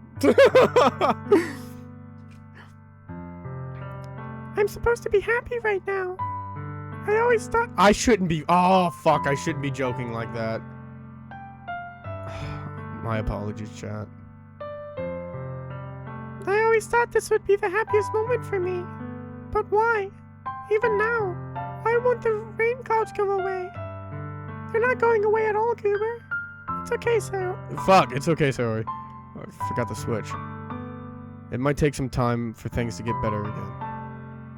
supposed to be happy right now. I always thought I shouldn't be. Oh, fuck. I shouldn't be joking like that. My apologies, chat. I always thought this would be the happiest moment for me. But why? Even now, why won't the rain clouds go away? They're not going away at all, Goober. It's okay, Sarah. Fuck, it's okay, sorry. I forgot the switch. It might take some time for things to get better again.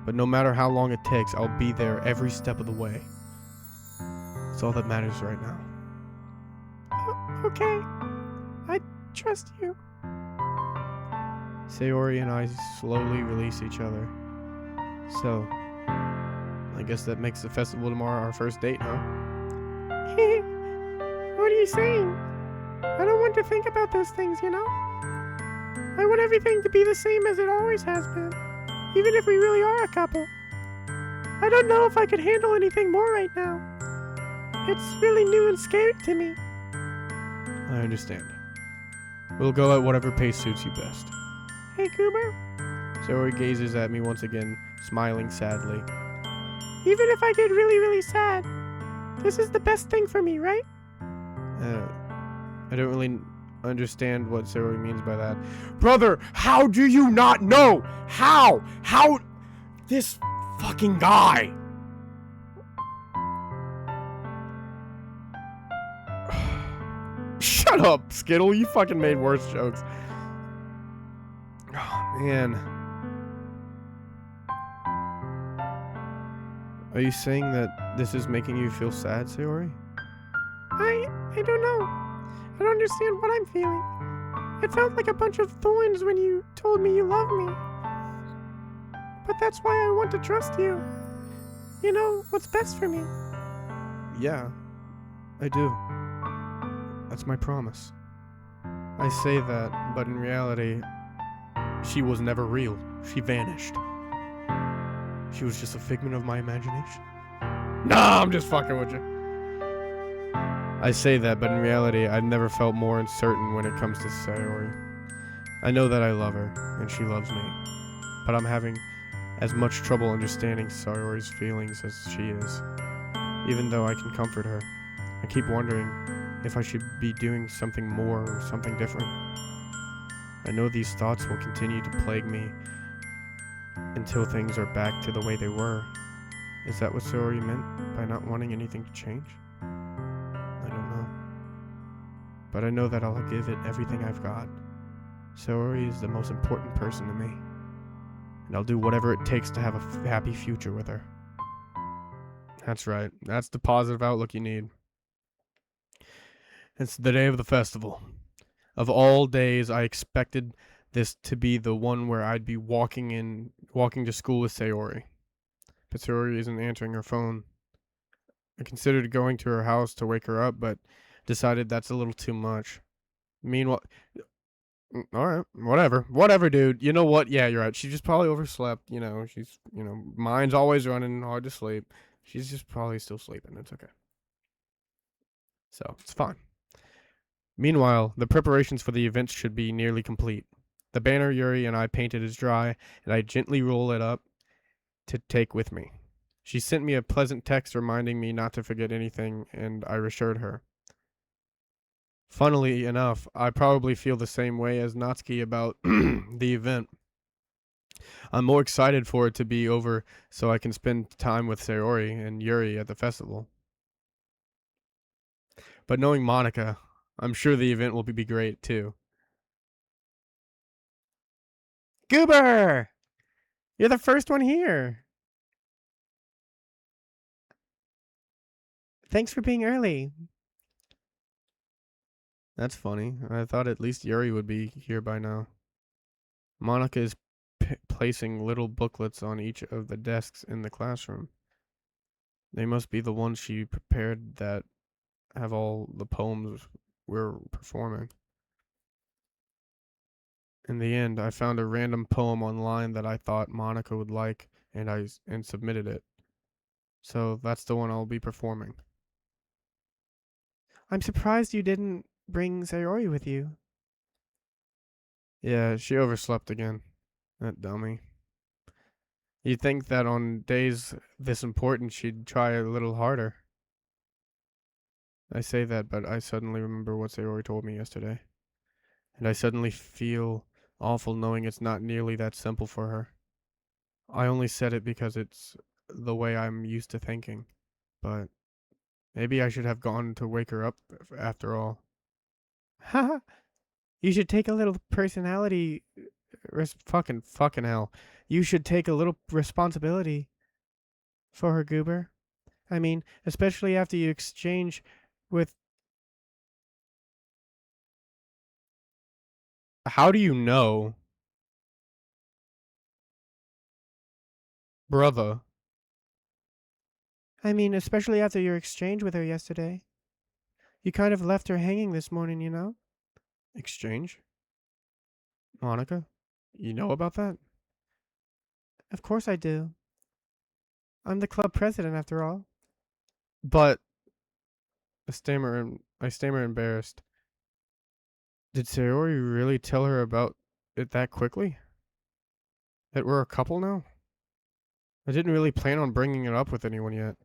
But no matter how long it takes, I'll be there every step of the way. It's all that matters right now. Okay. I trust you. Sayori and I slowly release each other. So, I guess that makes the festival tomorrow our first date, huh? What are you saying? I don't want to think about those things, you know? I want everything to be the same as it always has been, even if we really are a couple. I don't know if I could handle anything more right now. It's really new and scary to me. I understand. We'll go at whatever pace suits you best. Hey, Goober, Sayori gazes at me once again, smiling sadly. even if I get really, really sad, this is the best thing for me, right? I don't really understand what Sayori means by that. Brother, how do you not know? How? This fucking guy. Shut up, Skittle. You fucking made worse jokes. Oh, man. Are you saying that this is making you feel sad, Sayori? I don't know. I don't understand what I'm feeling. It felt like a bunch of thorns when you told me you love me. But that's why I want to trust you. You know what's best for me. Yeah, I do. That's my promise. I say that, but in reality, she was never real. She vanished. She was just a figment of my imagination. Nah, I'm just fucking with you. I say that, but in reality, I've never felt more uncertain when it comes to Sayori. I know that I love her, and she loves me. But I'm having as much trouble understanding Sayori's feelings as she is. Even though I can comfort her, I keep wondering if I should be doing something more or something different. I know these thoughts will continue to plague me until things are back to the way they were. Is that what Sayori meant by not wanting anything to change? I don't know. But I know that I'll give it everything I've got. Sayori is the most important person to me. And I'll do whatever it takes to have a happy future with her. That's right. That's the positive outlook you need. It's the day of the festival. Of all days, I expected this to be the one where I'd be walking to school with Sayori. But Sayori isn't answering her phone. I considered going to her house to wake her up, but decided that's a little too much. Meanwhile, alright, whatever, dude. You know what? Yeah, you're right. She just probably overslept. She's, mind's always running, hard to sleep. She's just probably still sleeping. It's okay. So, it's fine. Meanwhile, the preparations for the event should be nearly complete. The banner Yuri and I painted is dry, and I gently roll it up to take with me. She sent me a pleasant text reminding me not to forget anything, and I reassured her. Funnily enough, I probably feel the same way as Natsuki about the event. I'm more excited for it to be over so I can spend time with Sayori and Yuri at the festival. But knowing Monica, I'm sure the event will be great too. Goober! You're the first one here. Thanks for being early. That's funny. I thought at least Yuri would be here by now. Monica is placing little booklets on each of the desks in the classroom. They must be the ones she prepared that have all the poems we're performing. In the end, I found a random poem online that I thought Monica would like, and submitted it. So that's the one I'll be performing. I'm surprised you didn't bring Sayori with you. Yeah, she overslept again. That dummy. You'd think that on days this important she'd try a little harder. I say that, but I suddenly remember what Sayori told me yesterday. And I suddenly feel awful knowing it's not nearly that simple for her. I only said it because it's the way I'm used to thinking. But maybe I should have gone to wake her up after all. Haha. You should take a little personality. Fucking hell. You should take a little responsibility for her, Goober. I mean, especially after you exchange with. How do you know? Brother. I mean, especially after your exchange with her yesterday. You kind of left her hanging this morning, you know? Exchange? Monica? You know about that? Of course I do. I'm the club president, after all. But I stammer embarrassed. Did Sayori really tell her about it that quickly? That we're a couple now? I didn't really plan on bringing it up with anyone yet.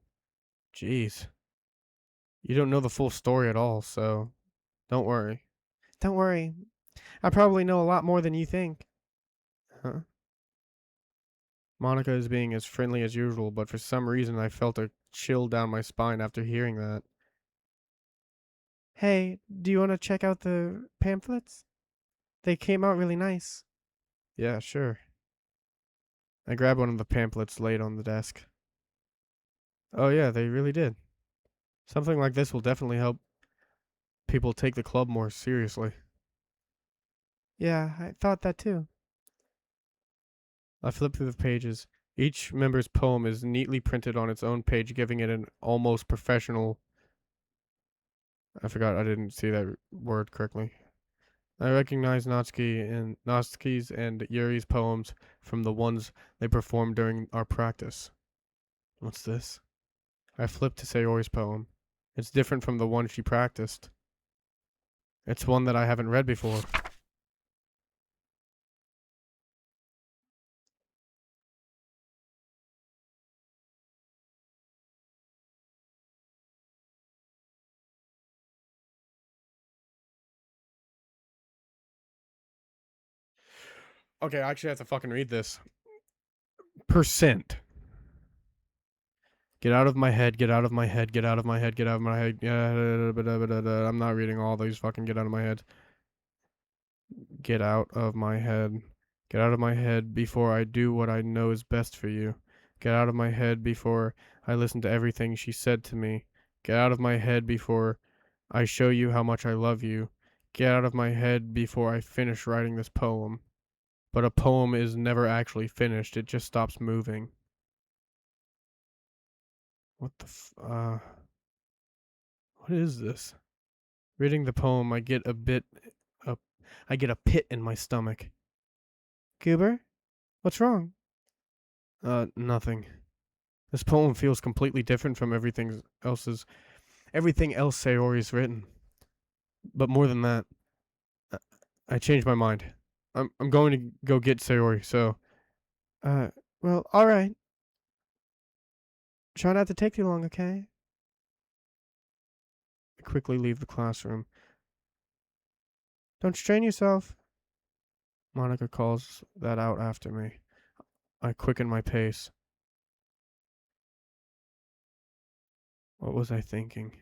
Jeez. You don't know the full story at all, so don't worry. Don't worry. I probably know a lot more than you think. Huh? Monica is being as friendly as usual, but for some reason I felt a chill down my spine after hearing that. Hey, do you want to check out the pamphlets? They came out really nice. Yeah, sure. I grabbed one of the pamphlets laid on the desk. Oh yeah, they really did. Something like this will definitely help people take the club more seriously. Yeah, I thought that too. I flipped through the pages. Each member's poem is neatly printed on its own page, giving it an almost professional. I forgot I didn't see that word correctly. I recognize Natsuki's and Yuri's poems from the ones they performed during our practice. What's this? I flipped to Sayori's poem. It's different from the one she practiced. It's one that I haven't read before. Okay, I actually have to fucking read this. Percent. Get out of my head, get out of my head, get out of my head, get out of my head. I'm not reading all these fucking get out of my head. Get out of my head. Get out of my head before I do what I know is best for you. Get out of my head before I listen to everything she said to me. Get out of my head before I show you how much I love you. Get out of my head before I finish writing this poem. But a poem is never actually finished, it just stops moving. What the what is this? Reading the poem, I get a pit in my stomach. Goober? What's wrong? Nothing. This poem feels completely different from everything else Sayori's written. But more than that, I changed my mind. I'm going to go get Sayori, so Well, alright. Try not to take too long, okay? I quickly leave the classroom. Don't strain yourself. Monica calls that out after me. I quicken my pace. What was I thinking?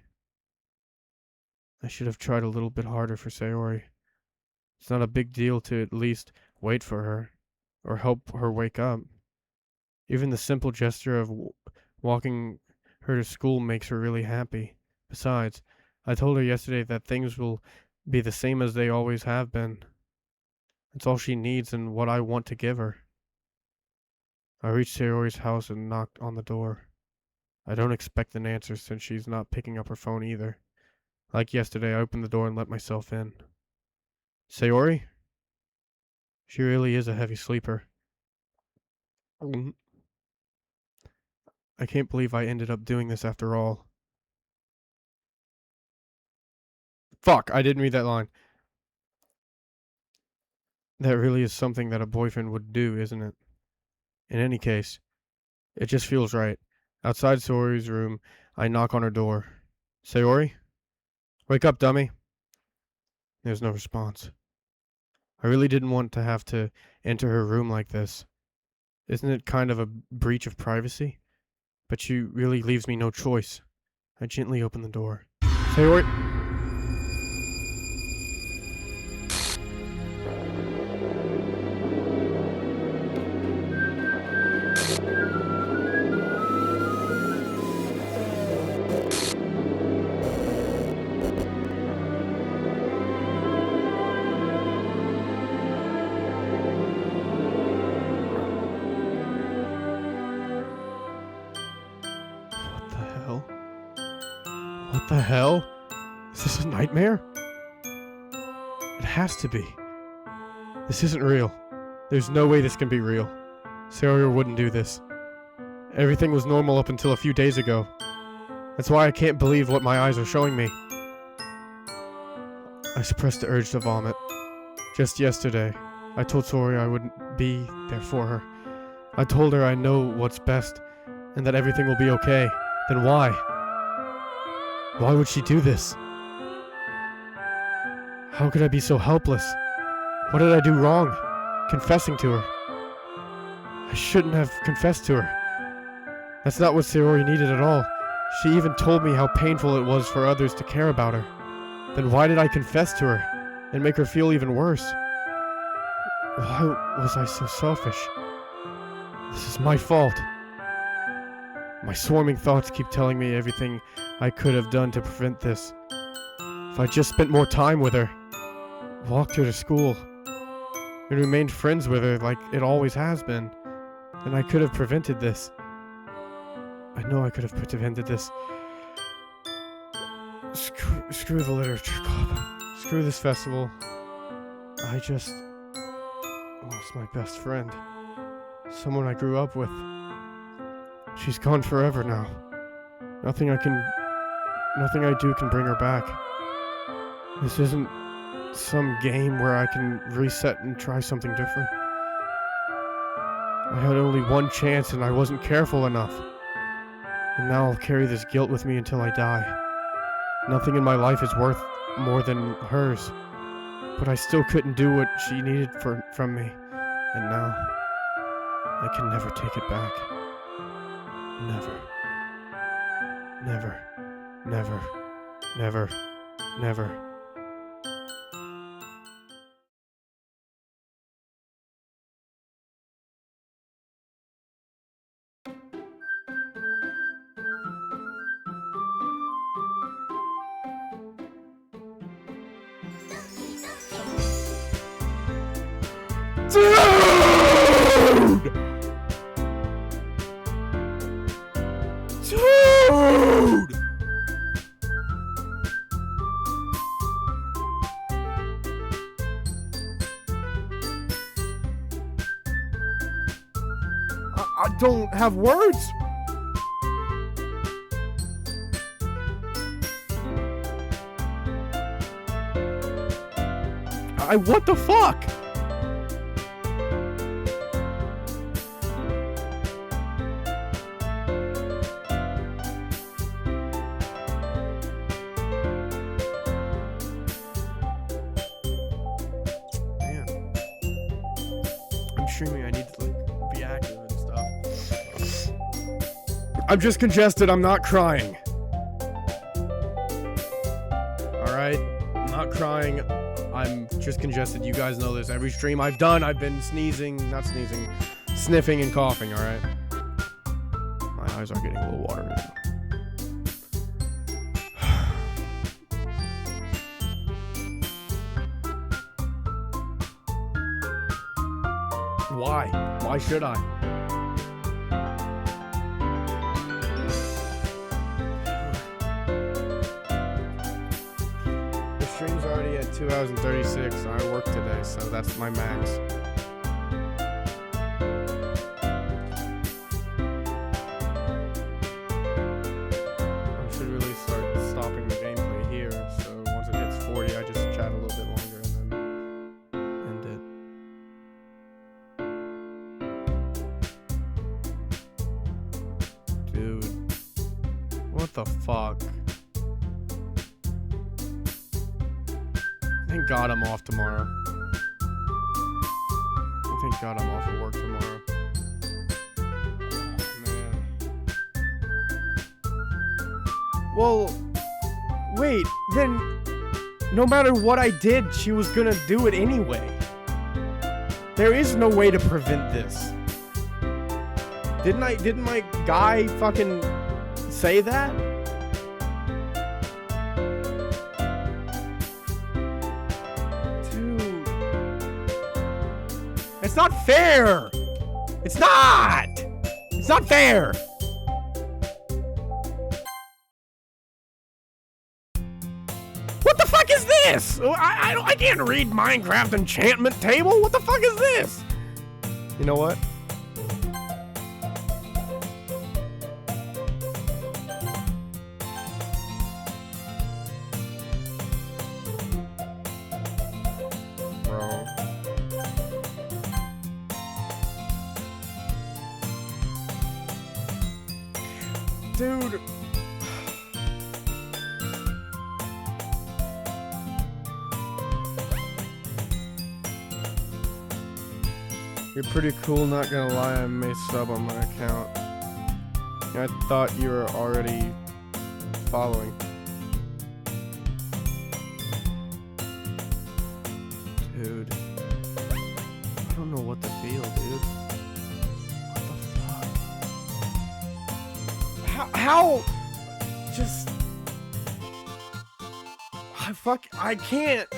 I should have tried a little bit harder for Sayori. It's not a big deal to at least wait for her, or help her wake up. Even the simple gesture of walking her to school makes her really happy. Besides, I told her yesterday that things will be the same as they always have been. It's all she needs and what I want to give her. I reached Sayori's house and knocked on the door. I don't expect an answer since she's not picking up her phone either. Like yesterday, I opened the door and let myself in. Sayori? She really is a heavy sleeper. I can't believe I ended up doing this after all. Fuck, I didn't read that line. That really is something that a boyfriend would do, isn't it? In any case, it just feels right. Outside Sayori's room, I knock on her door. Sayori? Wake up, dummy. There's no response. I really didn't want to have to enter her room like this. Isn't it kind of a breach of privacy? But she really leaves me no choice. I gently open the door. Sayori! What the hell? Is this a nightmare? It has to be. This isn't real. There's no way this can be real. Sayori wouldn't do this. Everything was normal up until a few days ago. That's why I can't believe what my eyes are showing me. I suppressed the urge to vomit. Just yesterday, I told Sayori I wouldn't be there for her. I told her I know what's best and that everything will be okay. Then why? Why would she do this? How could I be so helpless? What did I do wrong? Confessing to her. I shouldn't have confessed to her. That's not what Sayori needed at all. She even told me how painful it was for others to care about her. Then why did I confess to her and make her feel even worse? Why was I so selfish? This is my fault. My swarming thoughts keep telling me everything I could have done to prevent this. If I just spent more time with her, walked her to school, and remained friends with her like it always has been, then I could have prevented this. I know I could have prevented this. Screw the literature club. Screw this festival. I just lost my best friend. Someone I grew up with. She's gone forever now. Nothing I do can bring her back. This isn't some game where I can reset and try something different. I had only one chance and I wasn't careful enough. And now I'll carry this guilt with me until I die. Nothing in my life is worth more than hers. But I still couldn't do what she needed from me. And now, I can never take it back. Never. Never. Never. Never. Never. Dude! Dude! I don't have words. What the fuck? Streaming, I need to like be active and stuff. I'm just congested, I'm not crying. Alright? I'm not crying. I'm just congested. You guys know this. Every stream I've done, I've been sniffing and coughing, alright? My eyes are getting a little watery. Why? Why should I? The stream's already at 2 hours and 36. I work today, so that's my max. Dude. What the fuck? Thank God I'm off tomorrow. Thank God I'm off of work tomorrow. Oh, man. Well, wait, then no matter what I did, she was gonna do it anyway. There is no way to prevent this. Didn't my guy fucking say that? Dude. It's not fair! It's not! It's not fair! What the fuck is this? I can't read Minecraft enchantment table. What the fuck is this? You know what? Bro. Dude. You're pretty cool, not gonna lie, I may sub on my account. I thought you were already following. Dude. I don't know what to feel, dude. What the fuck? How? Just... I can't...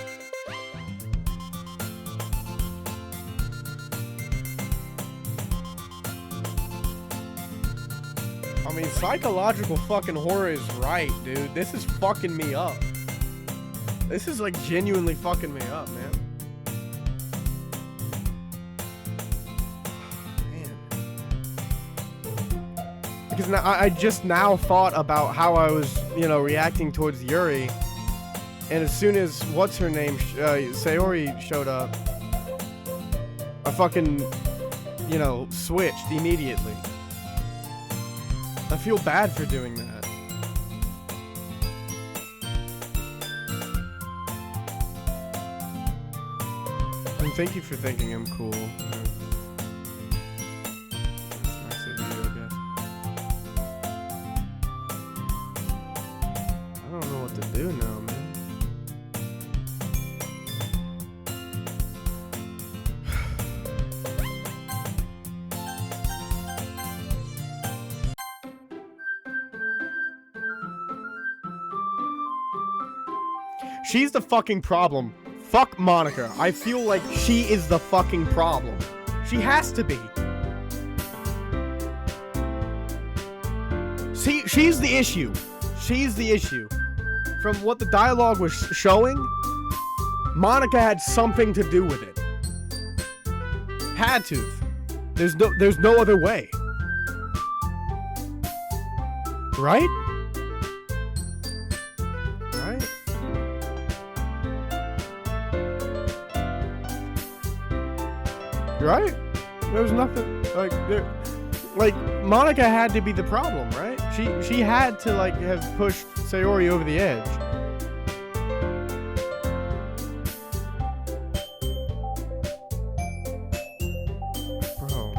I mean, psychological fucking horror is right, dude. This is fucking me up. This is like genuinely fucking me up, man. Because now, I just now thought about how I was, you know, reacting towards Yuri. And as soon as, what's her name, Sayori showed up, I fucking, you know, switched immediately. I feel bad for doing that. And thank you for thinking I'm cool. That's nice of you, I guess. I don't know what to do now, man. She's the fucking problem. Fuck Monica. I feel like she is the fucking problem. She has to be. See, she's the issue. She's the issue. From what the dialogue was showing, Monica had something to do with it. Had to. There's no other way. Right? Right? Right? There was nothing like Monica had to be the problem, right? She had to like have pushed Sayori over the edge. Bro.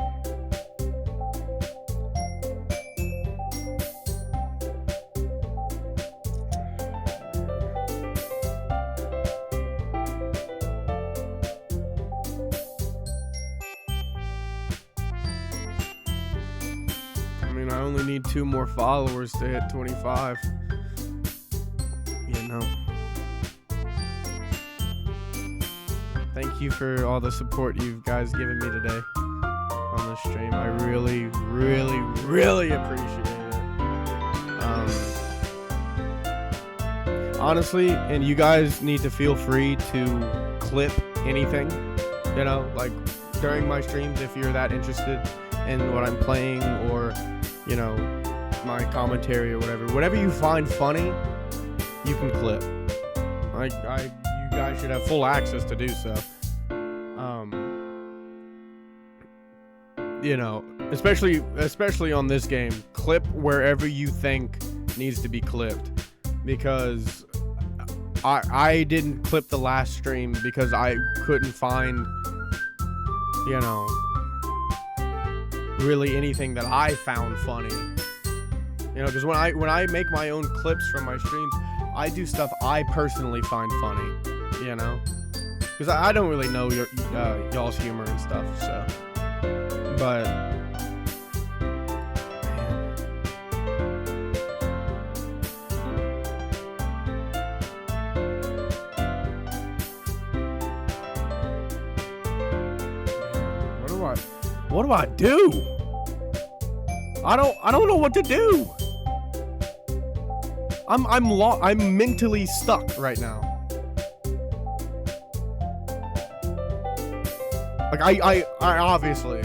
I mean, I only need 2 more followers to hit 25. You know. Thank you for all the support you guys given me today on this stream. I really, really, really appreciate it. Honestly, and you guys need to feel free to clip anything, you know, like during my streams if you're that interested in what I'm playing or, you know, my commentary or whatever. Whatever you find funny, you can clip. You guys should have full access to do so. You know, especially on this game, clip wherever you think needs to be clipped, because I didn't clip the last stream because I couldn't find, you know, really anything that I found funny. You know, because when I make my own clips from my streams, I do stuff I personally find funny, you know, because I don't really know y'all's humor and stuff, so, but, man. What do I do? I don't know what to do. I'm mentally stuck right now. Like I obviously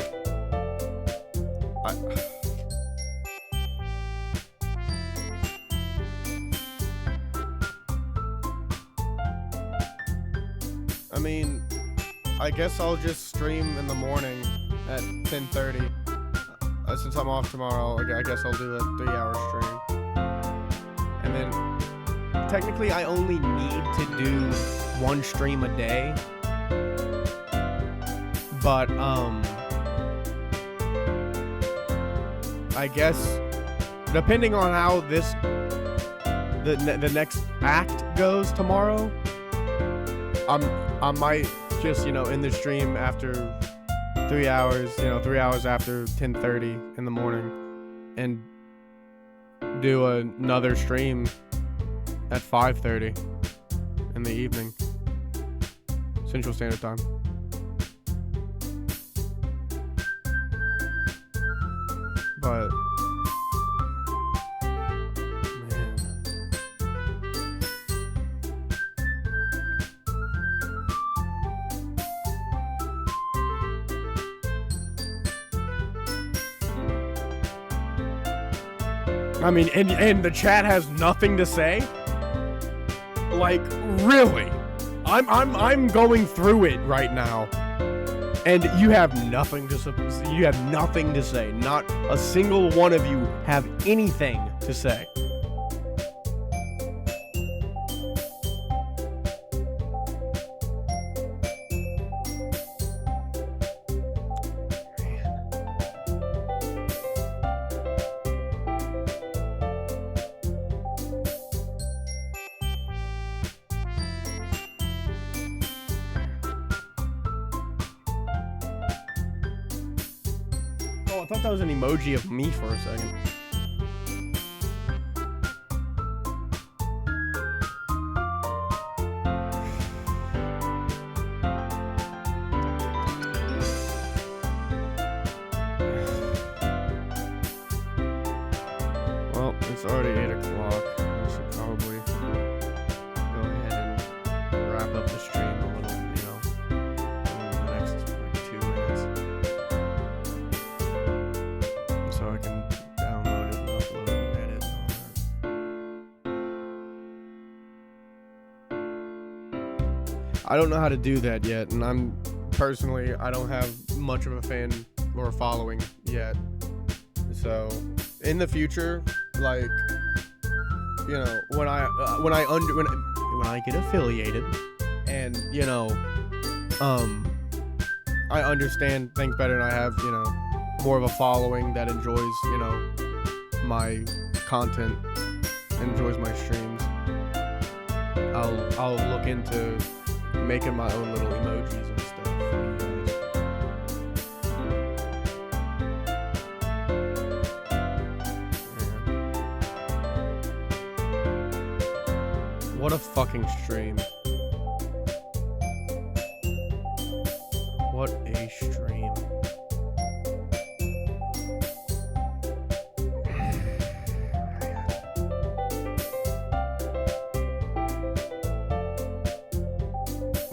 I mean, I guess I'll just stream in the morning at 10:30. Since I'm off tomorrow, I guess I'll do a 3-hour stream. And then, technically, I only need to do 1 stream a day. But, I guess, depending on how the next act goes tomorrow, I might just, you know, end the stream after 3 hours, you know, 3 hours after 10:30 in the morning, and do another stream at 5:30 in the evening, Central Standard Time. But man, I mean, and the chat has nothing to say. Like, really? I'm going through it right now, and you have nothing to say. Not a single one of you have anything to say. Oh, I thought that was an emoji of me for a second. Well, it's already 8 o'clock. I should probably go ahead and wrap up the stream a little, you know, in the next like 2 minutes. So I can download it and upload it and edit and all that. I don't know how to do that yet, and I don't have much of a fan or following yet. So in the future, like, you know, when I get affiliated, and, you know, I understand things better, and I have, you know, more of a following that enjoys, you know, my content, enjoys my streams, I'll look into making my own little emojis and stuff for you guys. Man. What a fucking stream. What a stream.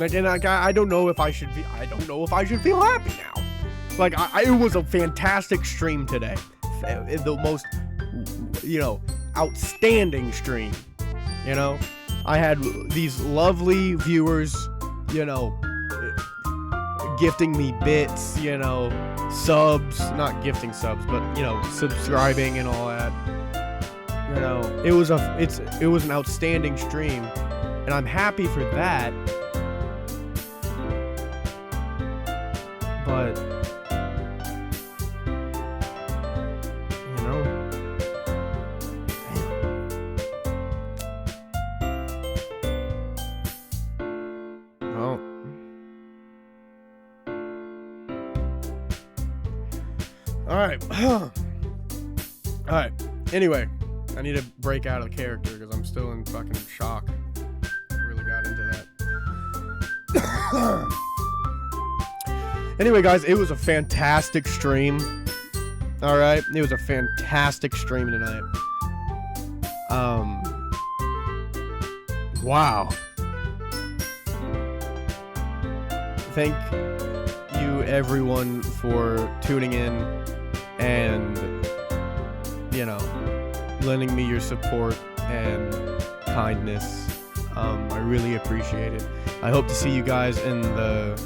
Again, I don't know if I should feel happy now. Like, it was a fantastic stream today. The most, you know, outstanding stream. You know, I had these lovely viewers, you know, gifting me bits, subs, not gifting subs, but subscribing and all that. It was an outstanding stream, and I'm happy for that. But well, all right. All right. Anyway, I need to break out of the character because I'm still in fucking shock. I really got into that. Anyway, guys, it was a fantastic stream. All right, it was a fantastic stream tonight. Wow. Thank you, everyone, for tuning in and, lending me your support and kindness. I really appreciate it. I hope to see you guys in the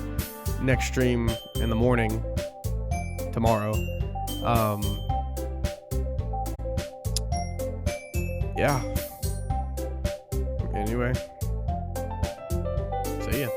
next stream in the morning tomorrow. Yeah. Anyway, see ya.